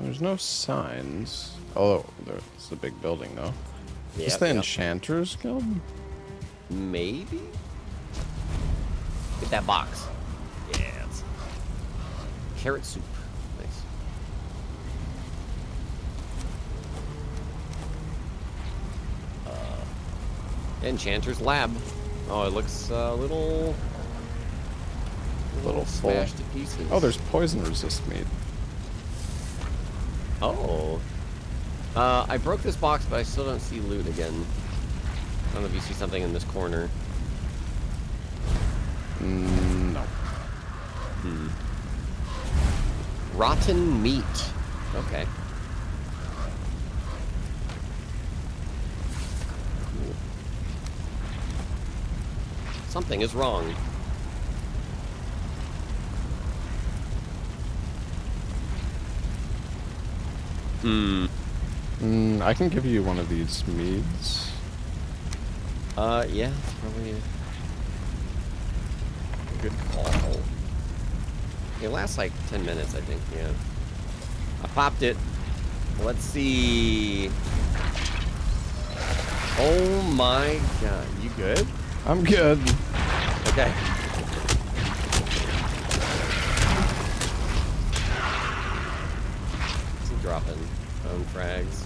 There's no signs. Oh, there's a big building, though. Is Yep, the yep. Enchanters Guild? Maybe? Get that box. Yeah. It's... Carrot soup. Nice. Enchanter's Lab. Oh, it looks a little Little full. smashed to pieces. Oh, there's poison resist meat. Oh. I broke this box, but I still don't see loot again. I don't know if you see something in this corner. No. Rotten meat. Okay. Cool. Something is wrong. Hmm. I can give you one of these meads. Yeah, it's probably a good call. It lasts like 10 minutes, I think, yeah. I popped it. Let's see. Oh my god, you good? I'm good. Okay. Some dropping bone frags.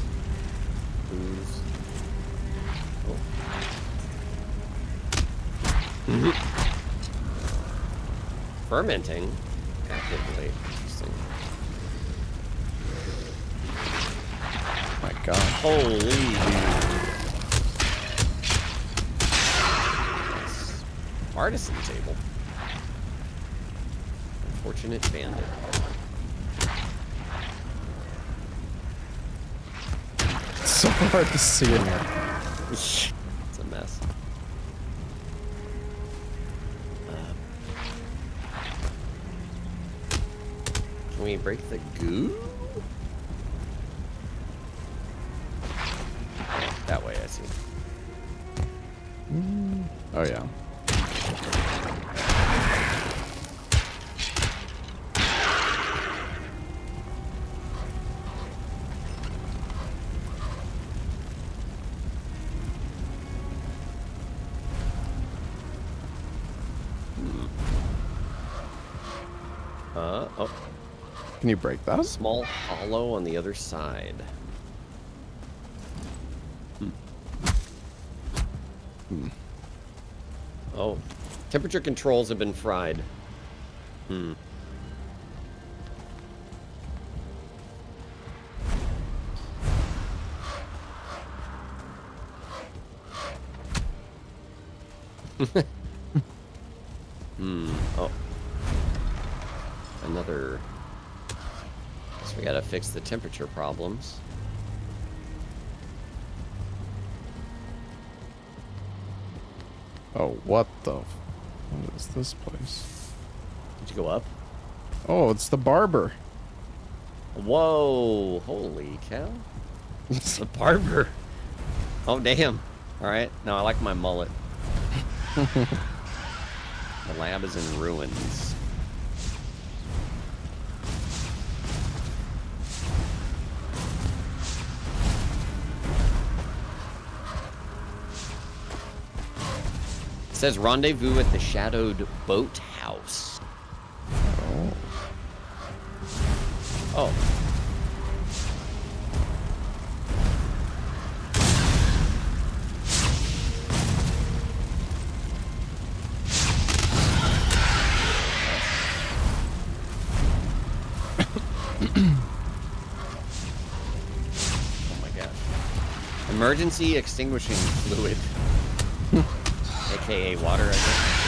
Booze. Oh. Fermenting actively. Interesting. My gosh. Holy dude. Artisan table. Unfortunate bandit. It's so hard to see in here. It's a mess. Can we break the goo? Oh, that way, I see. Oh yeah. Oh. Can you break that? Small hollow on the other side. Oh. Temperature controls have been fried. Oh. Another... Guess we gotta fix the temperature problems. Oh, what the... What is this place? Did you go up? Oh, it's the barber. Whoa! Holy cow. It's the barber. Oh, damn. Alright. No, I like my mullet. The lab is in ruins. It says rendezvous at the shadowed boathouse. Oh. Oh. Oh my gosh. Emergency extinguishing fluid. AKA water, I guess.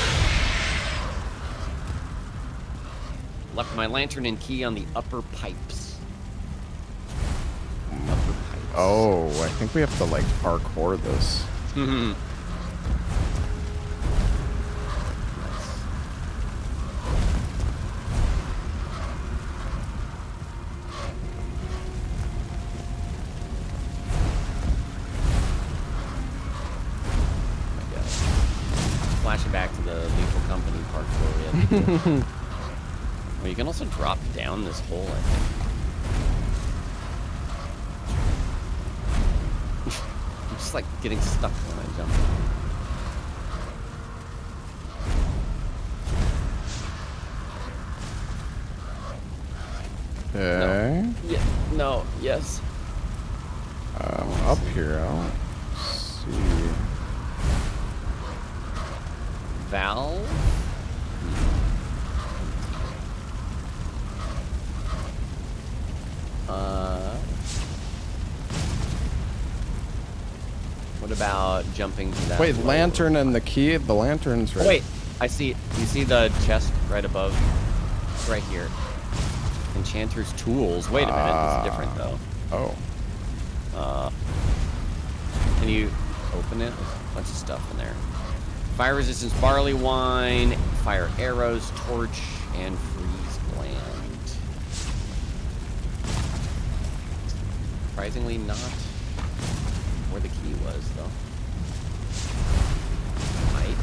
Left my lantern and key on the upper pipes. Upper pipes. Oh, I think we have to like parkour this. Flashing back to the Lethal Company parkour we had to do. Well, you can also drop down this hole, I think. I'm just like getting stuck when I jump. Okay. No. Yeah. No. Yes. Up here, I'll see. Valve. What about jumping to that? Wait, lower lantern and the key? The lantern's right. Oh, wait, I see it. You see the chest right above? It's right here. Enchanter's tools. Wait a minute, this is different though. Oh. Can you open it? There's a bunch of stuff in there. Fire resistance barley wine, fire arrows, torch, and freeze gland. Surprisingly not where the key was, though. Might.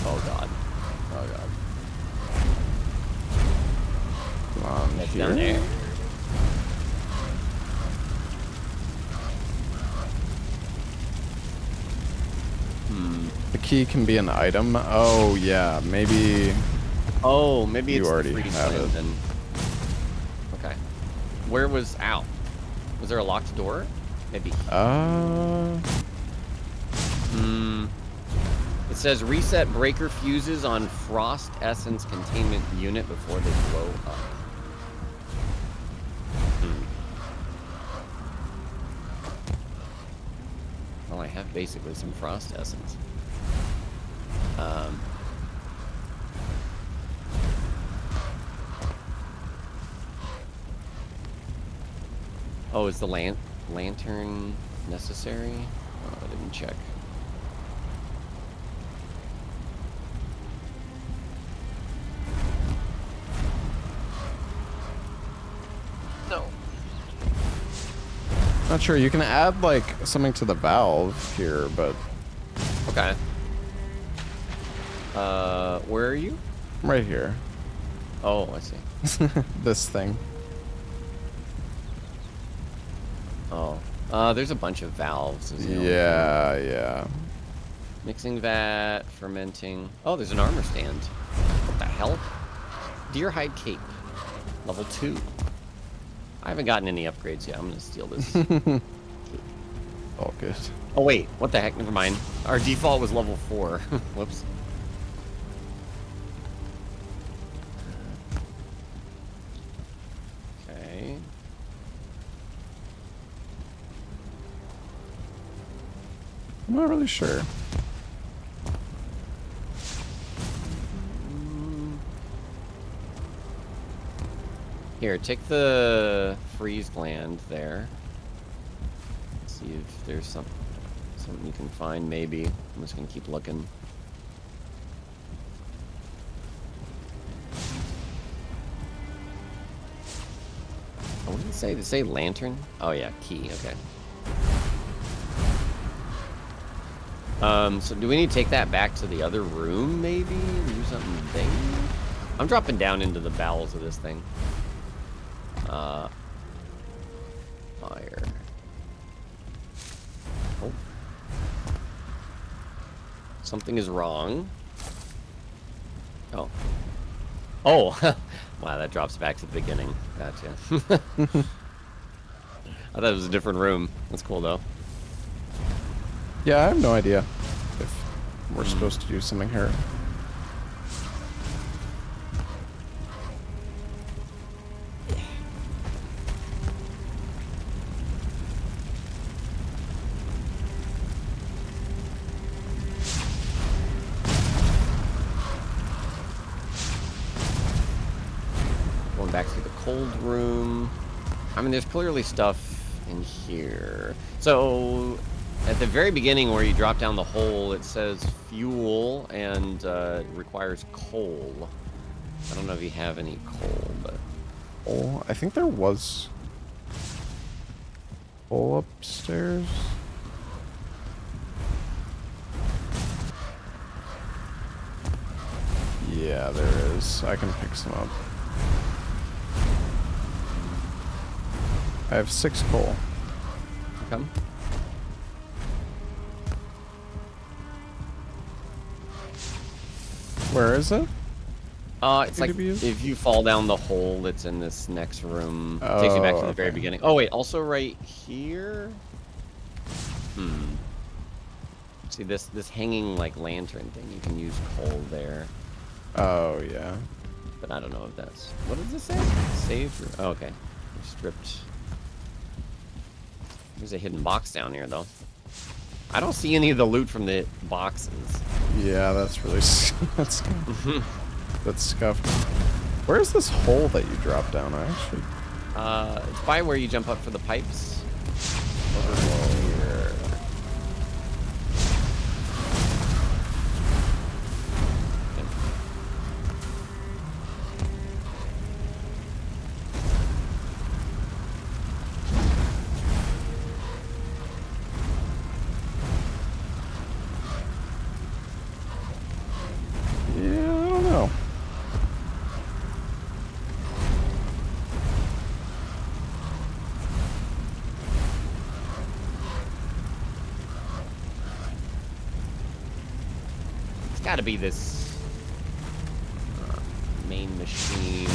Oh, God. Oh, God. Come on, That's here. down there. The key can be an item. Oh, yeah. Maybe Oh, maybe you it's already the freeze have land it. then. Okay. Where was... Ow. Was there a locked door? Maybe. It says reset breaker fuses on frost essence containment unit before they blow up. Well, I have basically some frost essence. Oh, is the lantern necessary? Oh, I didn't check. No. Not sure. You can add like something to the valve here, but Okay. Where are you? I'm right here. Oh, I see. This thing. Oh. There's a bunch of valves. Is the only thing. Yeah. Mixing vat, fermenting. Oh, there's an armor stand. What the hell? Deerhide cape. Level 2. I haven't gotten any upgrades yet. I'm gonna steal this. All good. Oh, wait. What the heck? Never mind. Our default was level 4. Whoops. Okay. I'm not really sure. Here, take the freeze gland there. See if there's something you can find, maybe. I'm just gonna keep looking. What did it say? Did it say lantern? Oh yeah, key, okay. So do we need to take that back to the other room, maybe? And do something there? I'm dropping down into the bowels of this thing. Fire. Oh. Something is wrong. Oh. Oh! Wow, that drops back to the beginning. Gotcha. I thought it was a different room. That's cool, though. Yeah, I have no idea if we're supposed to do something here. Going back to the cold room. I mean, there's clearly stuff in here. So, at the very beginning where you drop down the hole, it says fuel and it requires coal. I don't know if you have any coal, but... Oh, I think there was coal upstairs. Yeah, there is. I can pick some up. I have 6 coal. Okay. Where is it? It's like if you fall down the hole that's in this next room, it takes you back to the very okay. beginning. Oh wait, also right here. See this hanging like lantern thing. You can use coal there, Oh, yeah. but I don't know if that's. What does this say? Save. Oh, okay. We're stripped. There's a hidden box down here though. I don't see any of the loot from the boxes. Yeah, that's really that's scuffed. Where's this hole that you dropped down, actually? It's by where you jump up for the pipes. Over here. got to be this main machine.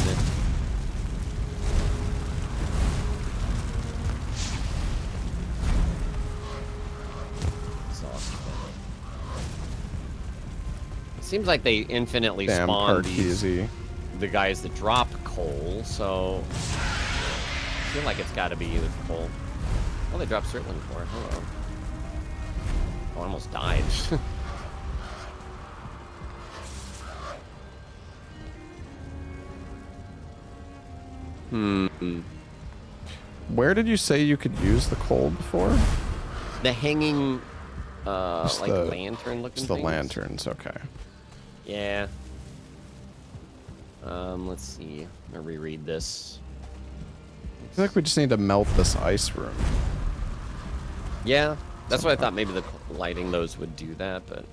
It seems like they infinitely spawn the guys that drop coal, so I feel like it's got to be with coal. Oh, they dropped Sirtland for it. Hello. Oh, I almost died. Where did you say you could use the coal before? The hanging, like lantern looking things? The things? lanterns, okay. Yeah. Let's see. I'm gonna reread this. I feel like we just need to melt this ice room. Yeah, that's what I thought. Maybe the lighting those would do that, but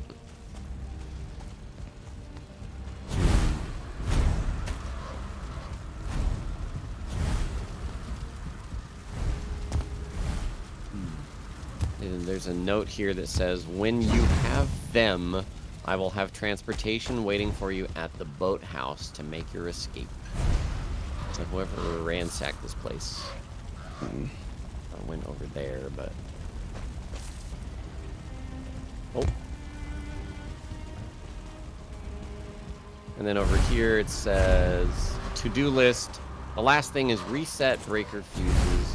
and there's a note here that says, "When you have them, I will have transportation waiting for you at the boathouse to make your escape." So whoever ransacked this place, I went over there, but oh. And then over here it says, to-do list. The last thing is reset breaker fuses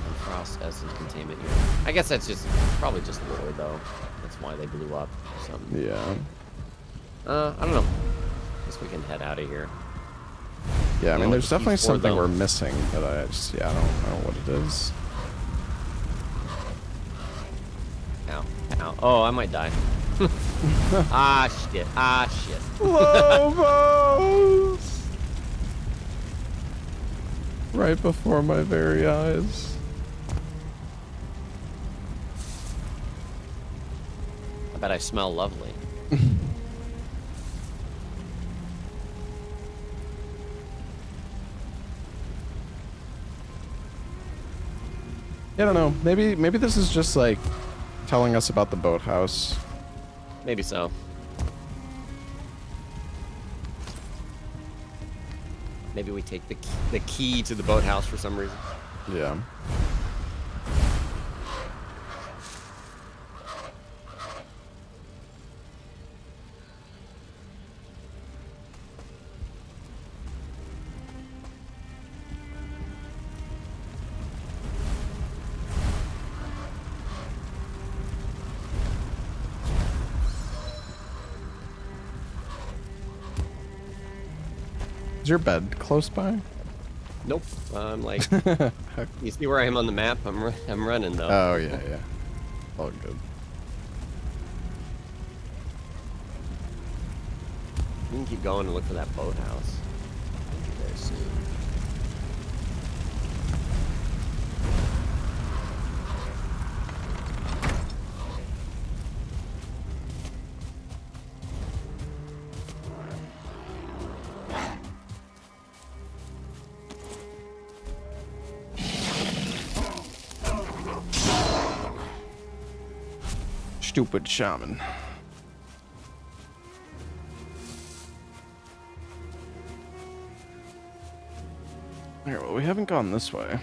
and frost essence containment unit. I guess that's just probably just lore though. That's why they blew up or something. Yeah. I don't know. Guess we can head out of here. Yeah, I mean, there's definitely something we're missing, but I just, yeah, I don't know what it is. Ow. Ow. Oh, I might die. Ah, shit. Ah, shit. Lobos! Right before my very eyes. I bet I smell lovely. I don't know. Maybe this is just like telling us about the boathouse. Maybe so. Maybe we take the key to the boathouse for some reason. Yeah. Is your bed close by? Nope. I'm like, you see where I am on the map? I'm running though. Oh yeah, yeah. All good. We can keep going and look for that boathouse. I'll be there soon. Stupid shaman. Alright, well, we haven't gone this way.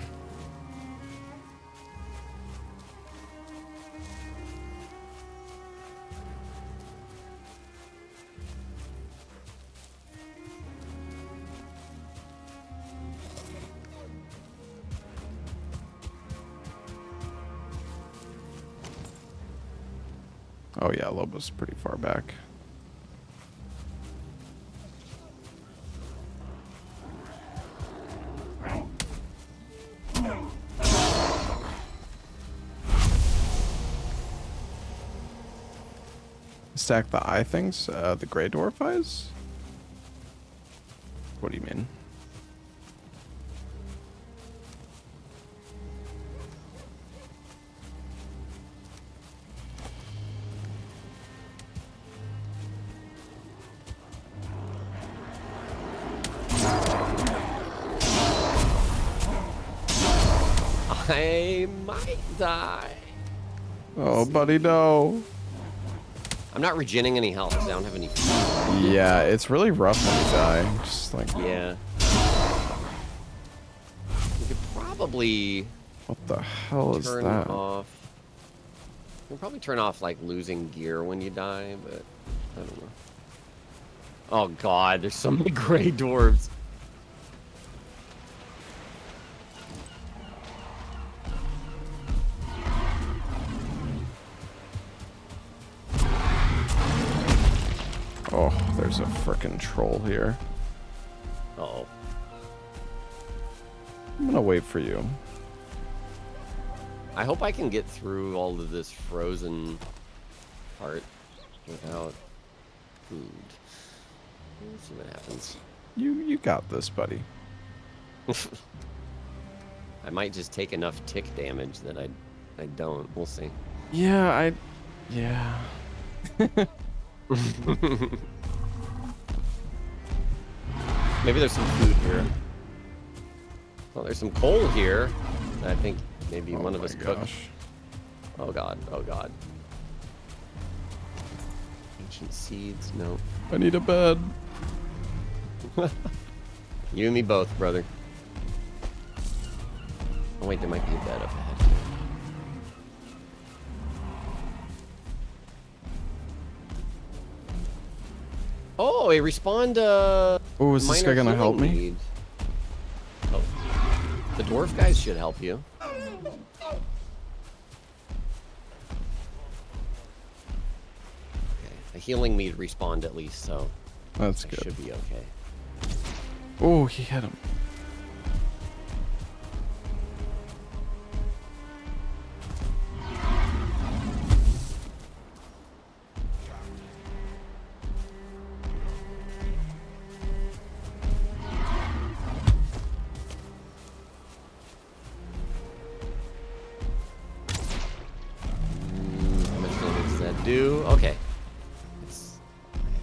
Oh yeah, Lobo's pretty far back. Stack the eye things? The Grey Dwarf eyes? What do you mean? I might die. Oh, buddy, no. I'm not regenning any health because I don't have any food. Yeah, it's really rough when you die. Just like, Yeah. We could probably what the hell is turn that? off. We can probably turn off like losing gear when you die, but I don't know. Oh god, there's so many gray dwarves. Oh, there's a frickin' troll here. Uh-oh. I'm gonna wait for you. I hope I can get through all of this frozen part without food. Let's see what happens. You got this, buddy. I might just take enough tick damage that I don't. We'll see. Yeah, yeah. Maybe there's some food here. Well, there's some coal here. I think maybe one of us cooked. Oh god, oh god. Ancient seeds, no. I need a bed. You and me both, brother. Oh wait, there might be a bed up ahead. Oh, it respawned, Oh, is this guy gonna help me? Need. Oh. The dwarf guys should help you. Okay. A healing mead respawned at least, so That's I good. should be okay. Oh, he hit him. How much damage does that do? Okay.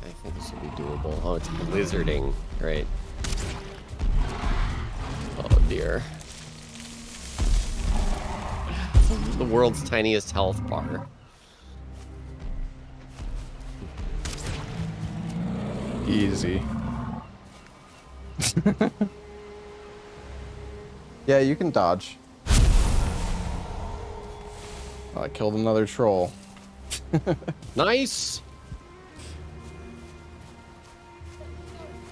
I think this should be doable. Oh, it's blizzarding. Great. Oh dear. The world's tiniest health bar. Easy. Yeah, you can dodge. Oh, I killed another troll. Nice!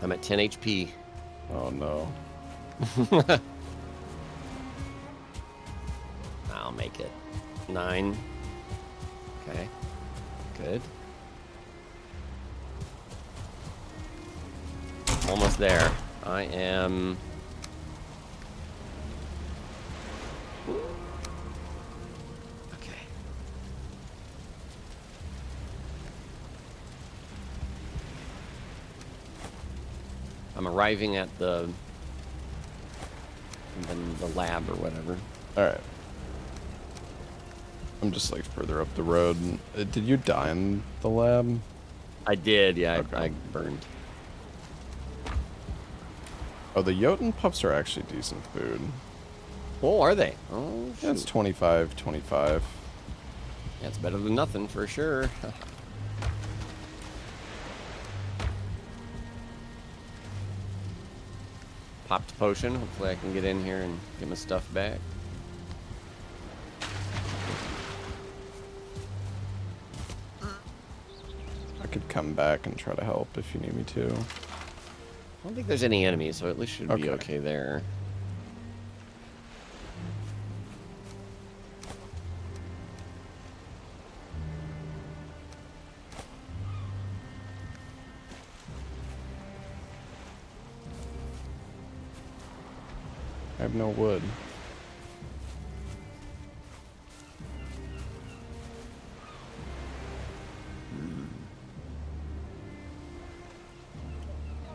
I'm at 10 HP. Oh no. I'll make it. 9. Okay. Good. Almost there. I am... Okay. I'm arriving at the lab or whatever. Alright. I'm just like further up the road. Did you die in the lab? I did, yeah. Okay. I burned. Oh, the Jotun pups are actually decent food. Oh, are they? Oh, shoot. That's 25, 25. Yeah, it's better than nothing for sure. Popped potion. Hopefully I can get in here and get my stuff back. I could come back and try to help if you need me to. I don't think there's any enemies, so at least should be okay there. I have no wood.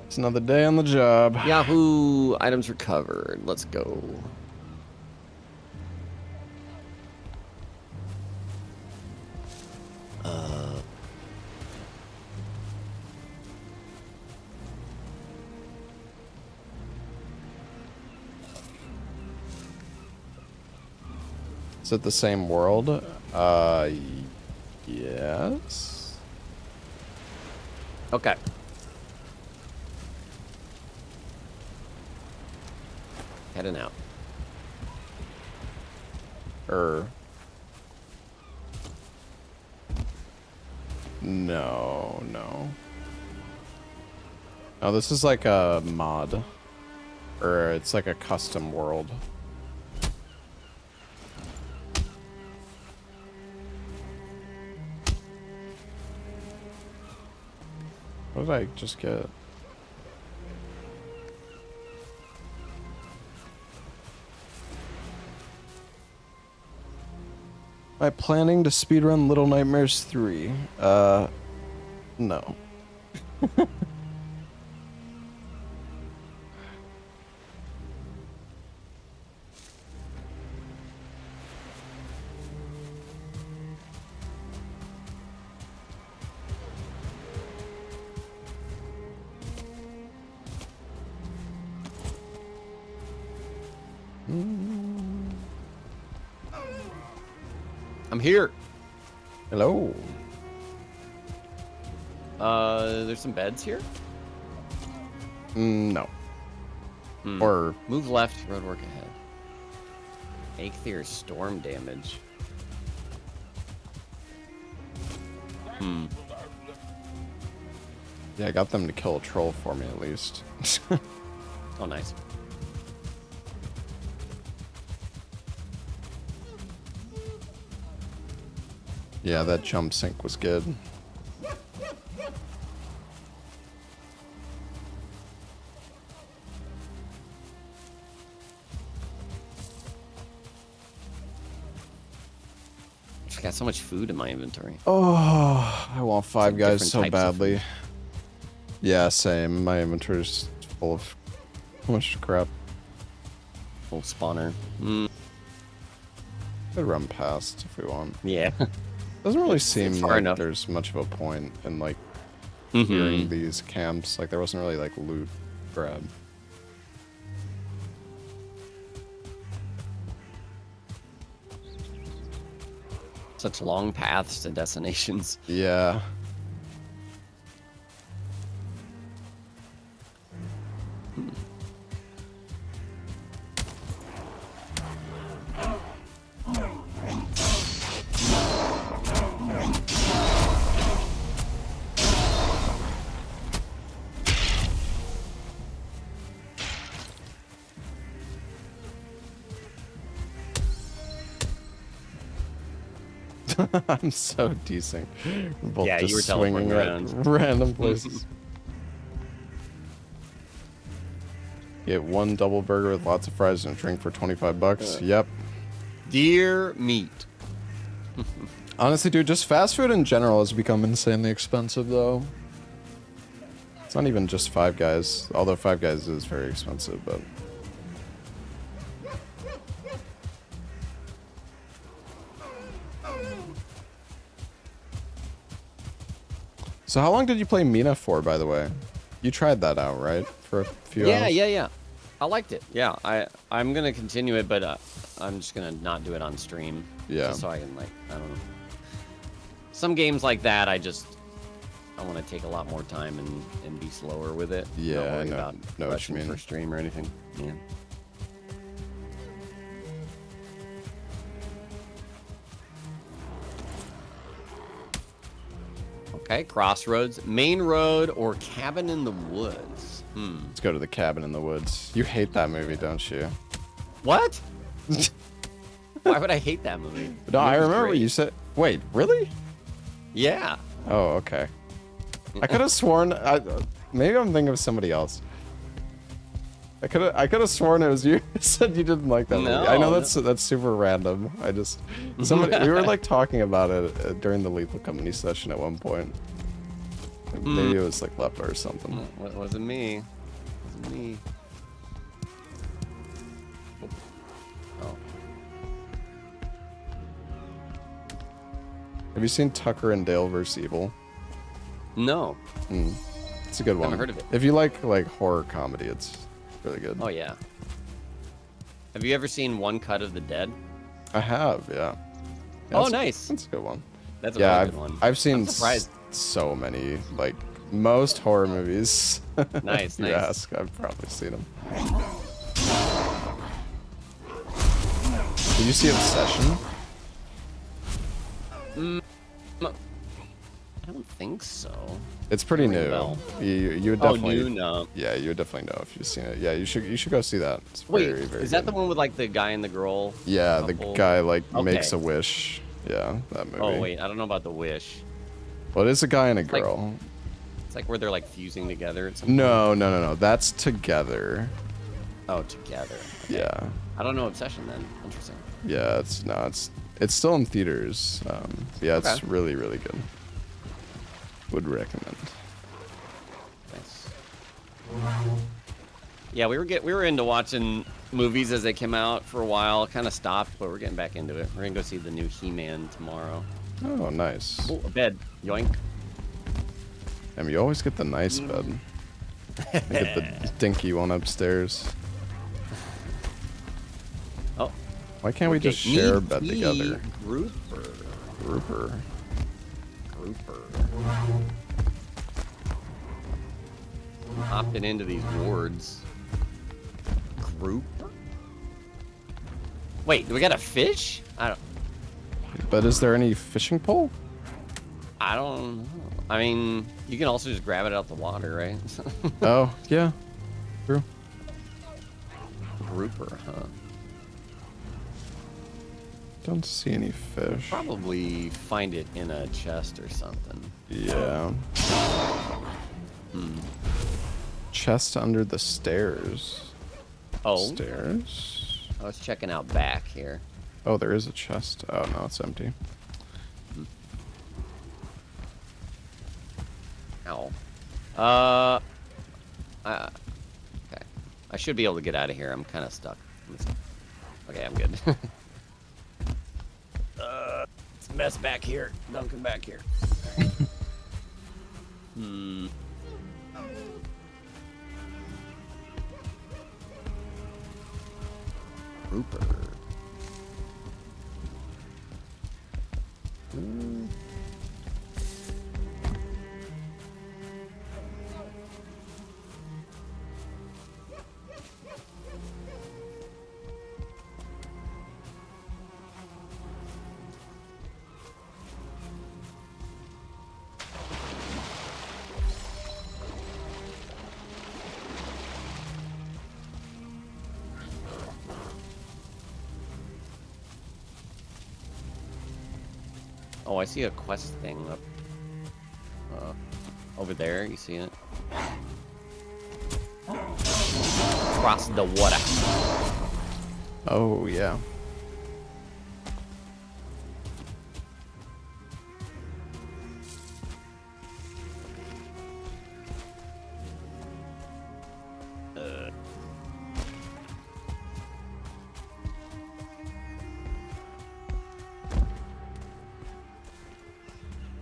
It's another day on the job. Yahoo! Items recovered. Let's go. Is it the same world? Yes. Okay. Heading out. No, no. Oh, this is like a mod. Or it's like a custom world. What did I just get? Am I planning to speedrun Little Nightmares 3? No. I'm here. Hello. There's some beds here. No. Hmm. Or Move left. Road work ahead. Aether storm damage. Hmm. yeah, I got them to kill a troll for me at least. Oh, nice. Yeah, that jump sync was good. I got so much food in my inventory. Oh, I want Five like Guys different so types of badly. food. Yeah, same. My inventory's full of so much crap. Old spawner. Hmm. Could run past if we want. Yeah. Doesn't really It's seem far like enough. there's much of a point in like Mhm. clearing these camps. Like there wasn't really like loot grab. Such long paths to destinations. Yeah. I'm so decent. We're both Yeah, just you were swinging teleporting at random places. Get one double burger with lots of fries and a drink for 25 bucks. Yep. Deer meat. Honestly, dude, just fast food in general has become insanely expensive, though. It's not even just Five Guys, although Five Guys is very expensive, but... So how long did you play Mina for, by the way? You tried that out, right? For a few hours? Yeah. I liked it. Yeah, I'm gonna continue it, but I'm just gonna not do it on stream. Yeah. Just so I can I don't know. Some games like that, I want to take a lot more time and be slower with it. Yeah, Not I worry know about what you rushing mean. for stream or anything. Yeah. Okay, crossroads, main road, or cabin in the woods. Let's go to the cabin in the woods. You hate that movie, don't you? What? Why would I hate that movie? No, I Movie's remember great. you said... Wait, really? Yeah. Oh, okay. I could have sworn... maybe I'm thinking of somebody else. I could have sworn it was you who said you didn't like that movie. I know No, that's super random. I just... we were like talking about it during the Lethal Company session at one point. Maybe it was like Lepa or something. What wasn't me? Wasn't me. Oh. Have you seen Tucker and Dale vs. Evil? No. It's a good one. Never heard of it. If you like horror comedy, it's really good. Oh yeah. Have you ever seen One Cut of the Dead? I have, yeah. Oh, nice. That's a good one. That's a Yeah, really good one. I've seen I'm surprised. so many like Most horror movies. Nice, If you nice. ask, I've probably seen them. Did you see Obsession? I don't think so. It's pretty Ring a new. bell. You would Oh, definitely. new? No. Yeah, you would definitely know if you've seen it. Yeah, you should go see that. It's Wait, very, very is that good. the one with like the guy and the girl? Yeah, the couple? guy like makes Okay. a wish. Yeah, that movie. Oh wait, I don't know about the wish. Well, it is a guy and a like- girl. It's like where they're like fusing together at some point. No. That's Together. Oh, together. Okay. Yeah. I don't know Obsession then. Interesting. Yeah, it's still in theaters. Yeah, it's Okay. really, really good. Would recommend. Nice. Yeah, we were into watching movies as they came out for a while. Kind of stopped, but we're getting back into it. We're gonna go see the new He-Man tomorrow. Oh, nice. Oh, a bed. Yoink. I mean, you always get the nice bed. I get the dinky one upstairs. Oh. Why can't we Okay, just share a me, bed me, together? Grouper. Grouper. Opting into these wards. Grouper? Wait, do we got a fish? But is there any fishing pole? I don't know. I mean, you can also just grab it out the water, right? Oh, yeah. True. Grouper, huh? Don't see any fish. Probably find it in a chest or something. Yeah. Chest under the stairs. Oh, Stairs? I was checking out back here. Oh, there is a chest. Oh, no, it's empty. Ow. Okay. I should be able to get out of here. I'm kind of stuck. Okay, I'm good. It's a mess back here. Duncan back here. Rooper. Oh, I see a quest thing up over there. You see it? Across the water. Oh, yeah.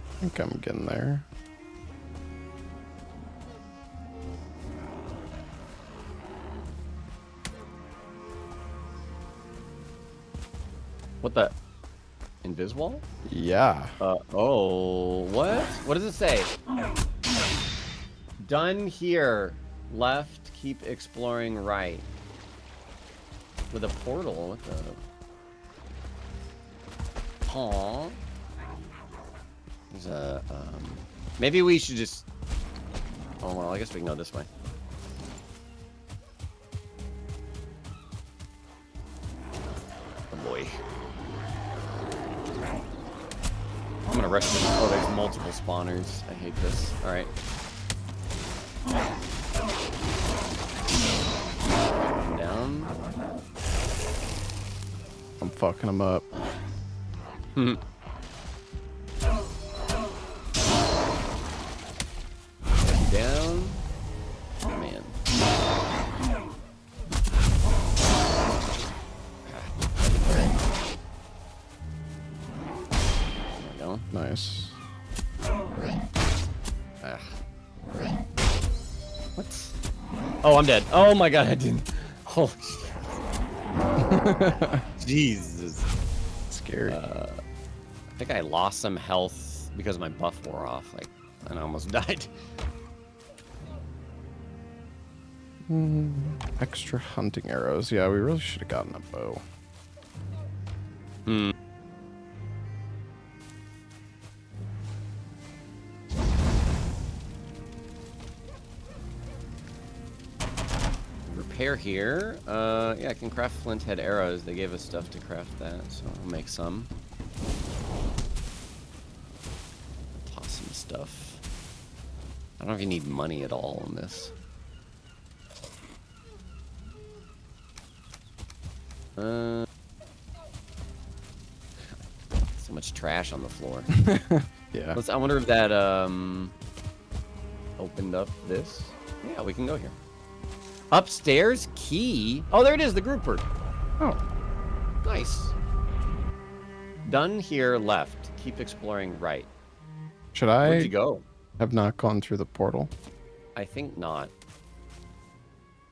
I think I'm getting there. What the? Inviswall? Yeah. Oh, what? What does it say? Done here. Left, keep exploring right. With a portal, what the? Aww. There's a, maybe we should just... Oh, well, I guess we can go this way. Oh, boy. I'm gonna rush this. Oh, there's multiple spawners. I hate this. Alright. Down. I'm fucking them up. Down. Oh, man. There we go. Nice. Ah. What? Oh, I'm dead. Oh my god, I didn't. Holy shit. Jesus. Scary. I think I lost some health because my buff wore off. Like, and I almost died. Extra hunting arrows. Yeah, we really should have gotten a bow. Hmm. Repair here. Yeah, I can craft flint head arrows. They gave us stuff to craft that, so I'll make some. Toss some stuff. I don't know if you need money at all on this. So much trash on the floor. Yeah. I wonder if that opened up this. Yeah, we can go here. Upstairs key. Oh, there it is. The grouper. Oh. Nice. Done here. Left. Keep exploring. Right. Should Where'd I you go? have not gone through the portal? I think not.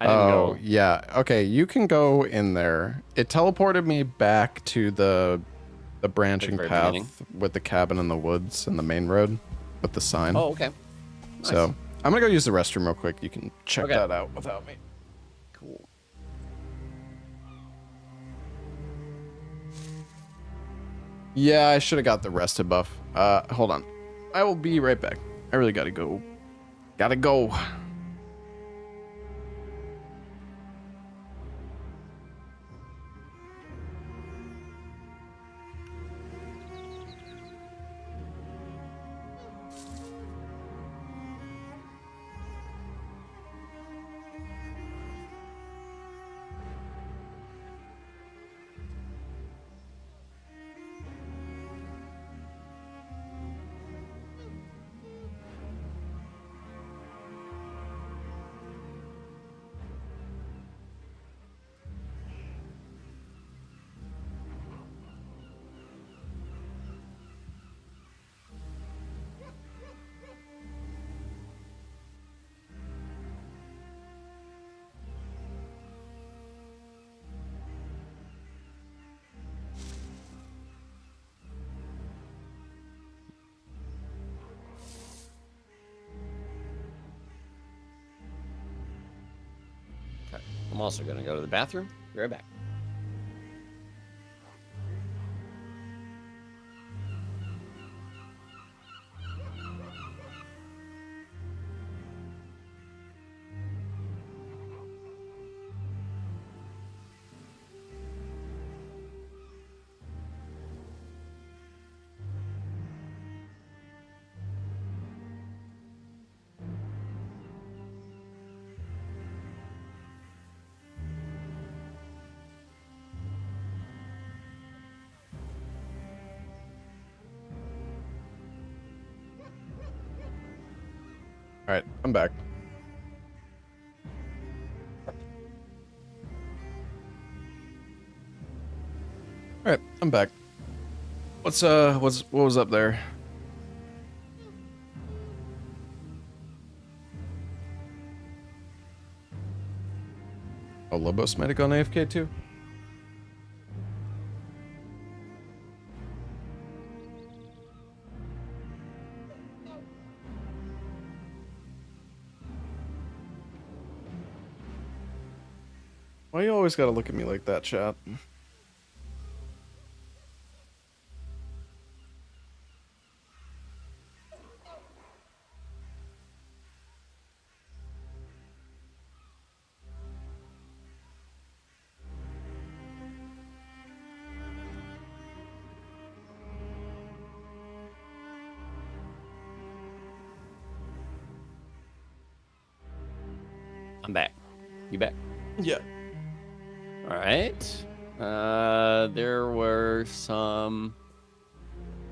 I didn't go. Yeah. Okay, you can go in there. It teleported me back to the branching very path beginning? with the cabin in the woods and the main road with the sign. Oh, okay. Nice. So I'm gonna go use the restroom real quick. You can check Okay. that out without me. Cool. Yeah, I should have got the rested buff. Hold on. I will be right back. I really gotta go. Gotta go. Okay. I'm also gonna go to the bathroom. Be right back. All right, I'm back. All right, I'm back. What was up there? Oh, Lobos might have gone AFK too. Why you always gotta look at me like that, chat? I'm back. You back? Yeah. All right. There were some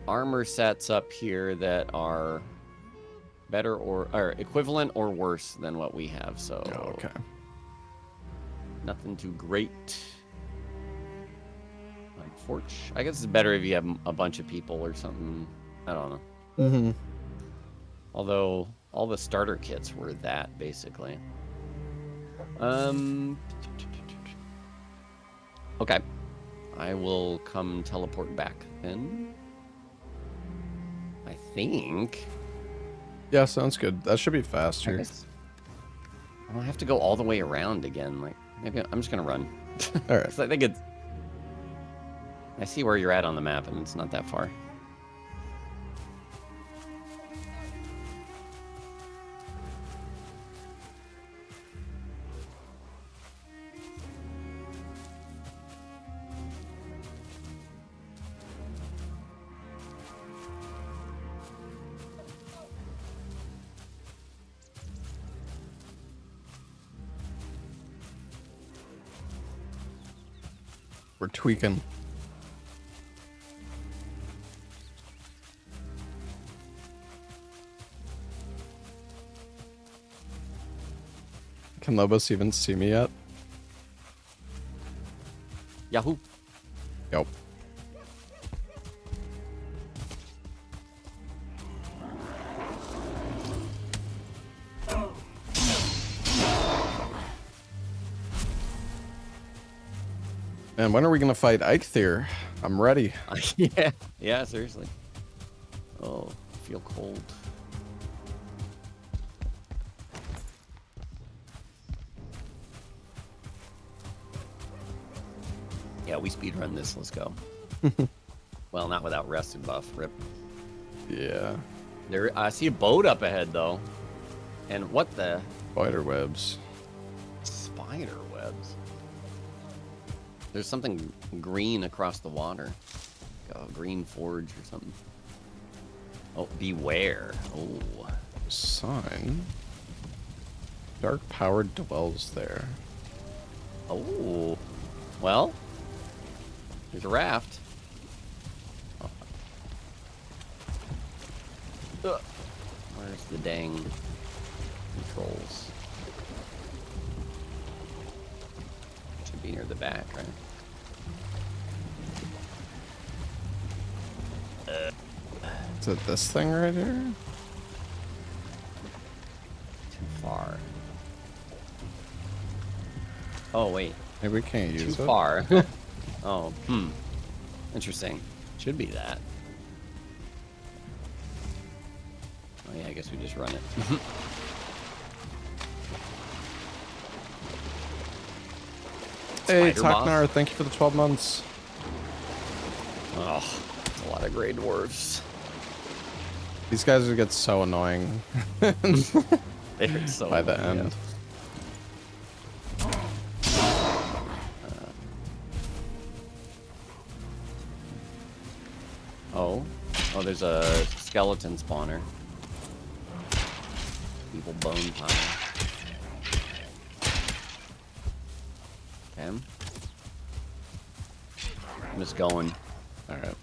armor sets up here that are better or equivalent or worse than what we have. So Oh, okay. nothing too great. Like Forge. I guess it's better if you have a bunch of people or something. I don't know. Mm-hmm. Although all the starter kits were that basically. Okay. I will come teleport back then. I think. Yeah, sounds good. That should be fast I here. guess I'll have to go all the way around again. Like, maybe I'm just gonna run. All right. 'Cause I think it's. I see where you're at on the map, and it's not that far. We're tweaking. Can Lobos even see me yet? Yahoo! Yep. And when are we gonna fight Eikthyr? I'm ready. Yeah, yeah, seriously. Oh, I feel cold. Yeah, we speedrun this. Let's go. Well, not without rest and buff. Rip. Yeah. There, I see a boat up ahead though. And what the Spider webs. spider webs? There's something green across the water. Like a green forge or something. Oh, beware. Oh. Sign. Dark power dwells there. Oh. Well, there's a raft. Oh. Where's the dang controls? Should be near the back, right? Is it this thing right here? Too far. Oh, wait. Maybe we can't use Too it. far. Oh, interesting. Should be that. Oh yeah, I guess we just run it. Hey, Spider boss? Taknar, thank you for the 12 months. Oh, that's a lot of gray dwarfs. These guys would get so annoying They're so by the annoying, end. Oh, there's a skeleton spawner. Evil bone pile. Okay. I'm just going. All right.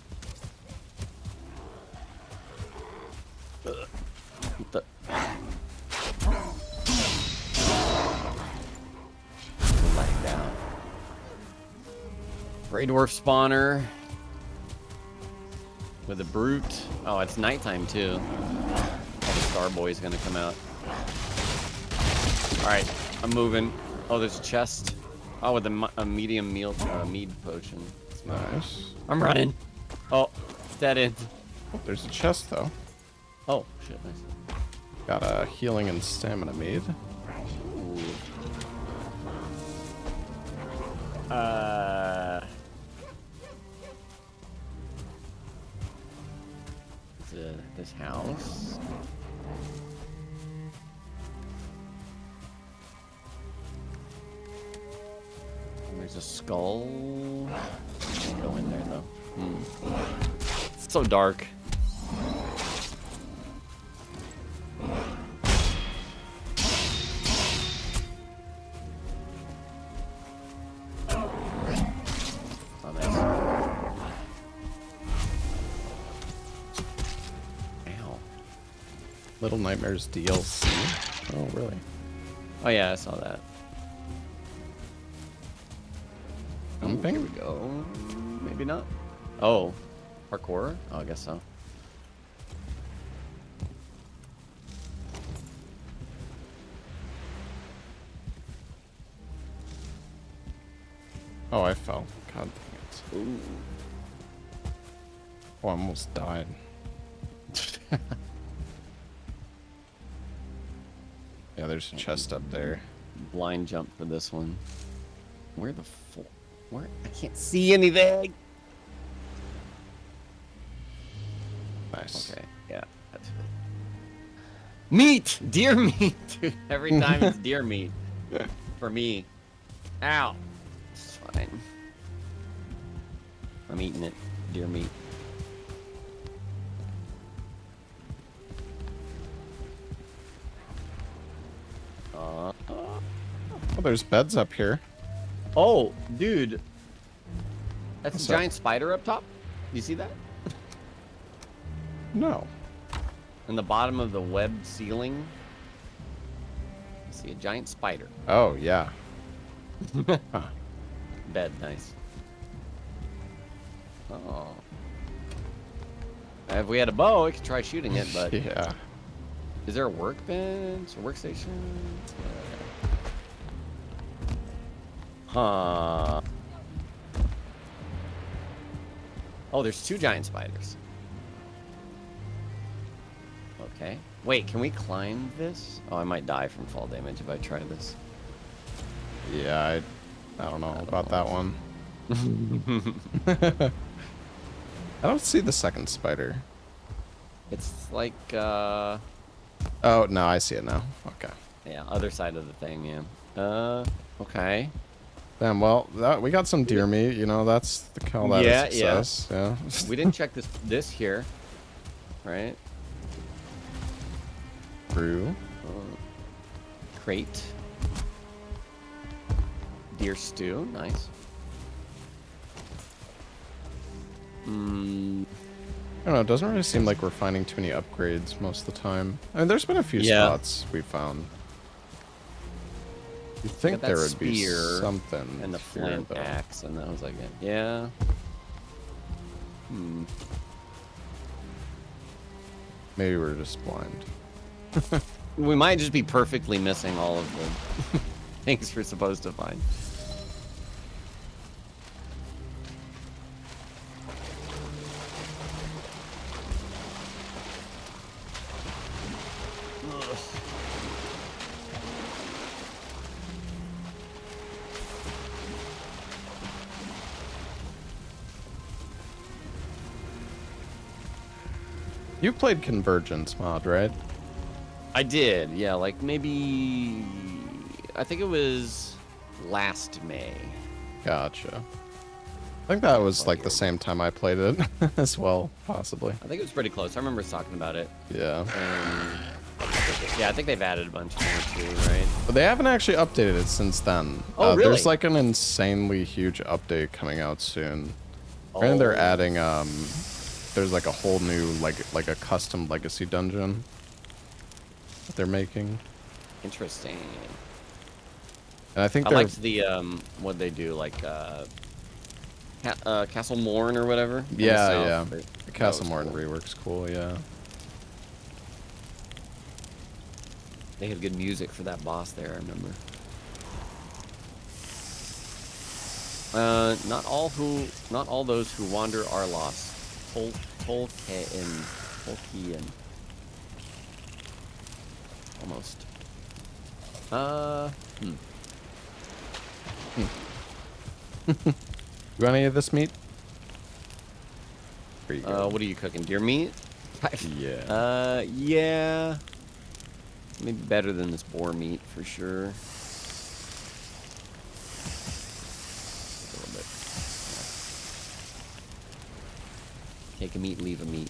What the? Lag down. Grey dwarf spawner. With a brute. Oh, it's nighttime too. Oh, the Star Boy's gonna come out. Alright, I'm moving. Oh, there's a chest. Oh, with a medium meal, mead potion. Nice. I'm running. Oh, dead end. Oh, there's a chest, though. Oh, shit, nice. Got a healing and stamina mead. Ooh. This house. And there's a skull. Can't go in there though. It's so dark. Oh, nice. Ow. Little Nightmares DLC. Oh, really? Oh yeah, I saw that. Jumping? Here we go. Maybe not. Oh, parkour? Oh, I guess so. Oh, I fell. God dang it. Ooh. Oh, I almost died. Yeah, there's a chest up there. blind jump for this one. Where the fuck? Where? I can't see anything. Nice. Okay, yeah. That's it. Meat! Deer meat! Dude, every time it's deer meat. For me. Ow. It's fine. I'm eating it. Deer meat. Oh, there's beds up here. Oh, dude. That's What's a giant spider up top. You see that? No. In the bottom of the web ceiling. You see a giant spider. Oh, yeah. Huh. Bed, nice. Oh. If we had a bow, we could try shooting it, but... Yeah. Is there a workbench? A workstation? Huh. Oh, there's 2 giant spiders. Okay. Wait, can we climb this? Oh, I might die from fall damage if I try this. Yeah, I don't know about that one. I don't see the second spider. It's like, Oh, no, I see it now. Okay. yeah, other side of the thing, yeah. Okay. Damn, well, we got some deer meat, you know, that's the call that Yeah, a success. Yeah. We didn't check this here, right? True. Crate. Deer stew, nice. I don't know, it doesn't really seem like we're finding too many upgrades most of the time. I mean, there's been a few spots we found. You'd think there would be something. And the here, flint though. axe, and that was like it. Yeah. Maybe we're just blind. We might just be perfectly missing all of the things we're supposed to find. You played Convergence mod, right? I did, yeah, like maybe... I think it was last May. Gotcha. I think that was like the same time I played it as well, possibly. I think it was pretty close. I remember us talking about it. Yeah. Yeah, I think they've added a bunch more too, right? But they haven't actually updated it since then. Oh, really? There's like an insanely huge update coming out soon. And they're adding, there's like a whole new, like a custom legacy dungeon that they're making. Interesting. And I think I they're... liked the, what they do, like, Castle Morn or whatever. Yeah, yeah. The The Castle was Morton cool. rework's cool, yeah. They had good music for that boss there, I remember. Not all those who wander are lost. Tolkien. Almost. You want any of this meat? Here you go. What are you cooking? Deer meat? Yeah. Yeah. Maybe better than this boar meat for sure. A little bit. Yeah. Take a meat, leave a meat.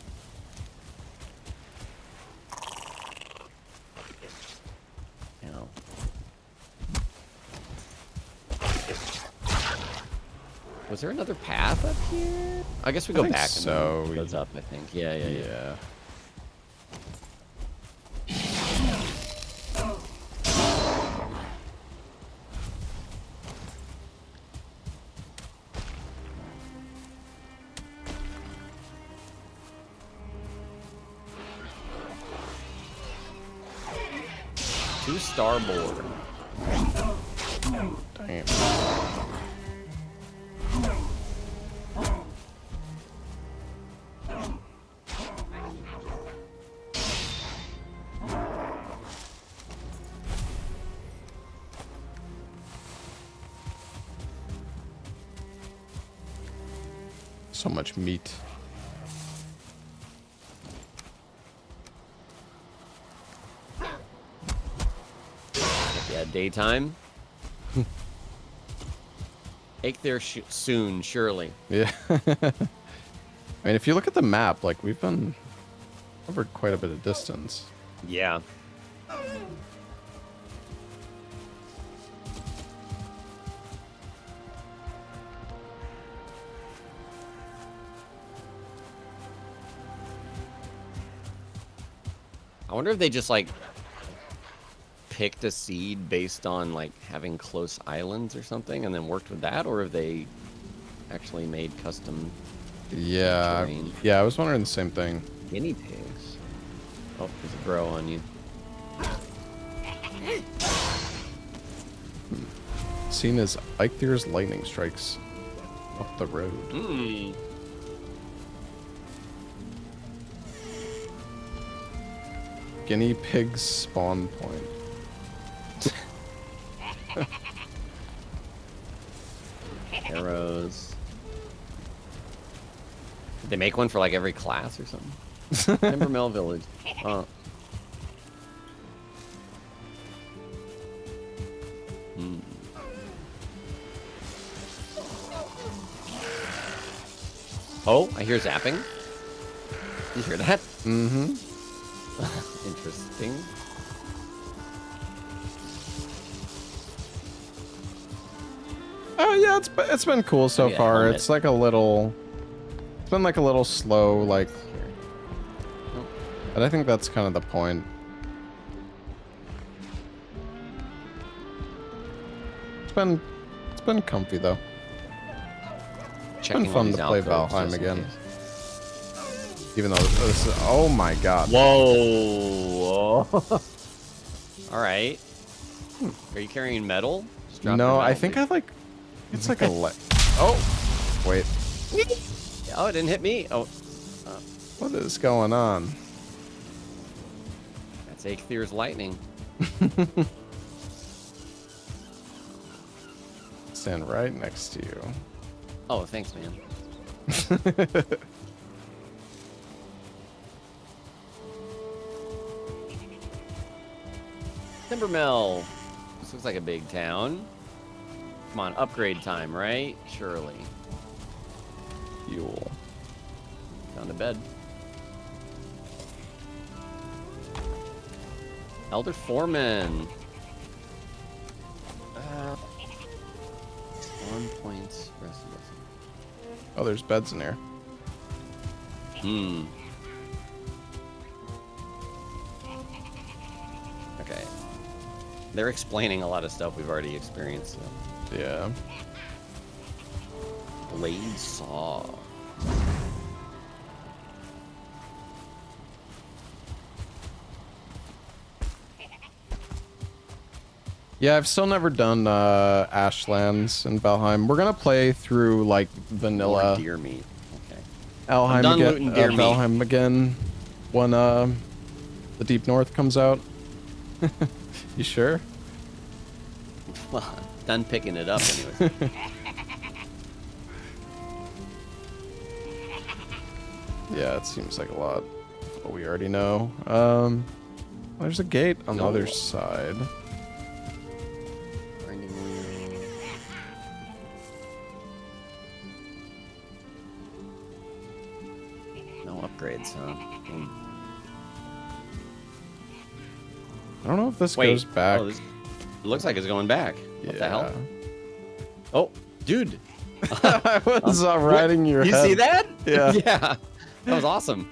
Ow. Was there another path up here? I guess we go think back so. and then it goes up, I think. Yeah. Yeah. Two starboard. Damn. So much meat. Yeah, daytime. Eikthyr soon, surely. Yeah. I mean, if you look at the map, like, we've been covered quite a bit of distance. Yeah. I wonder if they just, like, picked a seed based on, like, having close islands or something and then worked with that, or if they actually made custom Yeah. terrain. Yeah, I was wondering the same thing. Guinea pigs. Oh, there's a grow on you. Seen as Eikthyr lightning strikes up the road. Hmm. Guinea pig spawn point. Arrows. Did they make one for like every class or something? Timbermill Village. Oh. Hmm. Oh, I hear zapping. You hear that? Mm-hmm. Interesting. Oh yeah, it's been cool so Yeah, far. helmet. It's like a little. It's been like a little slow, like. Oh. But I think that's kind of the point. It's been comfy though. It's been fun to play Valheim again. Even though this is, oh my god. Whoa. All right. Are you carrying metal? Just drop your No, metal, I think dude. I like. It's like a oh, wait. Oh, it didn't hit me. Oh, What is going on? that's Eikthyr lightning. Stand right next to you. Oh, thanks, man. Timbermill. This looks like a big town. Come on, upgrade time, right? Surely. Fuel. Down to bed. Elder Foreman. 1 point. Rest of Oh, there's beds in here. Hmm. Okay. They're explaining a lot of stuff we've already experienced. So. Yeah. Blade saw. Yeah, I've still never done Ashlands in Valheim. We're gonna play through like vanilla More deer meat. Okay. Valheim done again, looting deer meat. Valheim again when the Deep North comes out. You sure? Well, done picking it up anyways. Yeah, it seems like a lot. But we already know. There's a gate on the other side. Grinding wheel. No upgrades, huh? I don't know if this Wait. goes back. Oh, this looks like it's going back. What the hell? Oh, dude. I was riding your You head. see that? Yeah. Yeah. That was awesome.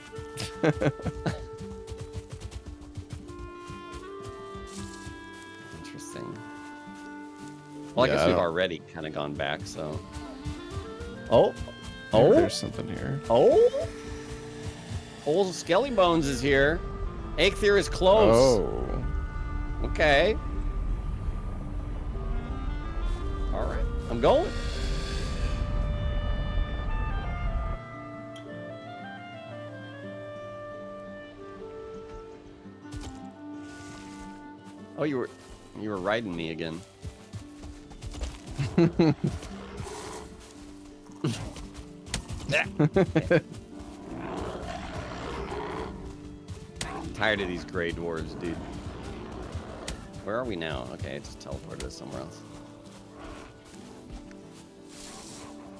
Interesting. Well, I Yeah, guess I we've don't- already kind of gone back, so. Oh. Oh, Oh. there's something here. Oh. Old Skelly Bones is here. Eikthyr is close. Oh. Okay. All right. I'm going. Oh, you were riding me again. Tired of these gray dwarves, dude. Where are we now? Okay, I just teleported us somewhere else.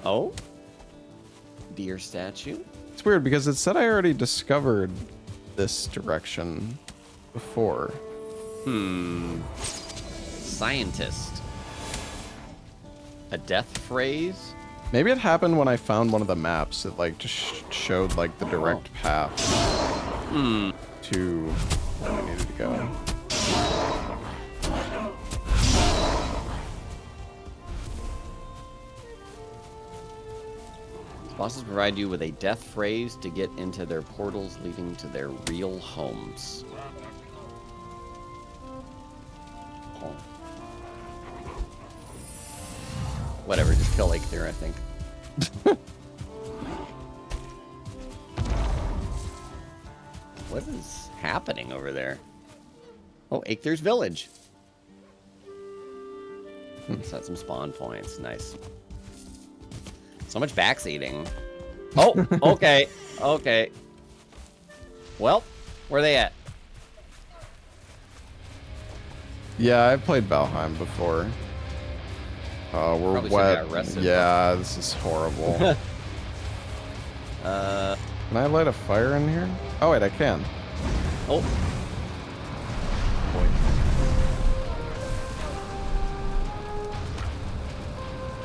Oh? Deer statue? It's weird because it said I already discovered this direction before. Scientist. A death phrase? Maybe it happened when I found one of the maps. It like just showed like the direct path to where we needed to go. Bosses provide you with a death phrase to get into their portals leading to their real homes. Oh. Whatever, just kill Eikthyr, I think. What is happening over there? Oh, Eikthyrs village. Set some spawn points. Nice. So much backseating. Oh, okay. Okay. Well, where are they at? Yeah, I've played Valheim before. We're Probably should've wet. got arrested. Yeah, this is horrible. Can I light a fire in here? Oh wait, I can. Oh. Boy.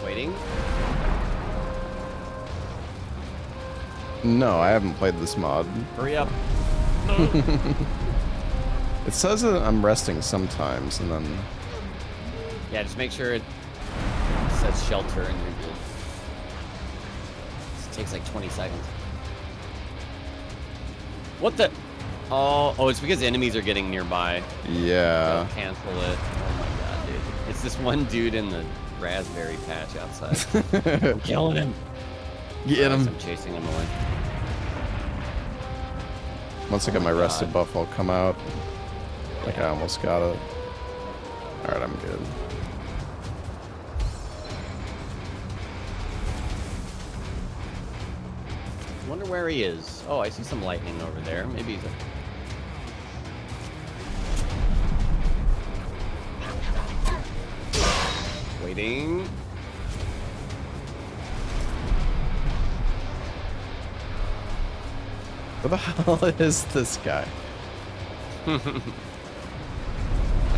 Waiting. No, I haven't played this mod. Hurry up. It says that I'm resting sometimes, and then... Yeah, just make sure it says shelter and you're good. This takes like 20 seconds. What the? Oh, it's because enemies are getting nearby. Yeah. So cancel it. Oh my god, dude. It's this one dude in the raspberry patch outside. I'm killing him. Get him. I'm chasing him away. Once I get my rested buff, I'll come out. Like I almost got it. Alright, I'm good. Wonder where he is. Oh, I see some lightning over there. Maybe he's waiting. Where the hell is this guy? I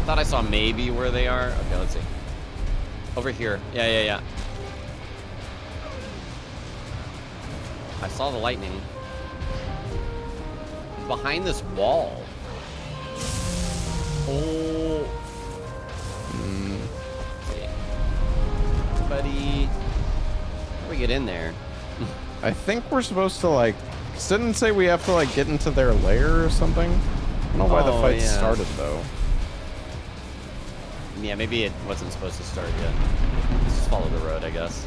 thought I saw maybe where they are. Okay, let's see. Over here. Yeah. I saw the lightning. He's behind this wall. Oh. See. Buddy. How do we get in there? I think we're supposed to like... Didn't it say we have to like get into their lair or something? I don't know why the fight started though. Yeah, maybe it wasn't supposed to start yet. Let's just follow the road, I guess.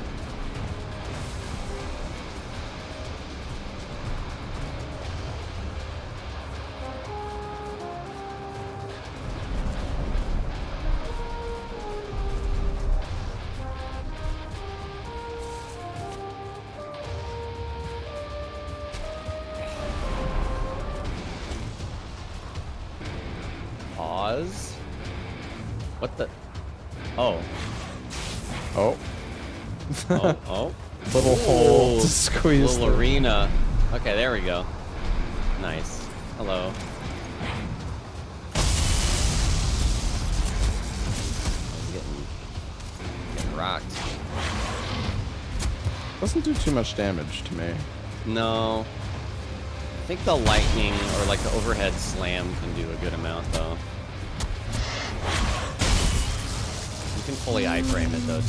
Pause. What the? Oh. Oh. Oh. Little hole to squeeze. Little arena. Okay, there we go. Nice. Hello. Getting rocked. Doesn't do too much damage to me. No. I think the lightning or like the overhead slam can do a good amount though. You can fully iframe it though too.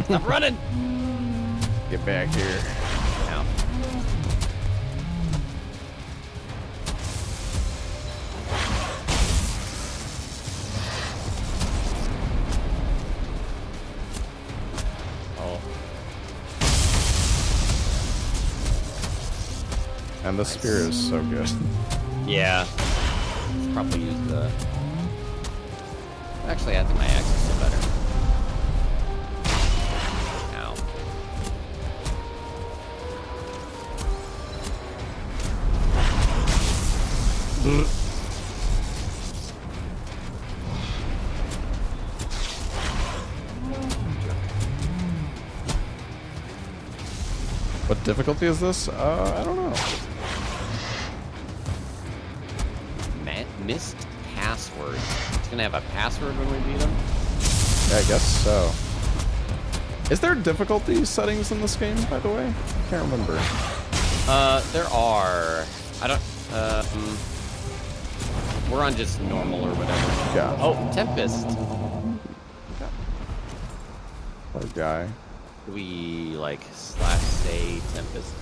Stop running! Get back here. Ow. Oh. And the spear is so good. Yeah. Probably use the... Actually, I think my axe is still better. Ow. What difficulty is this? I don't know. Missed password. It's gonna have a password when we beat him? Yeah, I guess so. Is there difficulty settings in this game, by the way? Can't remember. There are. I don't, we're on just normal or whatever. Yeah. Oh, Tempest. Poor guy. Do we, like, /say Tempest?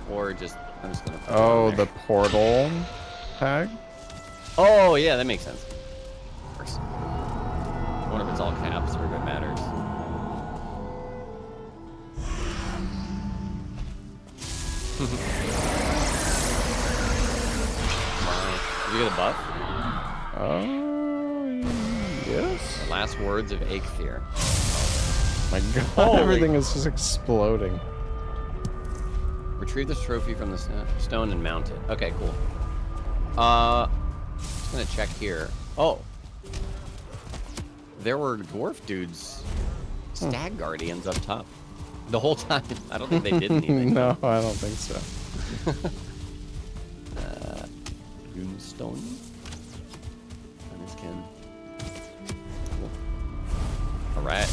Or just, I'm just gonna put it on The there. portal tag? Oh, yeah, that makes sense. Of course. I wonder if it's all caps or if it matters. Did you get a buff? Yes. The last words of Aether. My god, Holy- everything is just exploding. Retrieve this trophy from the stone and mount it. Okay, cool. Just gonna check here. Oh. There were dwarf dudes, stag guardians up top. The whole time. I don't think they did anything. No, I don't think so. Runestone. Skin. Cool. Alright.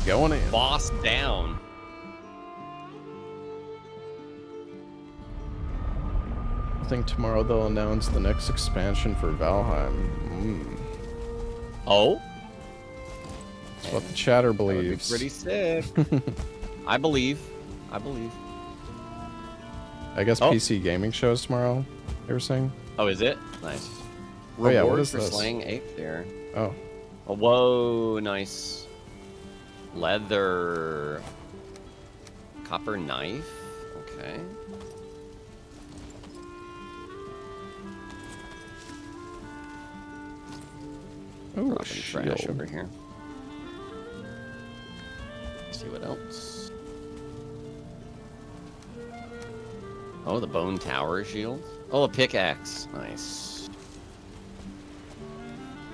Going in. Boss down. I think tomorrow they'll announce the next expansion for Valheim. Oh? That's what the chatter That would be believes. pretty sick. I believe. I believe. I guess Oh. PC gaming shows tomorrow, they were saying? Oh, is it? Nice. Oh, yeah, what Reward is for this? slaying Aether. Oh. Oh, whoa, nice. Leather. Copper knife. Okay. Oh, Dropping trash shield. over here. See what else. Oh, the bone tower shield. Oh, a pickaxe. Nice.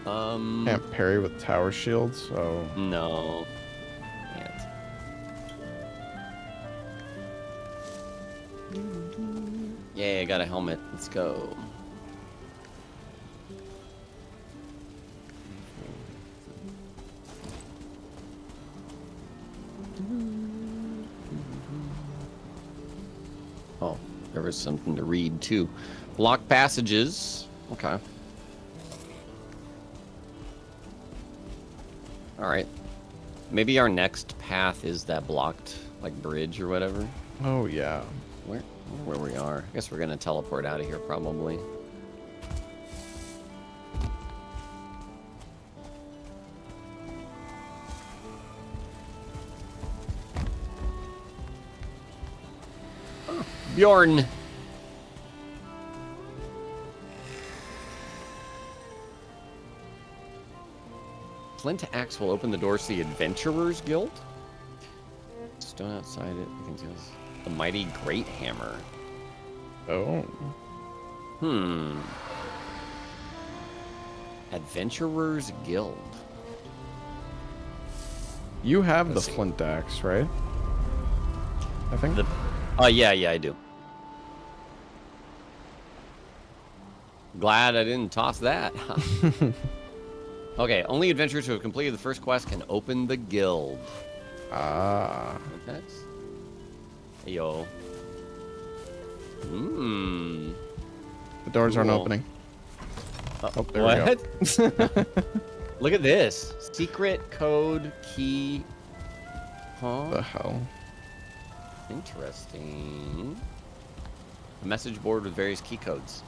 Can't parry with tower shields, so... No. Can't. Yay, I got a helmet. Let's go. Oh, there was something to read too. Blocked passages. Okay. All right. Maybe our next path is that blocked, like, bridge or whatever. Oh, yeah. Where we are. I guess we're gonna teleport out of here probably. Oh, Bjorn. Flint axe will open the doors to the Adventurers Guild. Stone outside it. You can see this. The mighty great hammer. Oh. Adventurers Guild. You have Let's the see. flint axe, right? I think? Yeah, I do. Glad I didn't toss that. Okay, only adventurers who have completed the first quest can open the guild. Ah. Contacts. Hey, yo. Hmm. The doors aren't Cool. opening. Oh, there What? we go. Look at this. Secret code key. Huh? The hell? Interesting. A message board with various key codes.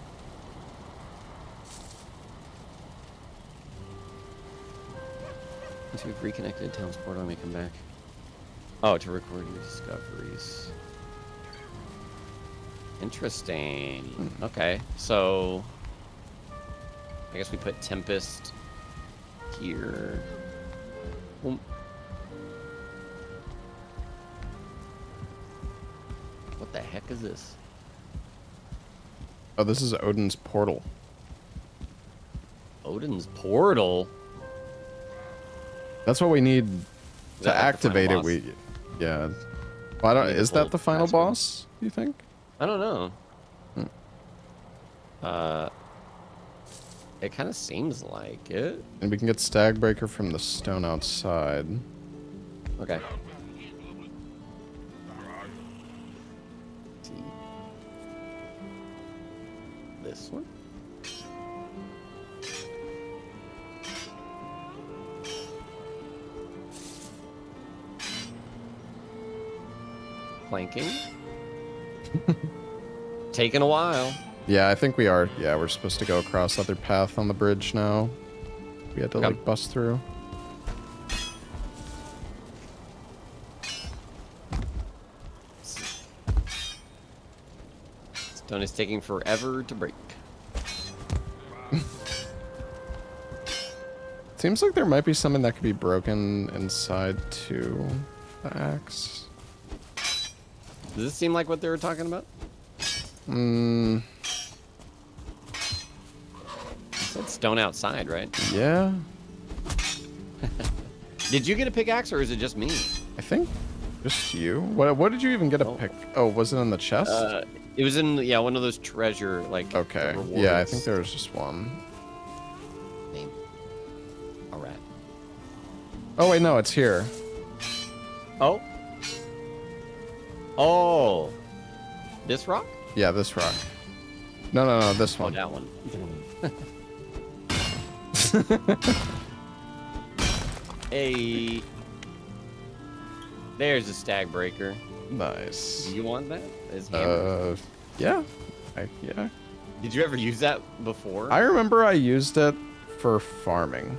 Once we've reconnected, town's portal may come back. Oh, to record your discoveries. Interesting. Okay, so I guess we put Tempest here. Well, what the heck is this? Oh, this is Odin's portal. Odin's portal? That's what we need Is to that like the activate it. final boss? Yeah. Well, I don't, Need to is that pull the final that screen? boss, you think? I don't know. Hmm. It kind of seems like it. And we can get Stagbreaker from the stone outside. Okay. See. This one? Planking. Taking a while. Yeah, I think we are. Yeah, we're supposed to go across other path on the bridge now. We had to, Okay. like, bust through. Stone is taking forever to break. Seems like there might be something that could be broken inside to the axe. Does this seem like what they were talking about? Hmm. Said stone outside, right? Yeah. Did you get a pickaxe or is it just me? I think just you. What did you even get a Oh. pick? Oh, was it in the chest? It was in one of those treasure Okay. rewards. Yeah, I think there was just one. Name. All right. Oh wait, no, it's here. Oh. Oh. This rock? Yeah, this rock. No, this Oh, one. that one. Hey. There's a stag breaker. Nice. Do you want that? As hammer? Yeah. Yeah. Did you ever use that before? I remember I used it for farming.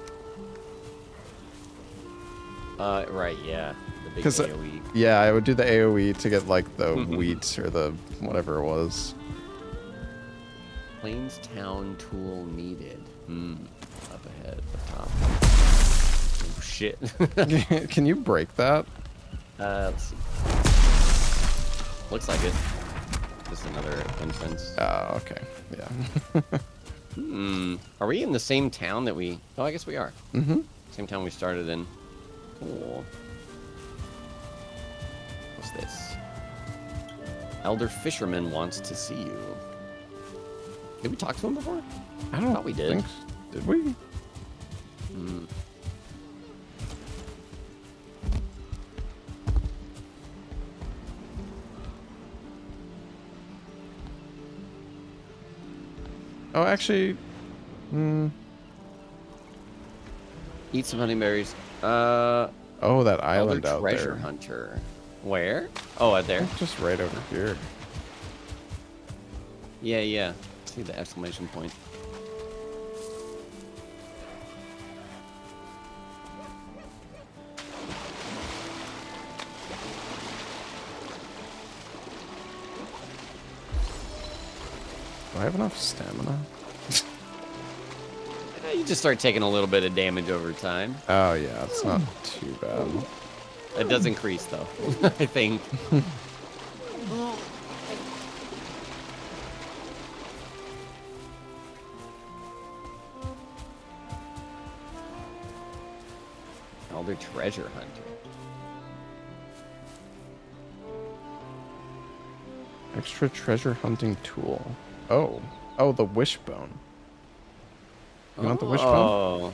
Right, yeah. The big 'Cause, AoE. Yeah, I would do the AoE to get like the wheat or the whatever it was. Plainstown tool needed. Up ahead, up top. Oh, shit. Can you break that? Let's see. Looks like it. Just another entrance. Oh, okay. Yeah. Are we in the same town that we... Oh, I guess we are. Mm-hmm. Same town we started in. Cool. What's this? Elder Fisherman wants to see you. Did we talk to him before? I don't Thought we did. think did we? Hmm. Oh, actually, Eat some honeyberries. oh, that Elder island out Treasure there. Hunter. Where? Oh, out there. Just right over here. Yeah, yeah. See the exclamation point. Do I have enough stamina? You just start taking a little bit of damage over time. Oh yeah, it's not too bad. It does increase though, I think. Elder Treasure Hunter. Extra treasure hunting tool. Oh, the wishbone. You want the wishbone?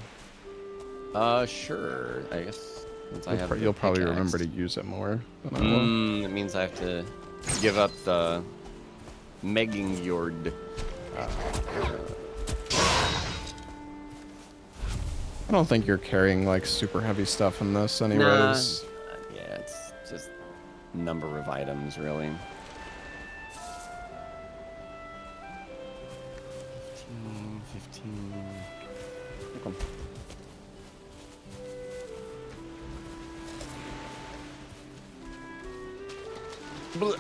Oh. Sure. I guess since I have the You'll probably pickaxe. remember to use it more than I will. It means I have to give up the Megingjord. I don't think you're carrying like super heavy stuff in this anyways. Nah, yeah, it's just number of items, really. 15. Okay. Blech.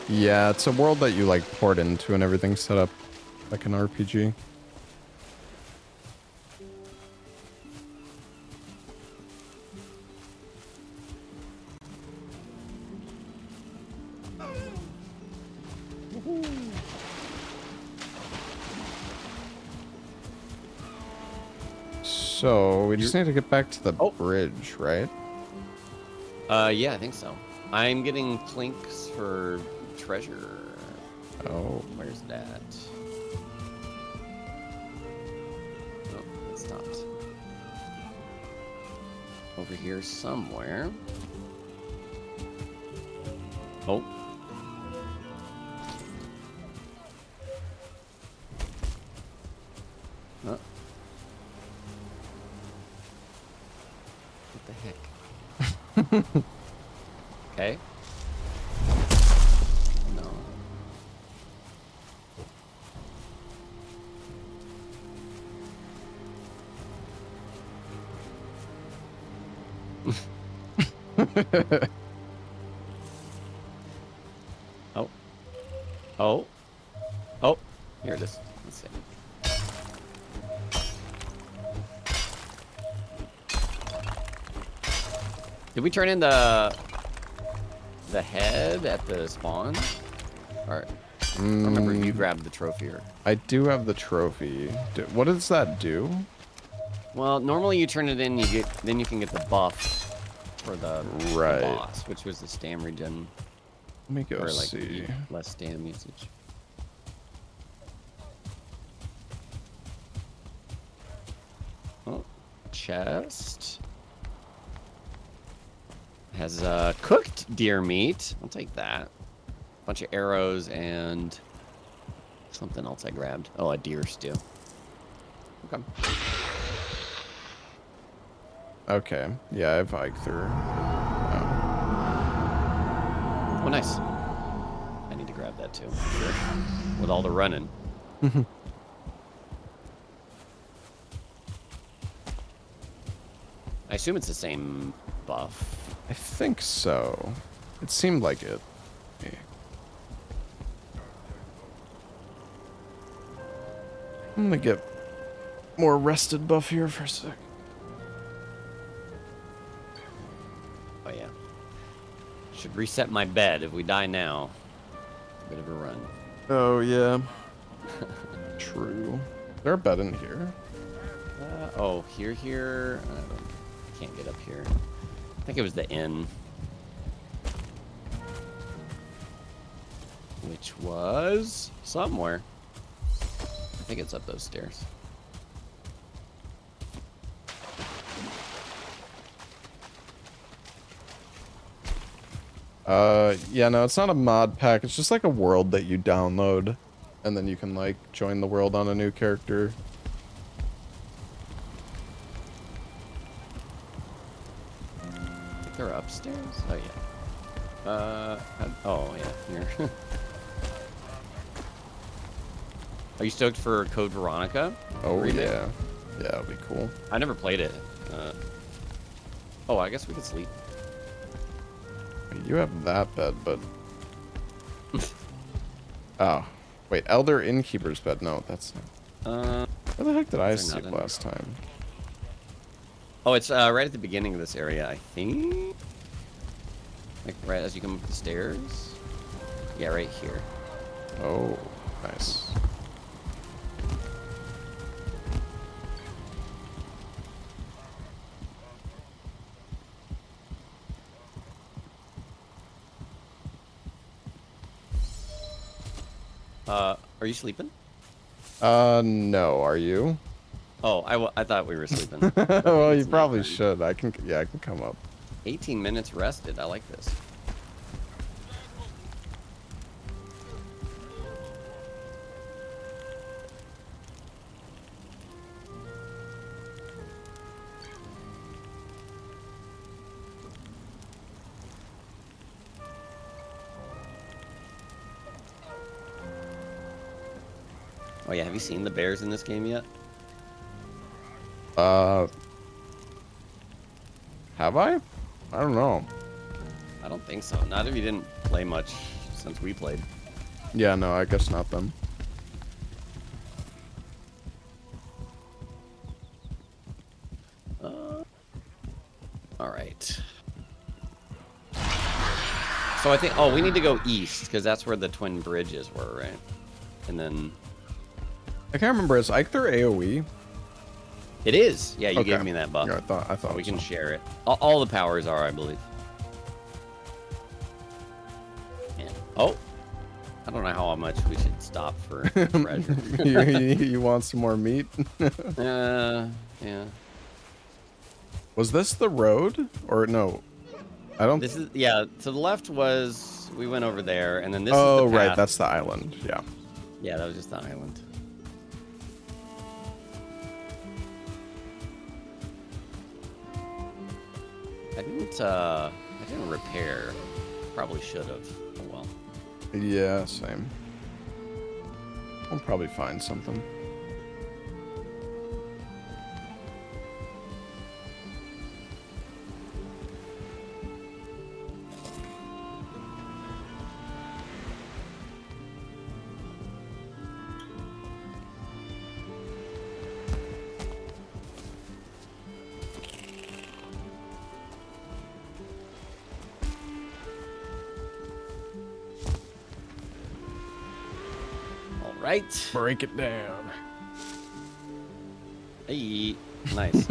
Yeah, it's a world that you like port into and everything's set up like an RPG. So we just need to get back to the bridge, right? Yeah, I think so. I'm getting clinks for treasure. Oh. Where's that? Oh, it stopped. Over here somewhere. Oh. Oh. What the heck? Okay. No. Oh. Oh. Oh. Here it is. Let's see. Did we turn in the head at the spawn? Or remember you grabbed the trophy. Or... I do have the trophy. What does that do? Well, normally you turn it in, then you can get the buff for the boss, which was the stam regen. Let me go or like see. Less stam usage. Oh, chest. Has cooked deer meat. I'll take that. Bunch of arrows and something else I grabbed. Oh, a deer stew. Okay. Okay. Yeah, I've hiked through. Oh, nice. I need to grab that too. Sure. With all the running. I assume it's the same buff. I think so. It seemed like it. Yeah. I'm gonna get more rested buff here for a sec. Oh yeah. Should reset my bed if we die now. Bit of a run. Oh yeah. True. Is there a bed in here? Oh, here. I can't get up here. I think it was the inn. Which was somewhere. I think it's up those stairs. Yeah, no, it's not a mod pack. It's just like a world that you download, and then you can like join the world on a new character. They're upstairs? Oh yeah. Oh yeah, here. Are you stoked for Code Veronica? Oh remake? yeah. Yeah, that'd be cool. I never played it. Oh, I guess we could sleep. You have that bed, but... Oh. Wait, Elder Innkeeper's bed. No, that's not... Where the heck did I sleep last time? Oh, it's right at the beginning of this area, I think. Like right as you come up the stairs. Yeah, right here. Oh, nice. Are you sleeping? No, are you? Oh, I thought we were sleeping. Well, you probably should. I can come up. 18 minutes rested. I like this. Oh yeah, have you seen the bears in this game yet? Have I? I don't know. I don't think so. Not if you didn't play much since we played. Yeah, no, I guess not then. All right. So I think, oh, we need to go east because that's where the twin bridges were, right? And then I can't remember. Is Ike their AoE? it is. Yeah, you Okay. gave me that buff. Yeah, I thought We can so. share it. All the powers are, I believe. Yeah. Oh, I don't know how much we should stop for treasure. you want some more meat? Yeah. Was this the road? Or no? I don't. This is, yeah, to the left was, we went over there, and then this is Oh, the path. right. That's the island. Yeah. Yeah, that was just the island. I didn't repair. Probably should have. Oh well. Yeah, same. I'll probably find something. All right. Break it down. Hey, nice.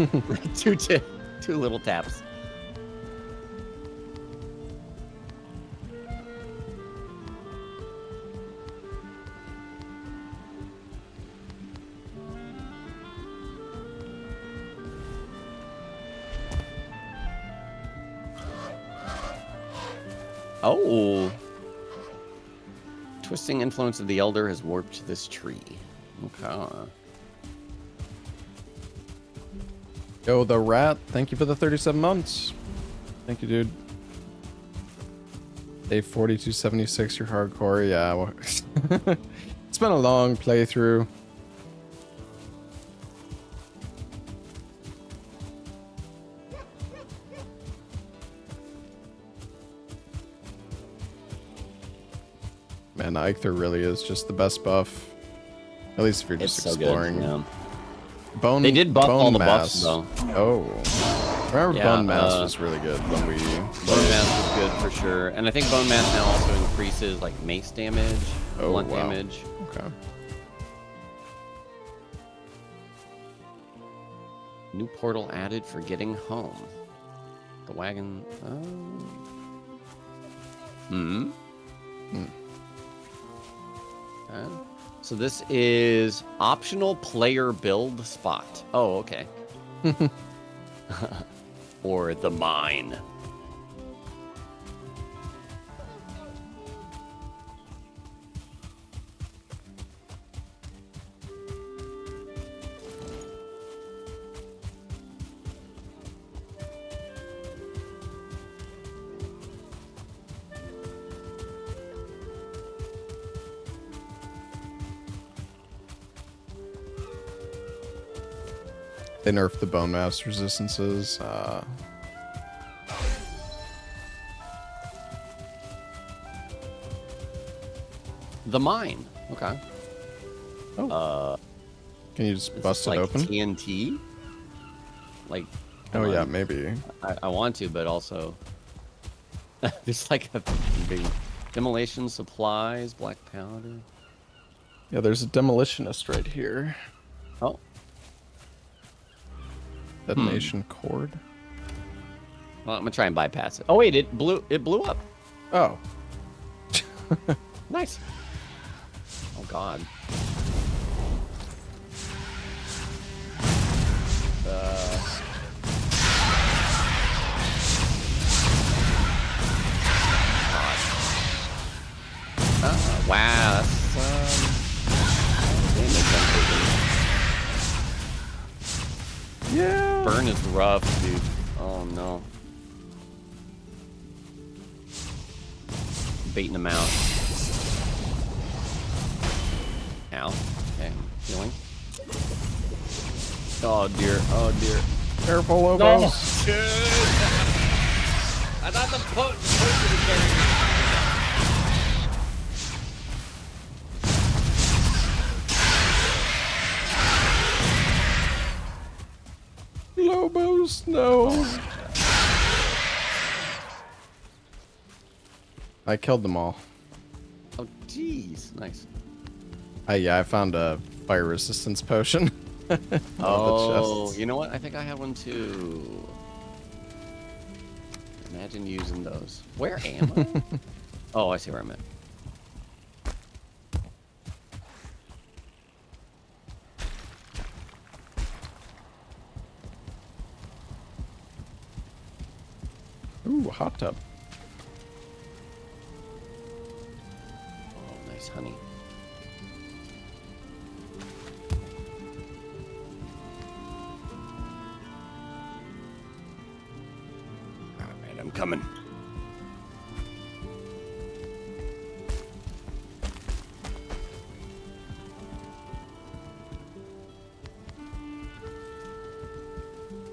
Two little taps. Oh. Twisting influence of the Elder has warped this tree. Okay. Yo, the rat. Thank you for the 37 months. Thank you, dude. Day 4276, you're hardcore. Yeah. Well, it's been a long playthrough. Man, Eikther really is just the best buff. At least if you're just It's so exploring. good. Yeah. Bone. They did buff bone all the mass. buffs, though. Oh. I remember Yeah, Bone Mass was really good when we. Bone Mass is good for sure. And I think Bone Mass now also increases like mace damage, Oh, blunt wow. damage. Okay. New portal added for getting home. The wagon. Hmm. Okay. So this is optional player build spot. Oh, okay. Or the mine. They nerfed the Bone Mass resistances. The mine. Okay. Oh. Can you just Is bust this it like open? TNT? Like. Oh come yeah, on. maybe. I want to, but also. There's like a big demolition supplies, black powder. Yeah, there's a demolitionist right here. Oh. Detonation cord. Well, I'm gonna try and bypass it. Oh wait, it blew up. Oh. Nice. Oh god. Wow, that's damage I'm taking. Yeah. Burn is rough, dude. Oh no. Baiting him out. Ow. Okay, healing. Oh dear, oh dear. Careful, Lobos. No! Dude! I thought the potion was Lobos, no. I killed them all. Oh, jeez. Nice. Yeah, I found a fire resistance potion. Oh, you know what? I think I have one too. Imagine using those. Where am I? Oh, I see where I'm at. Ooh, hot tub. Oh, nice honey. All right, I'm coming.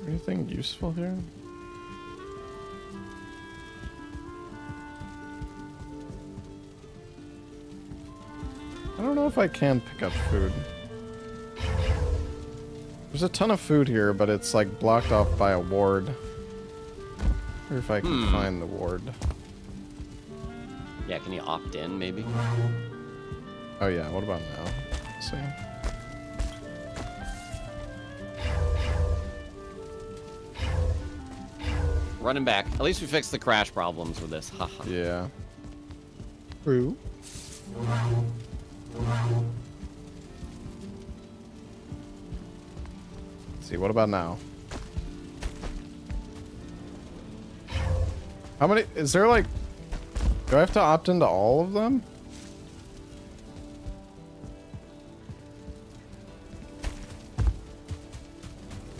Anything useful here? I don't know if I can pick up food. There's a ton of food here, but it's like blocked off by a ward. Or if I can find the ward. Yeah, can you opt in, maybe? Oh yeah, what about now? Let's see. Running back. At least we fixed the crash problems with this. Haha. Yeah. True. Let's see, what about now? How many? Is there like... Do I have to opt into all of them?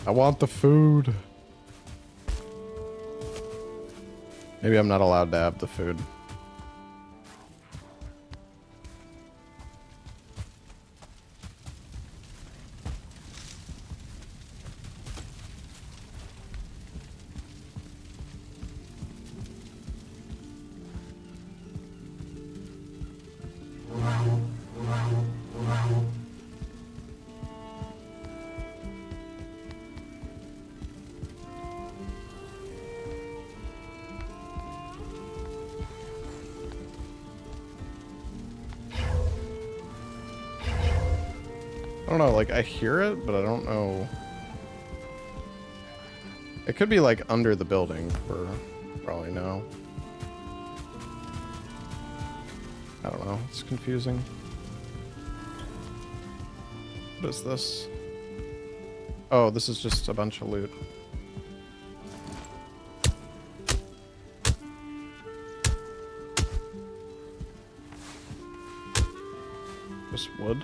I want the food. Maybe I'm not allowed to have the food. I don't know, like, I hear it, but I don't know. It could be, like, under the building, for all I know. I don't know, it's confusing. What is this? Oh, this is just a bunch of loot. Just wood.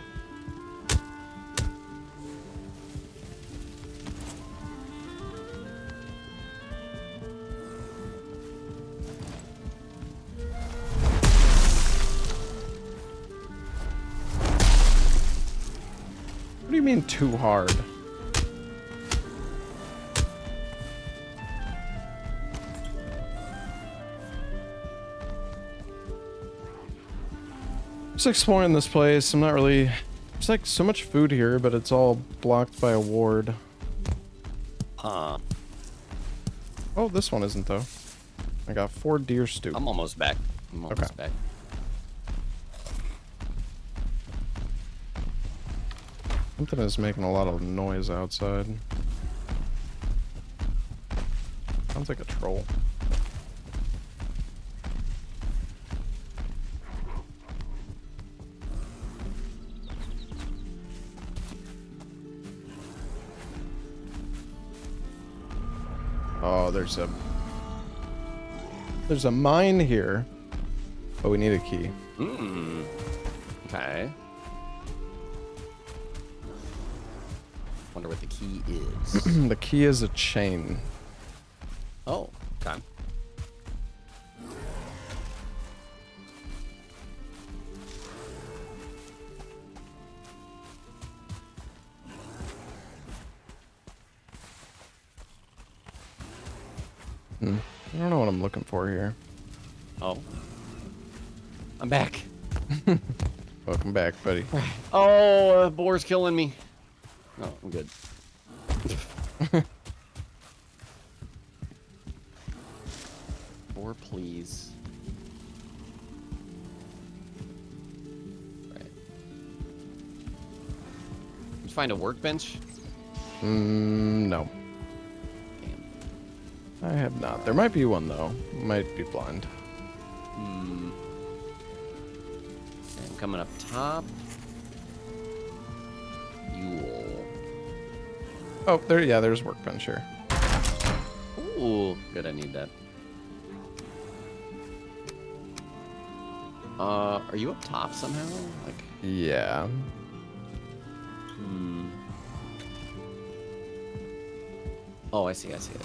What do you mean too hard? Just exploring this place. I'm not really... There's like so much food here, but it's all blocked by a ward. Huh. Oh, this one isn't though. I got 4 deer stew. I'm almost back. I'm almost back. Something is making a lot of noise outside. Sounds like a troll. Oh, there's a mine here. Oh, we need a key. Okay. Wonder what the key is. The key is a chain. Oh, okay. I don't know what I'm looking for here. Oh. I'm back. Welcome back, buddy. Oh, boar's killing me. Oh, I'm good. Boar, please. Right. Did you find a workbench? No. Damn. I have not. There might be one, though. Might be blind. Hmm. I'm coming up top. Yule. Oh, there. Yeah, there's workbench here. Ooh, good. I need that. Are you up top somehow? Like. Yeah. Hmm. Oh, I see. I see it.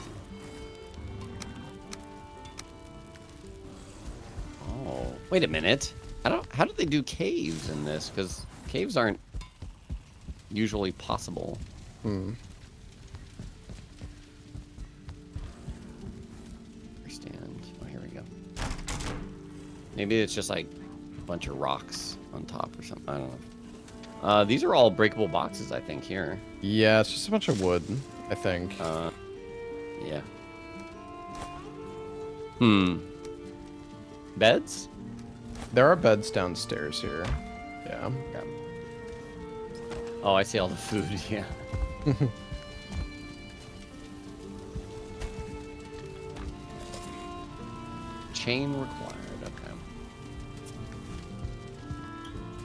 Oh, wait a minute. How do they do caves in this? Because caves aren't usually possible. Understand. Oh, here we go. Maybe it's just like a bunch of rocks on top or something. I don't know. These are all breakable boxes, I think, here. Yeah, it's just a bunch of wood, I think. Yeah. Hmm. Beds? There are beds downstairs here. Yeah. Oh, I see all the food, yeah. Chain required, okay.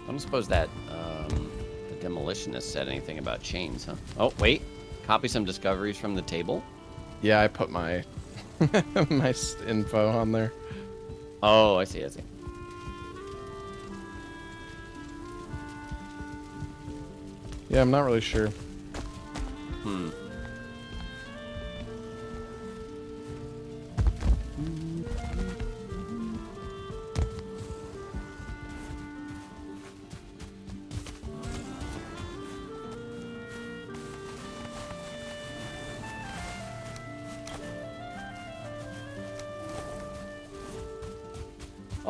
I don't suppose that the demolitionist said anything about chains, huh? Oh, wait. Copy some discoveries from the table. Yeah, I put my my info on there. Oh, I see, I see. Yeah, I'm not really sure. Hmm.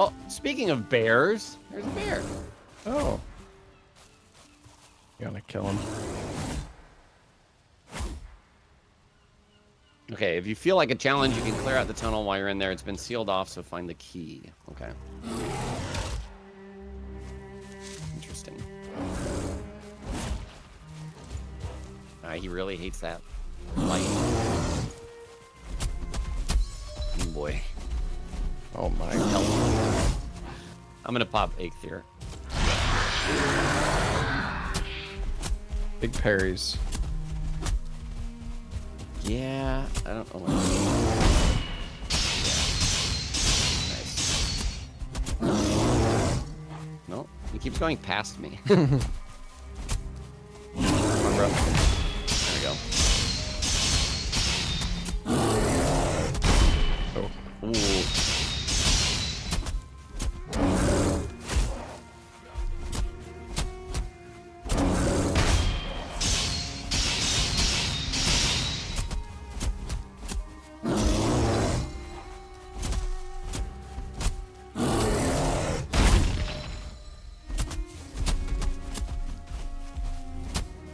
Oh, speaking of bears, there's a bear. Oh. You gotta kill him. Okay, if you feel like a challenge, you can clear out the tunnel while you're in there. It's been sealed off, so find the key. Okay. Interesting. He really hates that light. Oh boy. Oh my god. I'm gonna pop egg here. Big parries. Yeah, I don't know. Nice. No, he keeps going past me. Come on, bro. There we go. Oh. Ooh.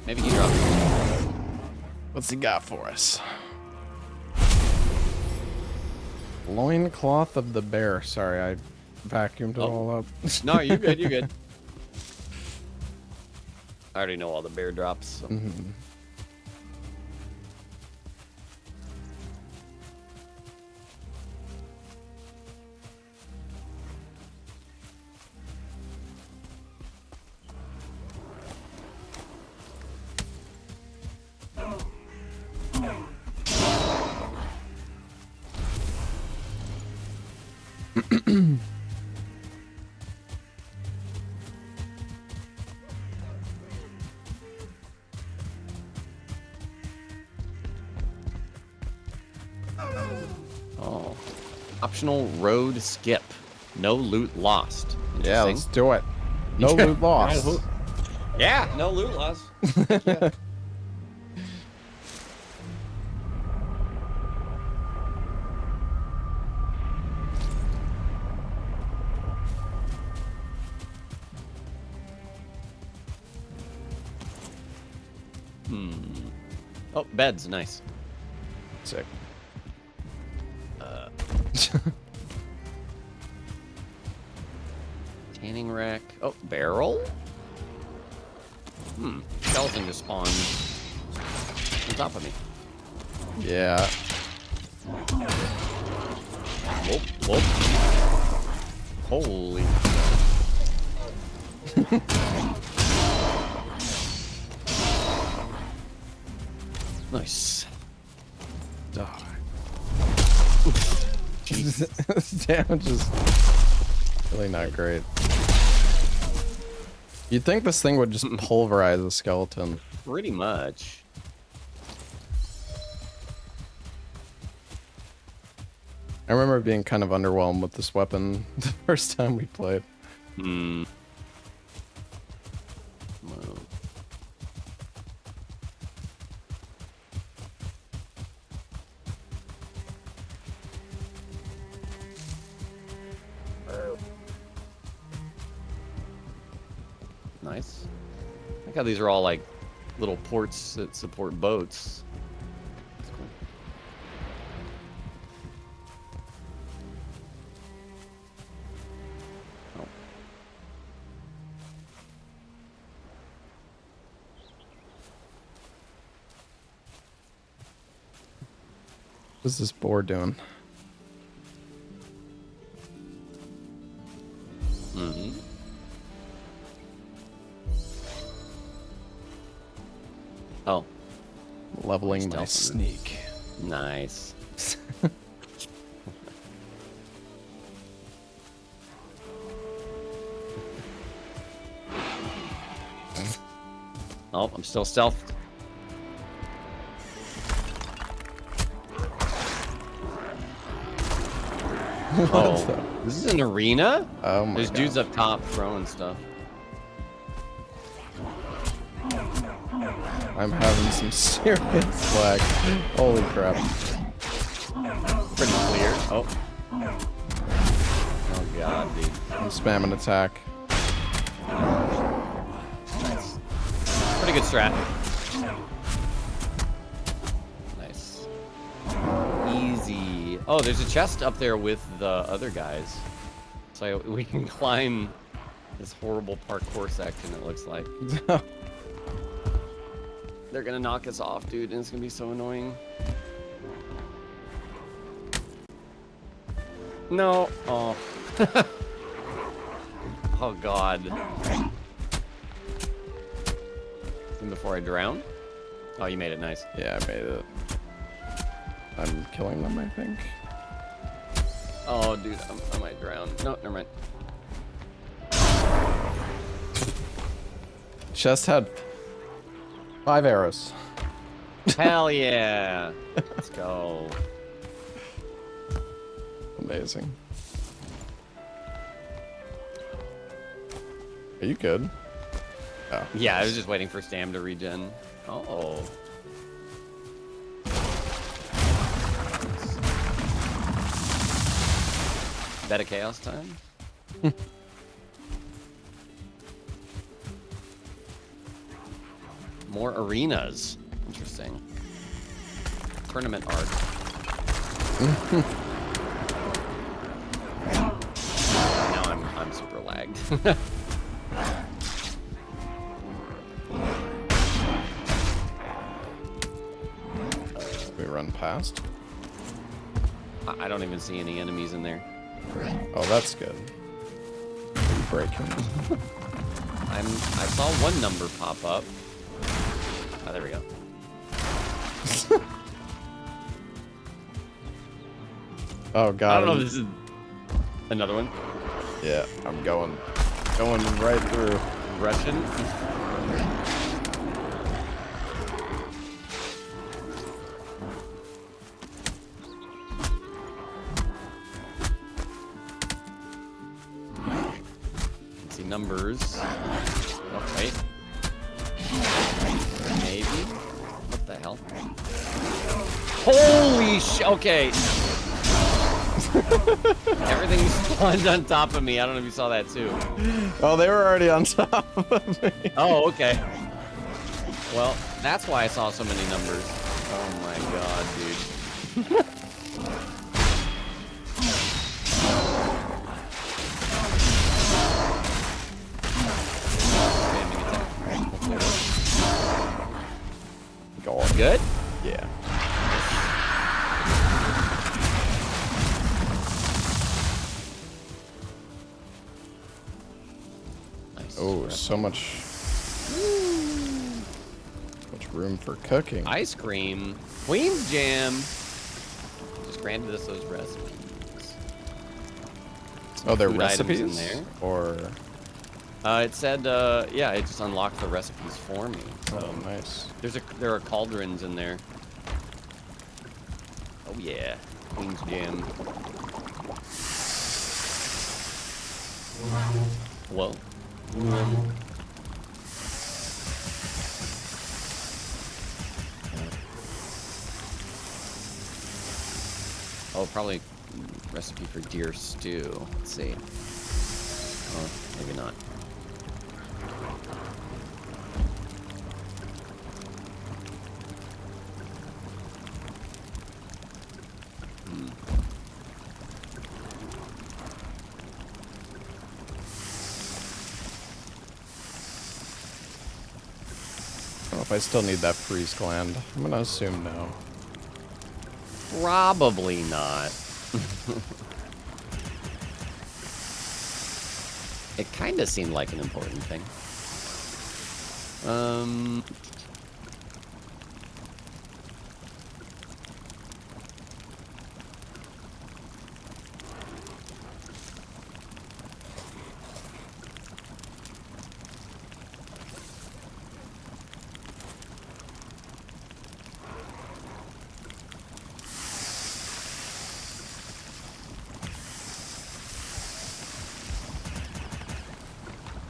Maybe he dropped. What's he got for us? Loincloth of the bear. Sorry, I vacuumed it all up. No, you're good. You're good. I already know all the bear drops. So. Oh. Optional road skip. No loot lost. Yeah, let's do it. No loot lost. Yeah, no loot lost. Hmm. Oh, beds, nice. Sick. Tanning rack. Oh, barrel? Skeleton just spawned on top of me. Yeah. Whoop, whoop. Holy. Nice. Die. This damage is really not great. You'd think this thing would just pulverize a skeleton. Pretty much. I remember being kind of underwhelmed with this weapon the first time we played. Hmm. Well. Nice. I like how these are all like little ports that support boats. That's cool. Oh. What's this boar doing? Mm-hmm. Oh, Leveling my Stealth. sneak. nice. Oh, I'm still stealthed. Oh, this is an arena? Oh my There's god. dudes up top throwing stuff. I'm having some serious lag. Holy crap. Pretty clear. Oh. Oh god, dude. I'm spamming attack. Nice. Pretty good strat. Nice. Easy. Oh, there's a chest up there with the other guys. So we can climb this horrible parkour section, it looks like. They're gonna knock us off, dude, and it's gonna be so annoying. No. Oh. Oh god. And before I drown? Oh, you made it nice. Yeah, I made it. I'm killing them, I think. Oh, dude, I might drown. No, never mind. Chest had 5 arrows. Hell yeah. Let's go. Amazing. Are you good? Oh. Yeah, I was just waiting for Stam to regen. Oh. Bet of chaos time? More arenas. Interesting. Tournament art. Now I'm super lagged. We run past. I don't even see any enemies in there. Oh, that's good. Breaking. I saw one number pop up. Oh, there we go. Oh god. I don't know if this is another one. Yeah, I'm going right through. Russian. Let's see numbers. Oh, wait. Maybe. What the hell? Holy okay. Everything spawned on top of me. I don't know if you saw that too. Oh, they were already on top of me. Oh, okay. Well, that's why I saw so many numbers. Oh my god, dude. Spamming attack. God. Good? Yeah. Nice. Oh, so much room for cooking. Ice cream. Queen's Jam. Just granted us those recipes. Oh, they're Food items recipes? in there. Or... It said, yeah, it just unlocked the recipes for me. So Oh, nice. there are cauldrons in there. Oh yeah, Queen's Jam. Whoa. Oh, probably recipe for deer stew. Let's see. Oh, maybe not. I don't know if I still need that freeze gland. I'm gonna assume no. Probably not. It kind of seemed like an important thing.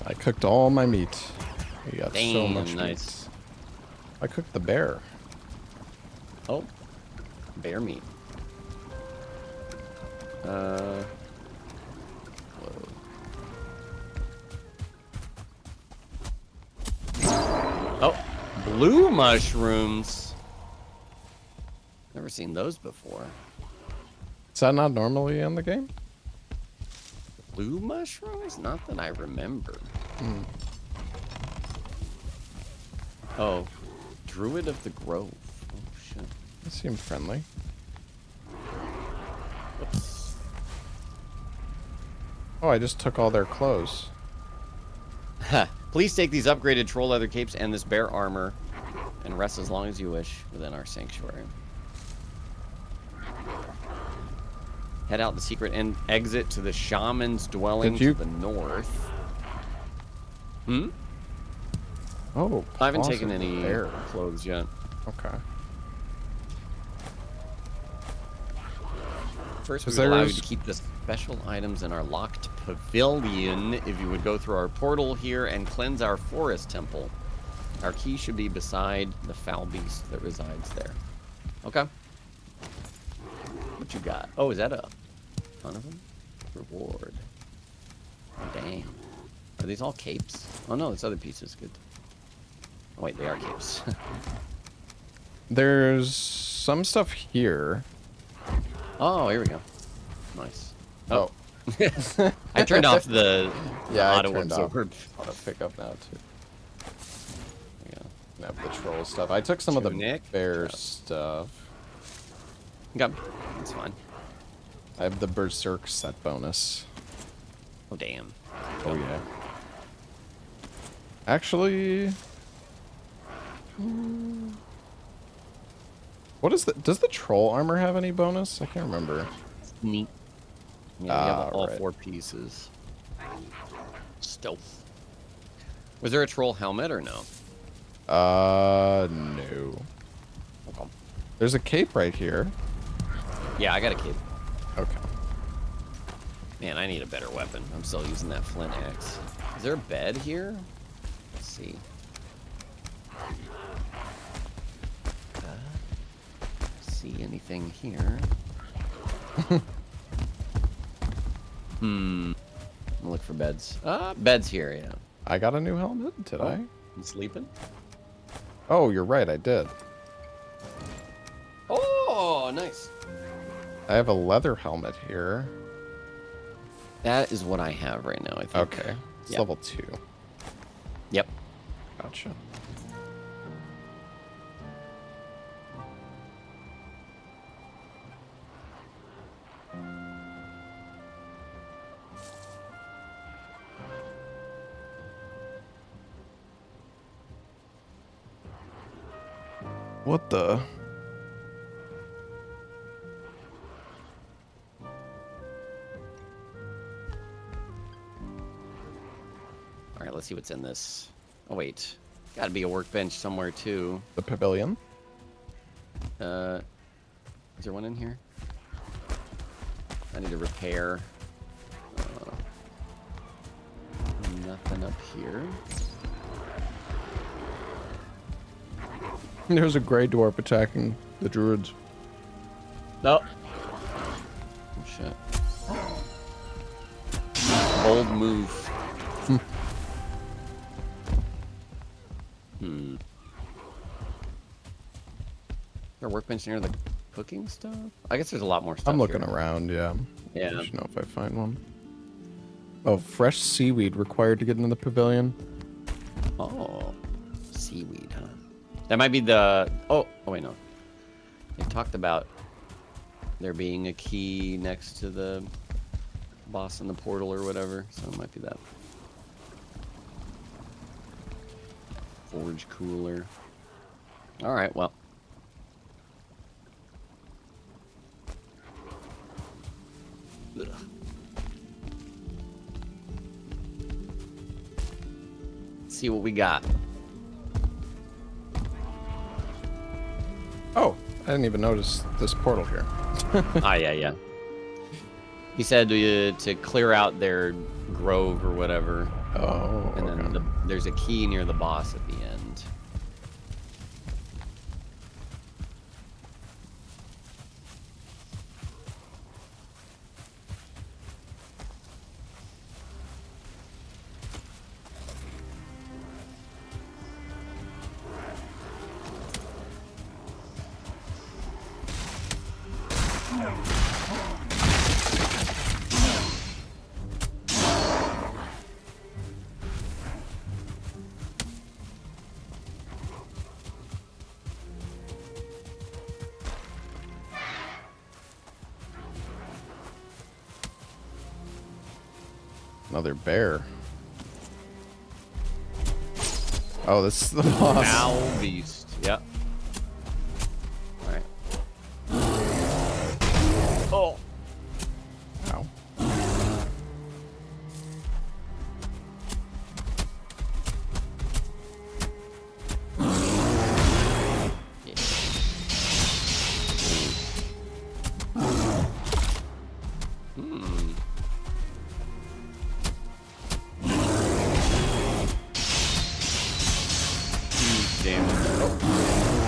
I cooked all my meat. We got so Damn, much nice. meat. I cooked the bear. Oh, bear meat. Whoa. Oh, blue mushrooms. Never seen those before. Is that not normally in the game? Blue mushrooms? Not that I remember. Oh, Druid of the Grove. Oh, shit. They seem friendly. Whoops. Oh, I just took all their clothes. Please take these upgraded troll leather capes and this bear armor and rest as long as you wish within our sanctuary. Head out the secret exit to the shaman's dwelling to the north. Hmm? Oh, I haven't awesome. taken any Bear. clothes yet. Okay. First, Is we would allow you there's- to keep the special items in our locked pavilion if you would go through our portal here and cleanse our forest temple. Our key should be beside the foul beast that resides there. Okay. What you got? Oh, is that a ton of them? Reward. Oh, dang. Are these all capes? Oh, no, this other piece is good. Oh, wait, they are capes. There's some stuff here. Oh, here we go. Nice. Oh. I turned off the Yeah, auto I turned off absorb. auto pickup now too. Yeah. And have the troll stuff. I took some of the Tunic. bear Yeah. stuff. Okay, that's fine. I have the berserk set bonus. Oh, damn. Oh yeah. Actually, what is the? Does the troll armor have any bonus? I can't remember. Neat. Yeah, we have all right. 4 pieces. Stealth. Was there a troll helmet or no? No. Okay. There's a cape right here. Yeah, I got a cape. Okay. Man, I need a better weapon. I'm still using that flint axe. Is there a bed here? Let's see. See anything here? I'll look for beds. Beds here, yeah. I got a new helmet. Did I? You sleeping? Oh, you're right, I did. Oh, nice. I have a leather helmet here. That is what I have right now, I think. Okay. It's Yep. level 2. Yep. Gotcha. What the? All right, let's see what's in this. Oh, wait. Got to be a workbench somewhere, too. The pavilion? Is there one in here? I need to repair. Nothing up here. There's a gray dwarf attacking the druids. No. Oh, shit. Bold move. Hmm. Is there a workbench near the cooking stuff? I guess there's a lot more stuff I'm looking here. around, yeah. Yeah. I should know if I find one. Oh, fresh seaweed required to get into the pavilion. Oh. Seaweed, huh? That might be the... Oh, wait, no. They talked about there being a key next to the boss in the portal or whatever, so it might be that. Forge cooler. Alright, well. Ugh. Let's see what we got. Oh, I didn't even notice this portal here. Ah, yeah. He said to clear out their grove or whatever, Oh, and then okay. there's a key near the boss at the end. Another bear. Oh, this is the boss. Foul beast. Yep. Alright. Oh. Ow. Yeah. Hmm. Huge damage.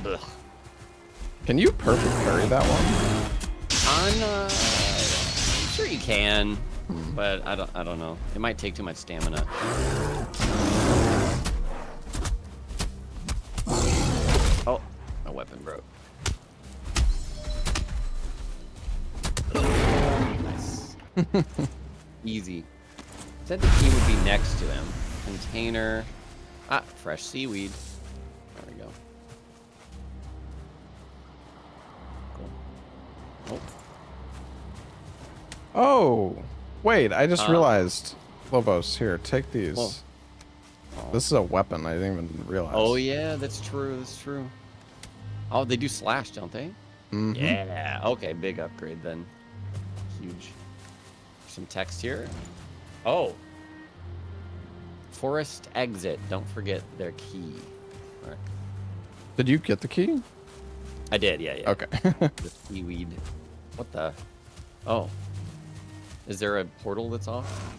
Ugh. Can you perfect parry that one? I'm sure you can, but I don't know. It might take too much stamina. Oh, my weapon broke. Nice. Easy. Said the key would be next to him. Container. Ah, fresh seaweed. There we go. Cool. Oh. Oh, wait, I just realized. Lobos, here, take these. Whoa. This is a weapon, I didn't even realize. Oh yeah, that's true. That's true. Oh, they do slash, don't they? Mhm. Yeah. Okay, big upgrade then. Huge. Some text here. Oh. Forest exit. Don't forget their key. All right. Did you get the key? I did. Yeah. Okay. The seaweed. What the? Oh. Is there a portal that's off?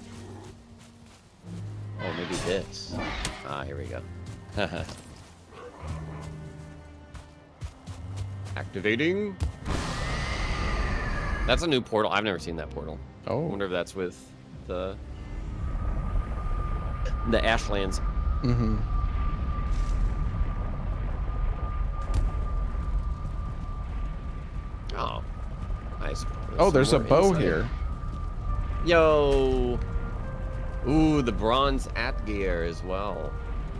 Oh, maybe this. Ah, here we go. Activating. That's a new portal. I've never seen that portal. I Oh, wonder if that's with the The Ashlands. Mm-hmm. Oh, nice. Oh, there's a more bow inside. here. Yo. Ooh, the bronze Atgear as well.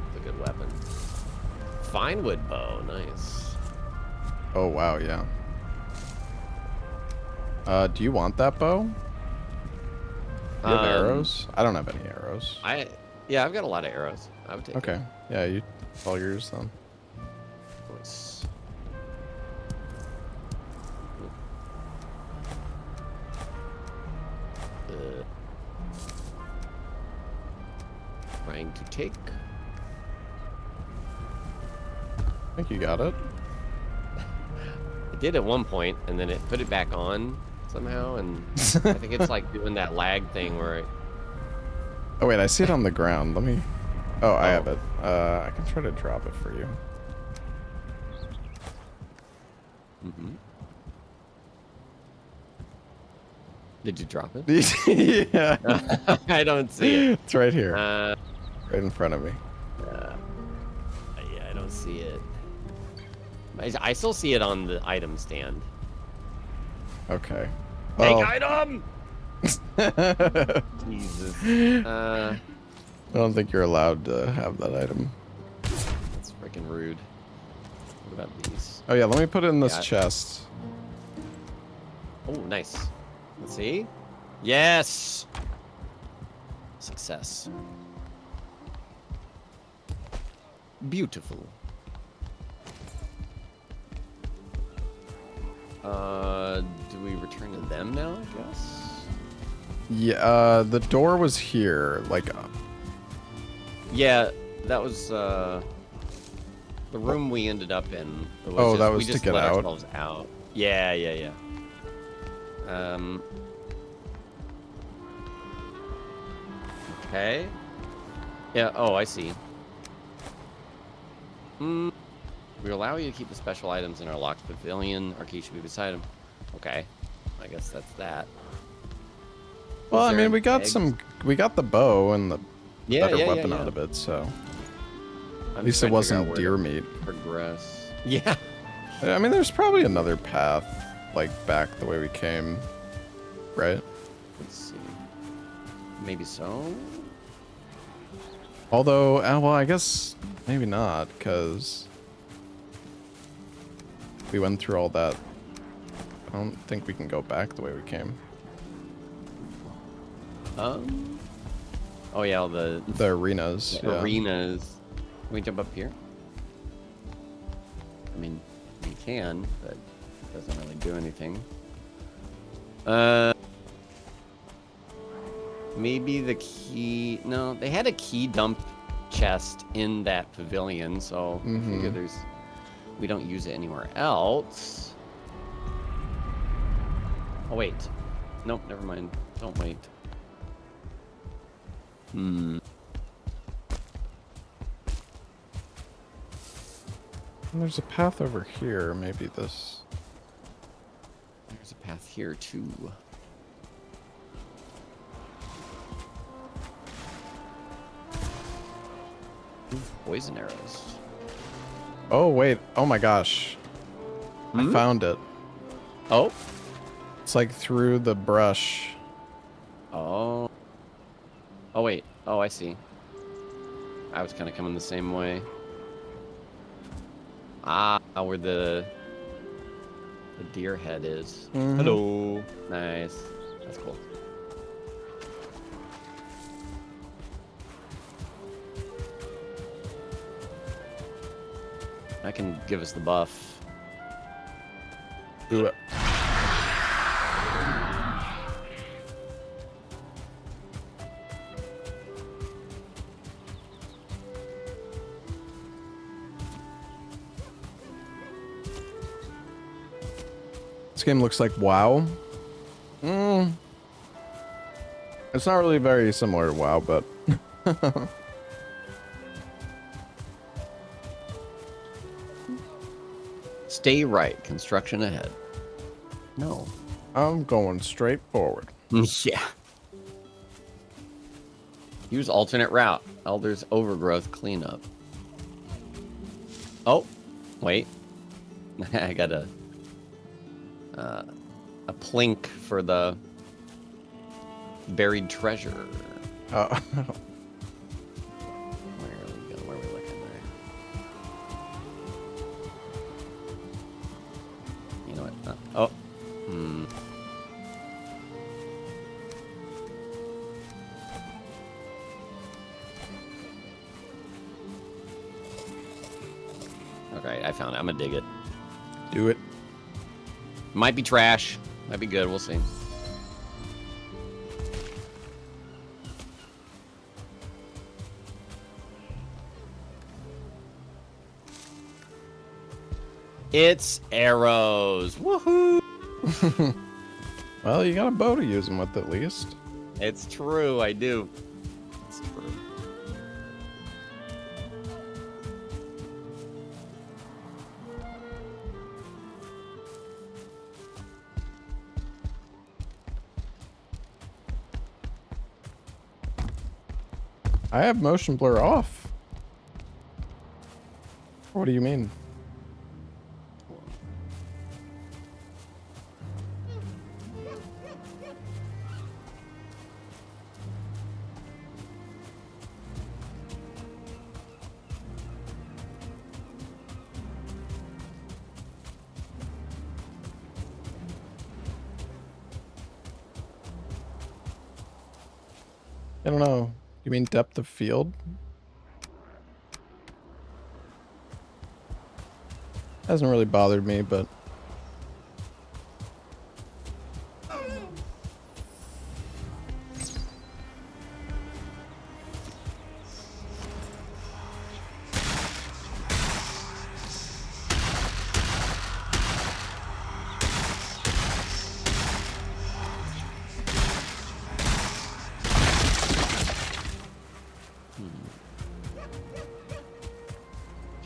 It's a good weapon. Fine wood bow, nice. Oh, wow, yeah. Do you want that bow? Do you have arrows? I don't have any arrows. Yeah, I've got a lot of arrows. I would take it. Okay. Yeah, it's all yours then. Nice. Trying to take. I think you got it. I did at one point, and then it put it back on somehow, and I think it's like doing that lag thing where it... Oh, wait, I see it on the ground. Let me... Oh, I have it. I can try to drop it for you. Mm-hmm. Did you drop it? Yeah. I don't see it. It's right here. Uh, Right in front of me. yeah, I don't see it. I still see it on the item stand. Okay. Take Well, item! Jesus. I don't think you're allowed to have that item. That's freaking rude. What about these? Oh, yeah, let me put it in this chest. Oh, nice. Let's see. Yes! Success. Beautiful. Do we return to them now, I guess? Yeah, the door was here, like... Yeah, that was, the room we ended up in. It Oh, just, that was we just to get let out? ourselves out. Yeah. Okay. Yeah, oh, I see. We allow you to keep the special items in our locked pavilion. Our key should be beside them. Okay. I guess that's that. Well, I there mean, an we got egg? we got the bow and the better weapon yeah. out of it, so... I'm At least just it trying to figure out wasn't where deer to meat. progress. Yeah. I mean, there's probably another path, like, back the way we came, right? Let's see. Maybe so? Although, well, I guess maybe not, because we went through all that. I don't think we can go back the way we came. Oh, yeah, the arenas. Yeah. arenas. Can we jump up here? I mean, we can, but it doesn't really do anything. Maybe the key... No, they had a key dump chest in that pavilion, so I figure we don't use it anywhere else. Oh, wait. Nope, never mind. Don't wait. There's a path over here. Maybe this. There's a path here, too. Ooh, poison arrows. Oh, wait. Oh, my gosh. I found it. Oh? It's like through the brush. Oh. Oh, wait. Oh, I see. I was kind of coming the same way. Ah, where the deer head is. Hello. Nice. That's cool. That can give us the buff. Do it. This game looks like WoW. It's not really very similar to WoW, but... Stay right. Construction ahead. No. I'm going straight forward. Yeah. Use alternate route. Elders overgrowth cleanup. Oh, wait. I got a plink for the buried treasure. Oh. Where are we going? Where are we looking there? You know what? Oh. Hmm. Okay, I found it. I'm gonna dig it. Do it. Might be trash. Might be good. We'll see. It's arrows. Woohoo! Well, you got a bow to use them with at least. It's true. I do. It's true. I have motion blur off. What do you mean? I don't know. You mean depth of field? Hasn't really bothered me, but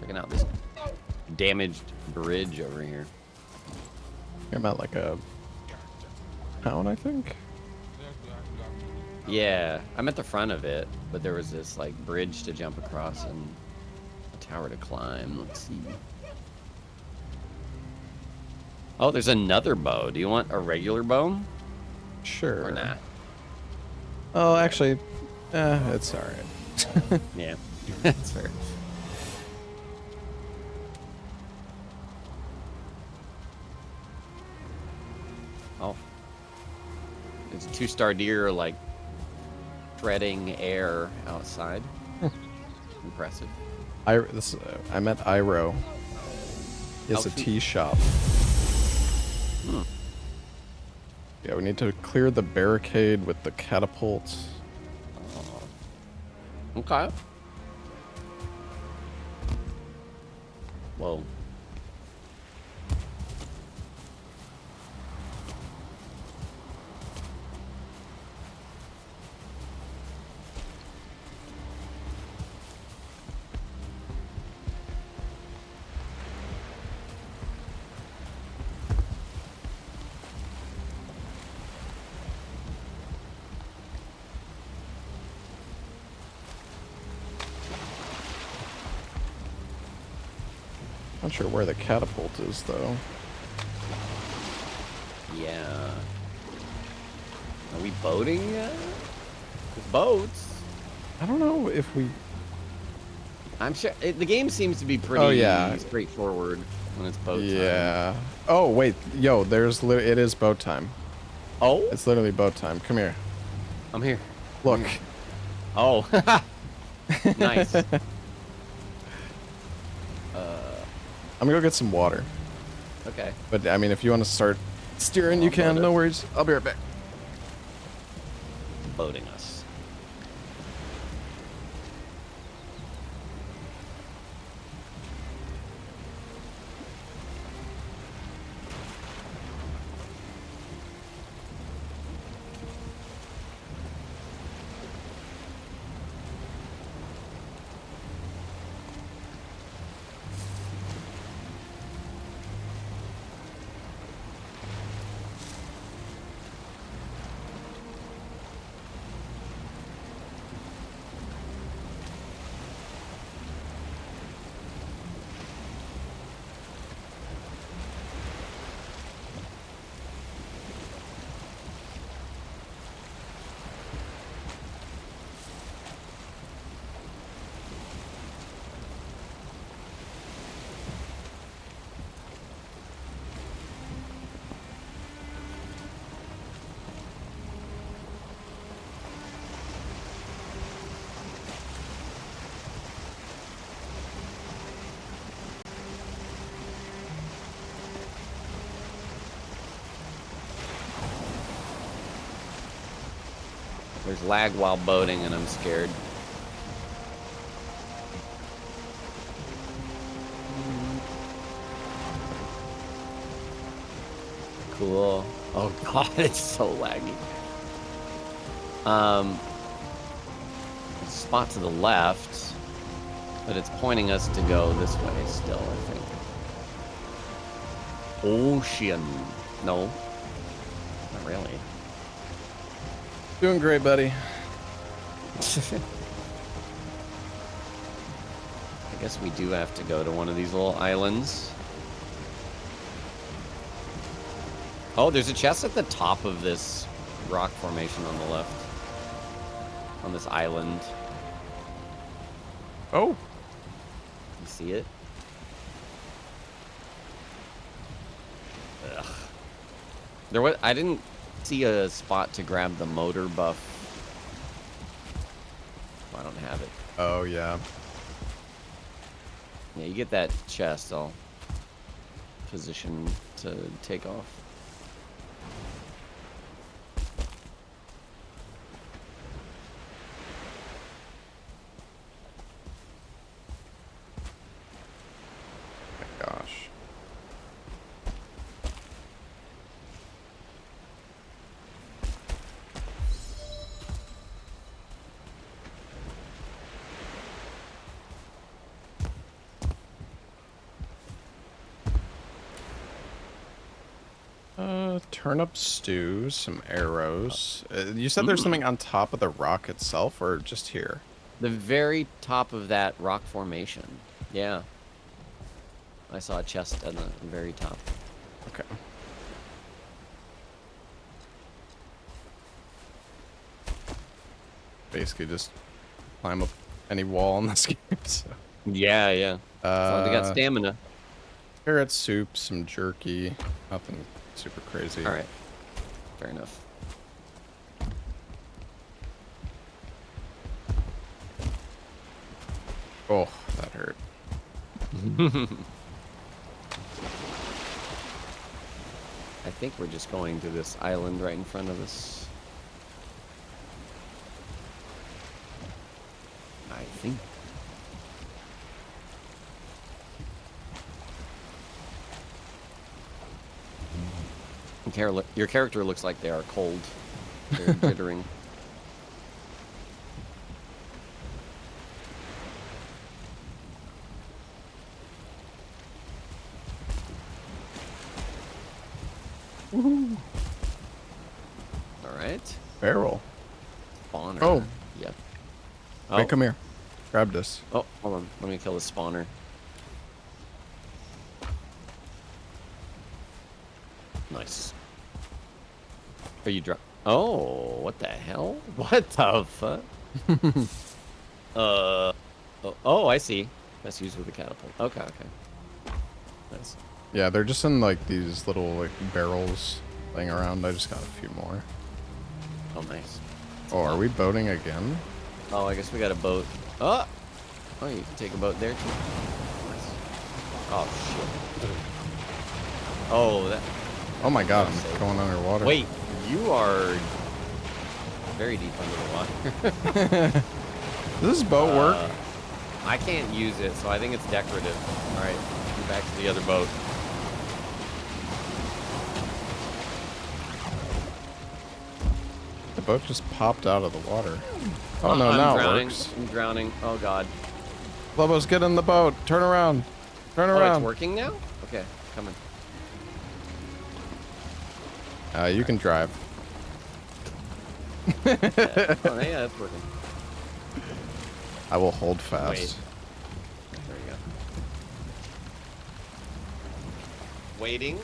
Checking out this damaged bridge over here. I'm at like a town, I think. Yeah, I'm at the front of it, but there was this like bridge to jump across and a tower to climb. Let's see. Oh, there's another bow. Do you want a regular bow Sure. or nah? Oh, actually, it's alright. Yeah, that's fair. Oh, there's a 2-star deer like treading air outside. Impressive. I met Iro. It's Oh, a shoot. tea shop. Hmm. Yeah, we need to clear the barricade with the catapults. Oh. Okay. Whoa. Not sure where the catapult is, though. Yeah. Are we boating yet? With boats? I don't know if we... I'm sure the game seems to be pretty Oh, yeah. straightforward when it's boat time. Yeah. Oh, wait. Yo, it is boat time. Oh, It's literally boat time. Come here. I'm here. Look. Oh, nice. I'm gonna go get some water. Okay. But, I mean, if you want to start steering, you can. No worries. I'll be right back. Boating us. There's lag while boating, and I'm scared. Cool. Oh god, it's so laggy. Spot to the left, but it's pointing us to go this way still, I think. Ocean. No. Not really. Doing great, buddy. I guess we do have to go to one of these little islands. Oh, there's a chest at the top of this rock formation on the left. On this island. Oh. You see it? Ugh. I didn't see a spot to grab the motor buff. I don't have it. Oh, yeah. Yeah, you get that chest, I'll position to take off. My gosh. Turnip stew, some arrows. You said there's something on top of the rock itself, or just here? The very top of that rock formation. Yeah. I saw a chest at the very top. Okay. Basically just climb up any wall in this game. So. Yeah, yeah. So they got stamina. Carrot soup, some jerky. Nothing super crazy. All right. Fair enough. Oh, that hurt. I think we're just going to this island right in front of us. I think. Your character looks like they are cold. They're jittering. Woohoo! All right. Barrel. Spawner. Oh. Yep. Oh. Wait, come here. Grab this. Oh, hold on. Let me kill the spawner. Nice. Are you drunk? Oh, what the hell? What the fuck? Oh, I see. That's used with the catapult. Okay, okay. Nice. Yeah, they're just in like these little like barrels laying around. I just got a few more. Oh, nice. Oh, are we boating again? Oh, I guess we got a boat. Oh! Oh, you can take a boat there too. Nice. Oh, shit. Oh, that... Oh my god, I'm going underwater. Wait, you are very deep under the water. Does this boat work? I can't use it, so I think it's decorative. Alright, get back to the other boat. The boat just popped out of the water. Oh no, I'm now drowning. it works. I'm drowning. Oh god. Lobos, get in the boat. Turn around. Turn Oh, around. it's working now? Okay, coming. You can drive. Yeah. Oh, yeah, it's working. I will hold fast. Wait. There you go. Waiting.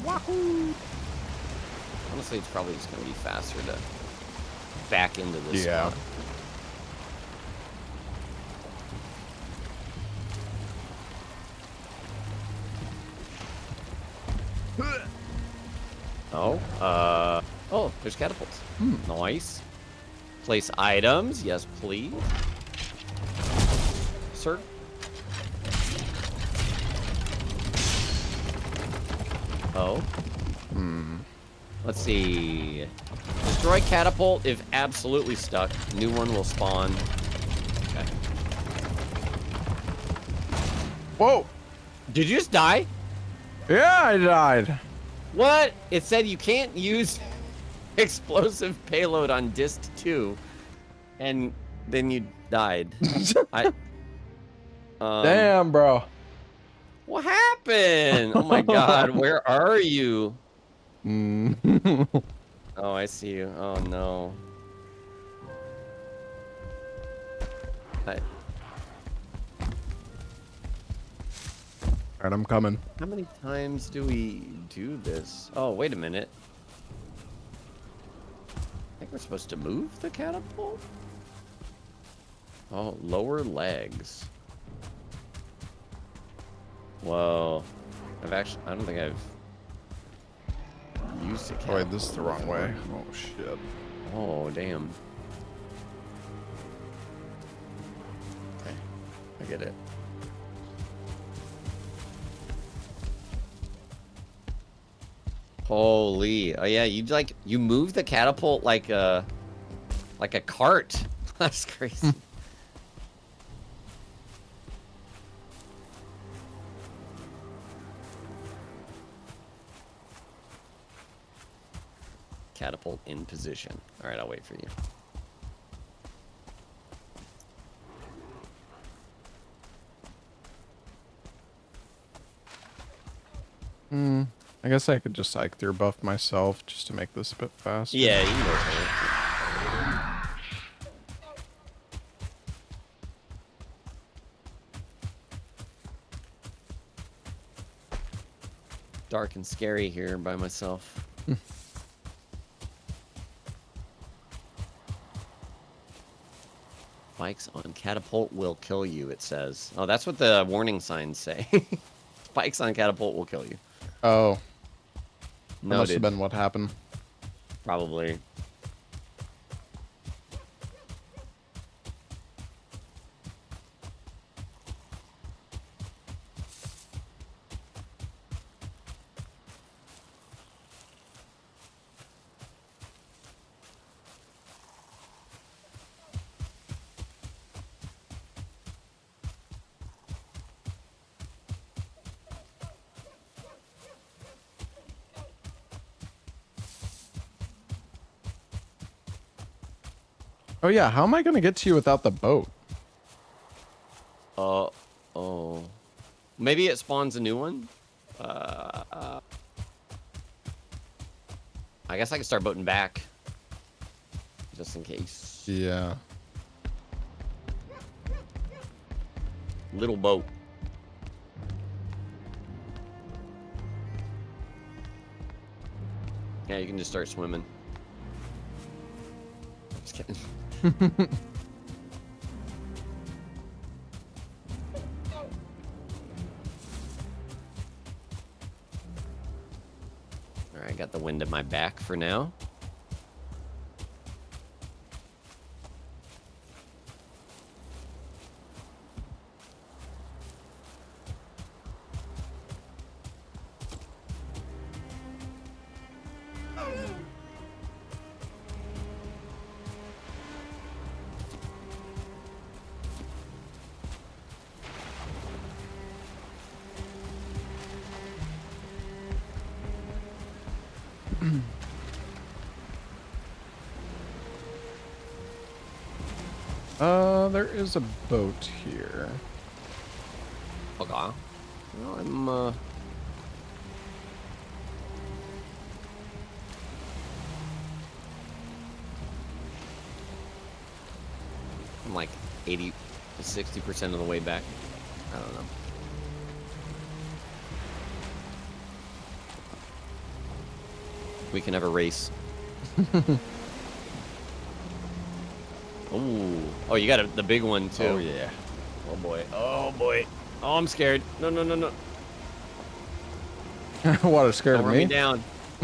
Wahoo! Honestly, it's probably just going to be faster to back into this Yeah. spot. Oh, oh, there's catapults. Nice. Place items. Yes, please. Sir. Oh. Let's see. Destroy catapult if absolutely stuck. New one will spawn. Okay. Whoa! Did you just die? Yeah, I died. What? It said you can't use explosive payload on disc 2, and then you died. Damn, bro. What happened? Oh my god, where are you? Oh, I see you. Oh no. Alright, I'm coming. How many times do we do this? Oh, wait a minute. I think we're supposed to move the catapult? Oh, lower legs. Whoa. I don't think I've used a catapult. Oh, wait, this is the wrong way. Oh, shit. Oh, damn. Okay, I get it. Holy. Oh yeah, you move the catapult like a cart. That's crazy. Catapult in position. All right, I'll wait for you. I guess I could just through buff myself just to make this a bit faster. Yeah, you can go for it. Dark and scary here by myself. Spikes on catapult will kill you, it says. Oh, that's what the warning signs say. Spikes on catapult will kill you. Oh. That Noted. must have been what happened. Probably. Oh, yeah. How am I going to get to you without the boat? Oh. Maybe it spawns a new one? I guess I can start boating back. Just in case. Yeah. Little boat. Yeah, you can just start swimming. I'm just kidding. Alright, got the wind at my back for now. There is a boat here. Okay. Well, I'm like 80 to 60% of the way back. I don't know. We can have a race. Ooh. Oh, you got the big one too. Oh, yeah. Oh boy. Oh boy. Oh, I'm scared. No, no, no, no. Water scared Don't of run me me? down.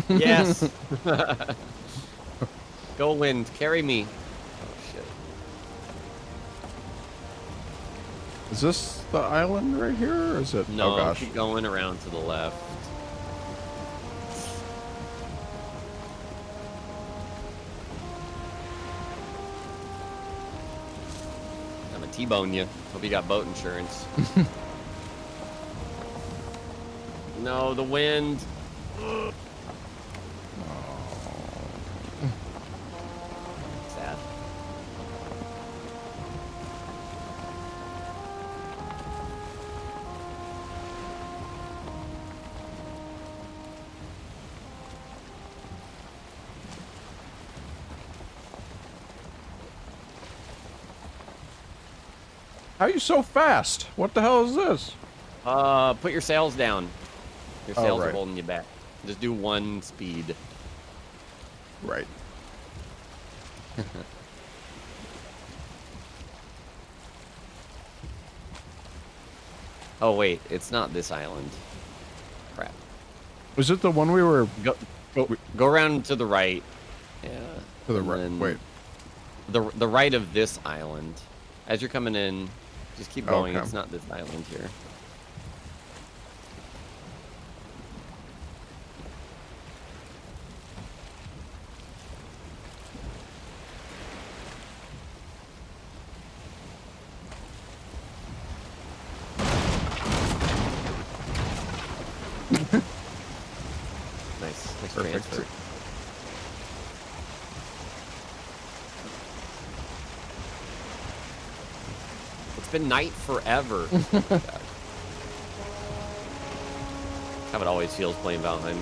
Yes. Go wind. Carry me. Is this the island right here, or is it? No, Oh gosh. keep going around to the left. I'm gonna T-bone you. Hope you got boat insurance. No, the wind. Sad. How are you so fast? What the hell is this? Put your sails down. Your Oh, sails are right. holding you back. Just do one speed. Right. Oh wait, it's not this island. Crap. Was it the one we were Go around to the right. Yeah. to the and right? then Wait. The right of this island. As you're coming in, just keep going. Okay. It's not this island here. Nice Perfect. transfer. It's been night forever. How it always feels playing Valheim.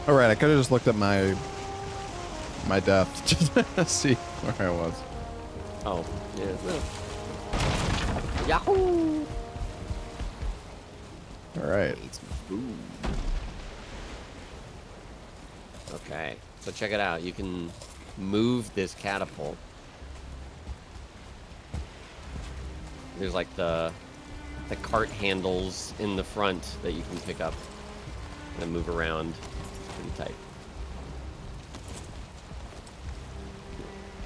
All right, I could have just looked at my death just to see where I was. Oh, yeah. Yahoo! All right. Eat some food. Okay, so check it out. You can move this catapult. There's like the cart handles in the front that you can pick up and move around. Pretty tight.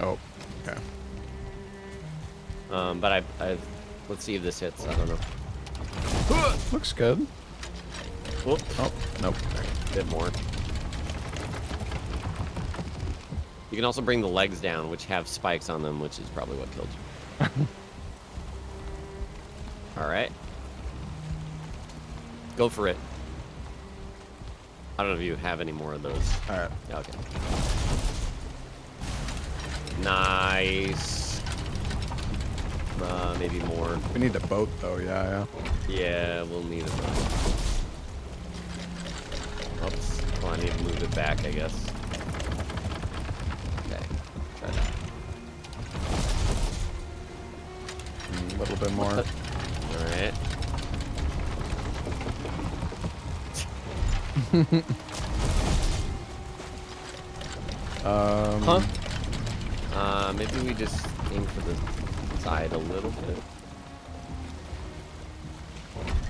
Oh, okay. But I let's see if this hits. I don't know. Looks good. Whoop. Oh, nope. A bit more. You can also bring the legs down, which have spikes on them, which is probably what killed you. All right. Go for it. I don't know if you have any more of those. All right. Okay. Nice. Maybe more. We need a boat, though. Yeah, Yeah, we'll need a boat. Oops. Well, I need to move it back, I guess. Okay. Try that. A little bit more. Alright. Maybe we just aim for the side a little bit.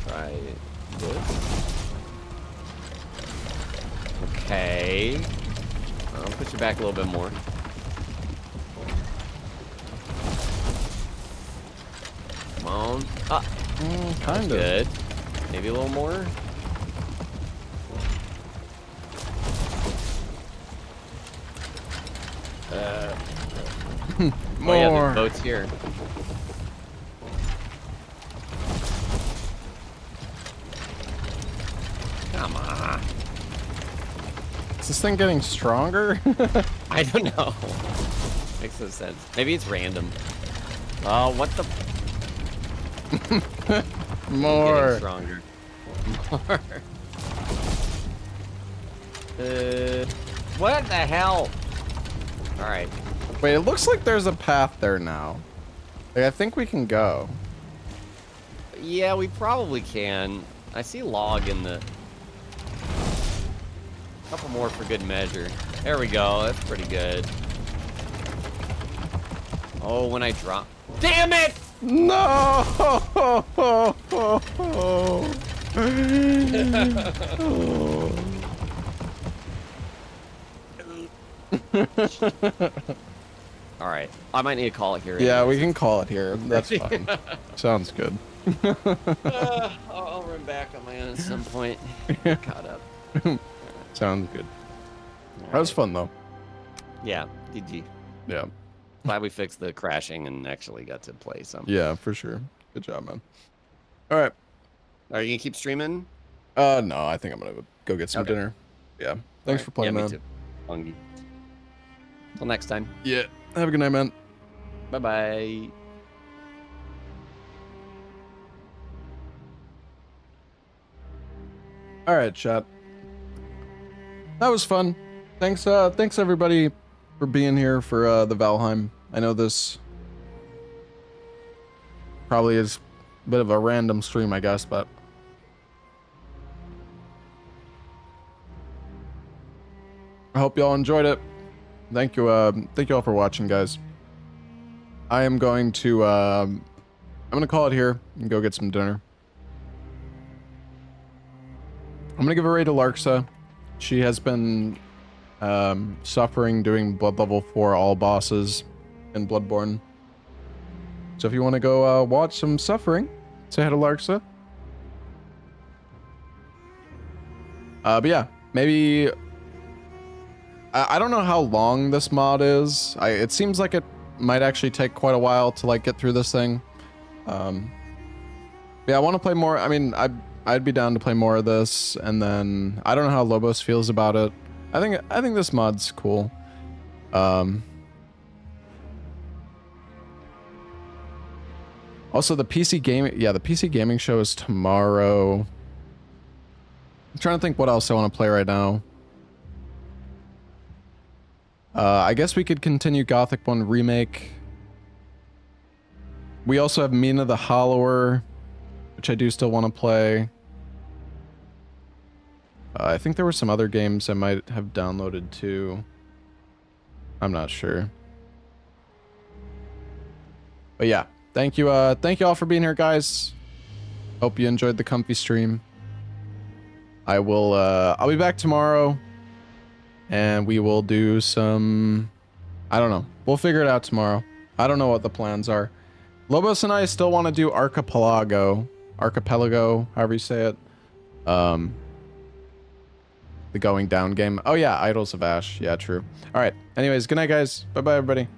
Try this. Okay. I'll push you back a little bit more. Come on. Ah, Kind of. good. Maybe a little more. More. Oh yeah, there's boats here. Come on. Is this thing getting stronger? I don't know. Makes no sense. Maybe it's random. Oh, what the? More. Getting stronger. More. What the hell? All right. Wait, it looks like there's a path there now. Like, I think we can go. Yeah, we probably can. I see log in the... Couple more for good measure. There we go. That's pretty good. Oh, when I drop... Damn it! No! All right. I might need to call it here. Yeah, we anyways. can call it here. That's fine. Sounds good. I'll run back on my own at some point. Get caught up. Sounds good. All That was right. fun though. Yeah. GG. Yeah. Glad we fixed the crashing and actually got to play some. Yeah, for sure. Good job, man. All right. Are you gonna keep streaming? No, I think I'm gonna go get some Okay. dinner. Yeah. All Thanks right. for playing, yeah, man. me too. Lungy. Till next time. Yeah. Have a good night, man. Bye bye. All right, chat. That was fun. Thanks everybody for being here for the Valheim. I know this probably is a bit of a random stream, I guess, but I hope y'all enjoyed it. Thank you all for watching, guys. I am going to I'm gonna call it here and go get some dinner. I'm gonna give a raid to Larksa. She has been suffering doing blood level 4 all bosses in Bloodborne. So if you want to go watch some suffering, say hi to Larksa. But yeah, maybe I don't know how long this mod is. It seems like it might actually take quite a while to like get through this thing. Yeah, I want to play more. I mean, I'd be down to play more of this, and then I don't know how Lobos feels about it. I think this mod's cool. Also, the PC gaming, yeah, the PC gaming show is tomorrow. I'm trying to think what else I want to play right now. I guess we could continue Gothic 1 Remake. We also have Mina the Hollower, which I do still want to play. I think there were some other games I might have downloaded too. I'm not sure. But yeah, thank you all for being here, guys. Hope you enjoyed the comfy stream. I'll be back tomorrow, and we will do some, I don't know. We'll figure it out tomorrow. I don't know what the plans are. Lobos and I still want to do Archipelago, however you say it. The going down game. Oh yeah, Idols of Ash. Yeah, true. All right. Anyways, good night, guys. Bye-bye, everybody.